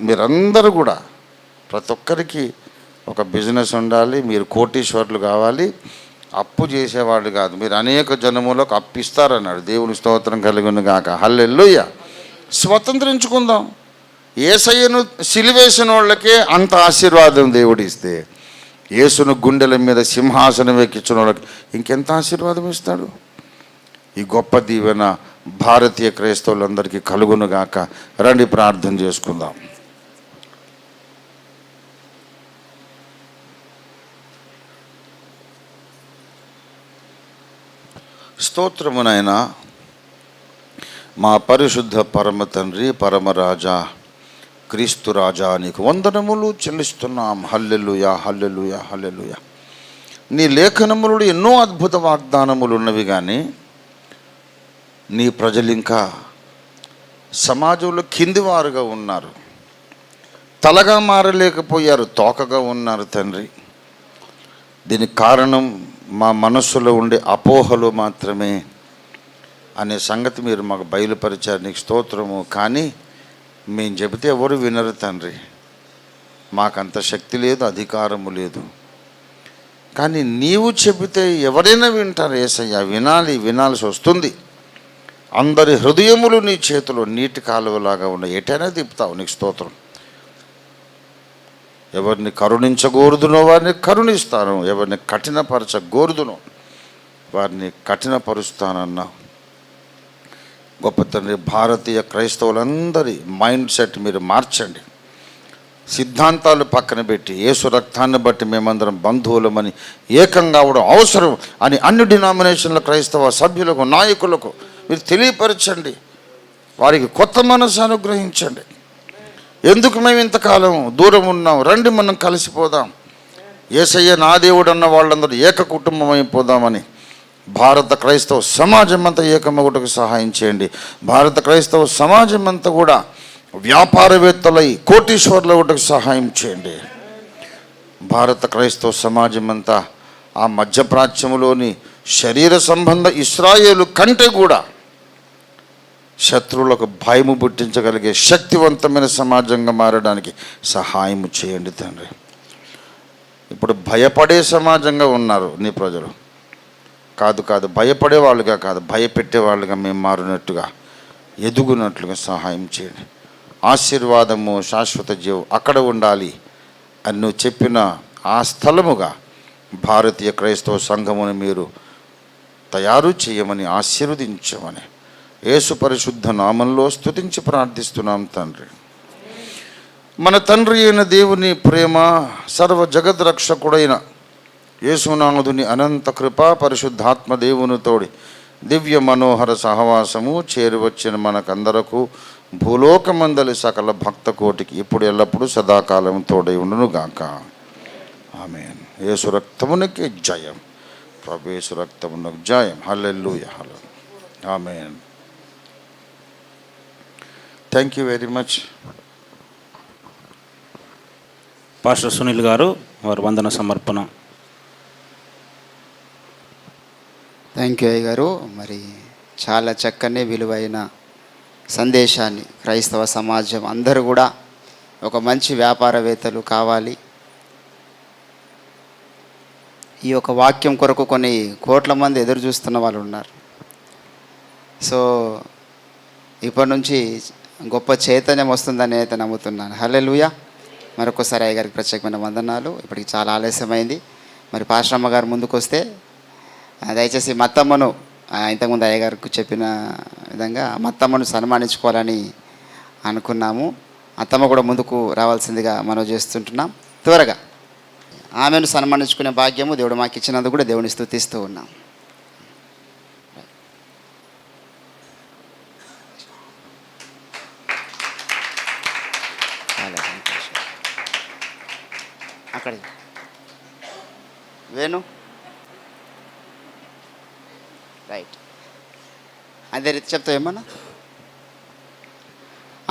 మీరందరూ కూడా ప్రతి ఒక్కరికి ఒక బిజినెస్ ఉండాలి. మీరు కోటీశ్వర్లు కావాలి, అప్పు చేసేవాళ్ళు కాదు. మీరు అనేక జనములకు అప్పిస్తారన్నాడు. దేవుని స్తోత్రం కలుగును గాక. హల్లెలూయా. స్వతంత్రించుకుందాం. యేసయ్యను సిలువేసిన వాళ్ళకే అంత ఆశీర్వాదం దేవుడు ఇస్తే, యేసును గుండెల మీద సింహాసనం ఎక్కించిన వాళ్ళకి ఇంకెంత ఆశీర్వాదం ఇస్తాడు. ఈ గొప్ప దీవెన భారతీయ క్రైస్తవులందరికీ కలుగును గాక. రండి ప్రార్థన చేసుకుందాం. స్తోత్రము నాయనా, మా పరిశుద్ధ పరమ తండ్రి, పరమరాజా, క్రీస్తు రాజా, నీకు వందనములు చెల్లిస్తున్నాం. హల్లెలూయా, హల్లెలూయా, హల్లెలూయా. నీ లేఖనములు ఎన్నో అద్భుత వాగ్దానములు ఉన్నవి, కానీ నీ ప్రజలు ఇంకా సమాజంలో కిందివారుగా ఉన్నారు. తలగా మారలేకపోయారు, తోకగా ఉన్నారు తండ్రి. దీనికి కారణం మా మనస్సులో ఉండే అపోహలు మాత్రమే అనే సంగతి మీరు మాకు బయలుపరిచారు. నీకు స్తోత్రము. కానీ మేము చెబితే ఎవరు వినరు తండ్రి. మాకంత శక్తి లేదు, అధికారము లేదు. కానీ నీవు చెబితే ఎవరైనా వింటారు యేసయ్య. వినాల్సి వస్తుంది. అందరి హృదయములు నీ చేతిలో నీటి కాలువలాగా ఉన్నాయి, ఎటైనా తిప్పుతావు. నీకు స్తోత్రం. ఎవరిని కరుణించగోరుదునో వారిని కరుణిస్తాను, ఎవరిని కఠినపరచగోరుదునో వారిని కఠినపరుస్తానన్నా. గొప్ప తండ్రి, భారతీయ క్రైస్తవులందరి మైండ్ సెట్ మీరు మార్చండి. సిద్ధాంతాలు పక్కన పెట్టి యేసు రక్తాన్ని బట్టి మేమందరం బంధువులమని ఏకం కావడం అవసరం అని అన్ని డినామినేషన్ల క్రైస్తవ సభ్యులకు, నాయకులకు మీరు తెలియపరచండి. వారికి కొత్త మనసు అనుగ్రహించండి. ఎందుకు మేము ఇంతకాలం దూరం ఉన్నాం? రండి మనం కలిసిపోదాం. యేసయ్య నా దేవుడు అన్న వాళ్ళందరూ ఏక కుటుంబం అయిపోదామని భారత క్రైస్తవ సమాజం అంతా ఏకమగుటకు సహాయం చేయండి. భారత క్రైస్తవ సమాజం అంతా కూడా వ్యాపారవేత్తలై కోటీశ్వర్ల ఒకటికి సహాయం చేయండి. భారత క్రైస్తవ సమాజం అంతా ఆ మధ్యప్రాచ్యములోని శరీర సంబంధ ఇశ్రాయేలు కంటే కూడా శత్రువులకు భయము పుట్టించగలిగే శక్తివంతమైన సమాజంగా మారడానికి సహాయం చేయండి తండ్రి. ఇప్పుడు భయపడే సమాజంగా ఉన్నారు నీ ప్రజలు. కాదు భయపడే వాళ్ళుగా కాదు, భయపెట్టే వాళ్ళుగా మేము మారినట్టుగా, ఎదుగునట్లుగా సహాయం చేయండి. ఆశీర్వాదము, శాశ్వత జీవం అక్కడ ఉండాలి అని నువ్వు చెప్పిన ఆ స్థలముగా భారతీయ క్రైస్తవ సంఘమును మీరు తయారు చేయమని, ఆశీర్వదించమని యేసు పరిశుద్ధ నామంలో స్తుతించి ప్రార్థిస్తున్నాం తండ్రి. మన తండ్రి అయిన దేవుని ప్రేమ, సర్వ జగద్రక్షకుడైన యేసునాథుని అనంత కృపా, పరిశుద్ధాత్మ దేవుని తోడి దివ్య మనోహర సహవాసము చేరువచ్చిన మనకందరకు, భూలోకమందలి సకల భక్త కోటికి ఇప్పుడు ఎల్లప్పుడూ సదాకాలం తోడై ఉండును గాక. ఆమేన్. యేసు రక్తమునకే జయం. ప్రభు యేసు రక్తమునకు జయం. Hallelujah, hallelujah. Amen. Thank you very much. Pastor Sunil గారు వారు వందన సమర్పణ. థ్యాంక్ యూ అయ్య గారు. మరి చాలా చక్కని విలువైన సందేశాన్ని క్రైస్తవ సమాజం అందరూ కూడా ఒక మంచి వ్యాపారవేత్తలు కావాలి. ఈ యొక్క వాక్యం కొరకు కొన్ని కోట్ల మంది ఎదురు చూస్తున్న వాళ్ళు ఉన్నారు. సో ఇప్పటి నుంచి గొప్ప చైతన్యం వస్తుందని అయితే నమ్ముతున్నాను. హల్లెలూయా. మరొకసారి అయ్యగారికి ప్రత్యేకమైన వందనాలు. ఇప్పటికి చాలా ఆలస్యమైంది. మరి పాశ్రమ్మ గారు ముందుకు వస్తే దయచేసి మత్తమ్మను ఇంతకుముందు అయ్యగారికి చెప్పిన విధంగా మత్తమ్మను సన్మానించుకోవాలని అనుకున్నాము. అత్తమ్మ కూడా ముందుకు రావాల్సిందిగా మనం చేస్తుంటున్నాం. త్వరగా ఆమెను సన్మానించుకునే భాగ్యము దేవుడు మాకు ఇచ్చినందుకు కూడా దేవుని స్తుతిస్తూ ఉన్నాం. అక్కడ వేణు రైట్. అదే రీతి చెప్తావు ఏమన్నా?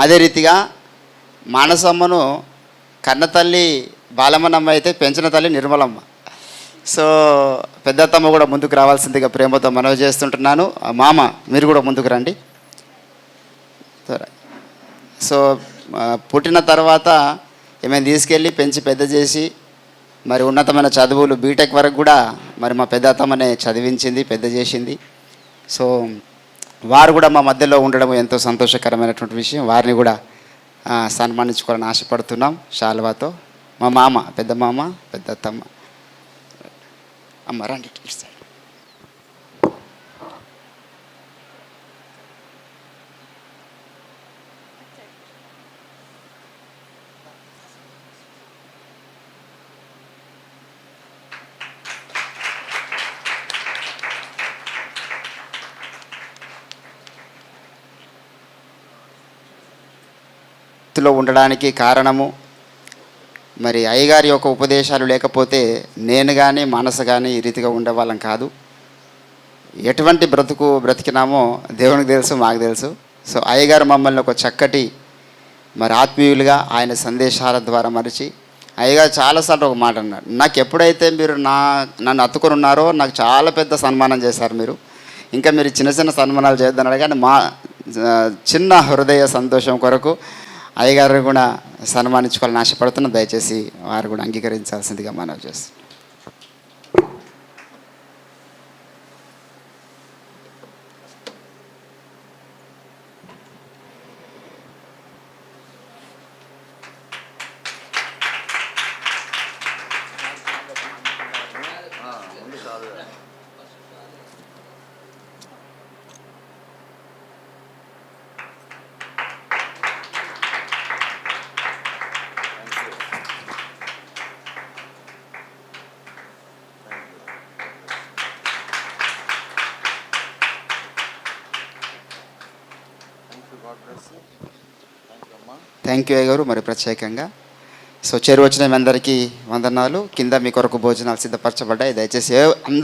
అదే రీతిగా మానసమ్మను కన్న తల్లి బాలమ్మనమ్మ అయితే పెంచిన తల్లి నిర్మలమ్మ. సో పెద్దత్తమ్మ కూడా ముందుకు రావాల్సిందిగా ప్రేమతో మనవి చేస్తుంటున్నాను. మామ మీరు కూడా ముందుకు రండి. సో పుట్టిన తర్వాత ఏమైనా తీసుకెళ్ళి పెంచి పెద్ద చేసి మరి ఉన్నతమైన చదువులు బీటెక్ వరకు కూడా మరి మా పెద్దత్తమ్మనే చదివించింది, పెద్ద చేసింది. సో వారు కూడా మా మధ్యలో ఉండడం ఎంతో సంతోషకరమైనటువంటి విషయం. వారిని కూడా సన్మానించుకోవాలని ఆశపడుతున్నాం శాలువాతో. మా మామ, పెద్ద మామ, పెద్దత్తమ్మ. అమ్మ రండి. లో ఉండడానికి కారణము మరి అయ్యగారి యొక్క ఉపదేశాలు లేకపోతే నేను కానీ మనసు కానీ ఈ రీతిగా ఉండేవాళ్ళం కాదు. ఎటువంటి బ్రతికినామో దేవునికి తెలుసు, మాకు తెలుసు. సో అయ్యగారు మమ్మల్ని ఒక చక్కటి మరి ఆత్మీయులుగా ఆయన సందేశాల ద్వారా మరిచి అయ్యగారు చాలాసార్లు ఒక మాట అన్నాడు, నాకు ఎప్పుడైతే మీరు నన్ను అత్తుకొని ఉన్నారో నాకు చాలా పెద్ద సన్మానం చేశారు మీరు, ఇంకా మీరు చిన్న చిన్న సన్మానాలు చేద్దన్నాడు. కానీ మా చిన్న హృదయ సంతోషం కొరకు అయ్యగారు కూడా సన్మానించుకోవాలని ఆశపడుతున్నా. దయచేసి వారు కూడా అంగీకరించాల్సిందిగా మనవి చేస్తాను. థ్యాంక్ యూ అయ్యగారు. మరి ప్రత్యేకంగా సో చేరువచ్చిన మీ అందరికీ వందనాలు. కింద మీ కొరకు భోజనాలు సిద్ధపరచబడ్డాయి. దయచేసి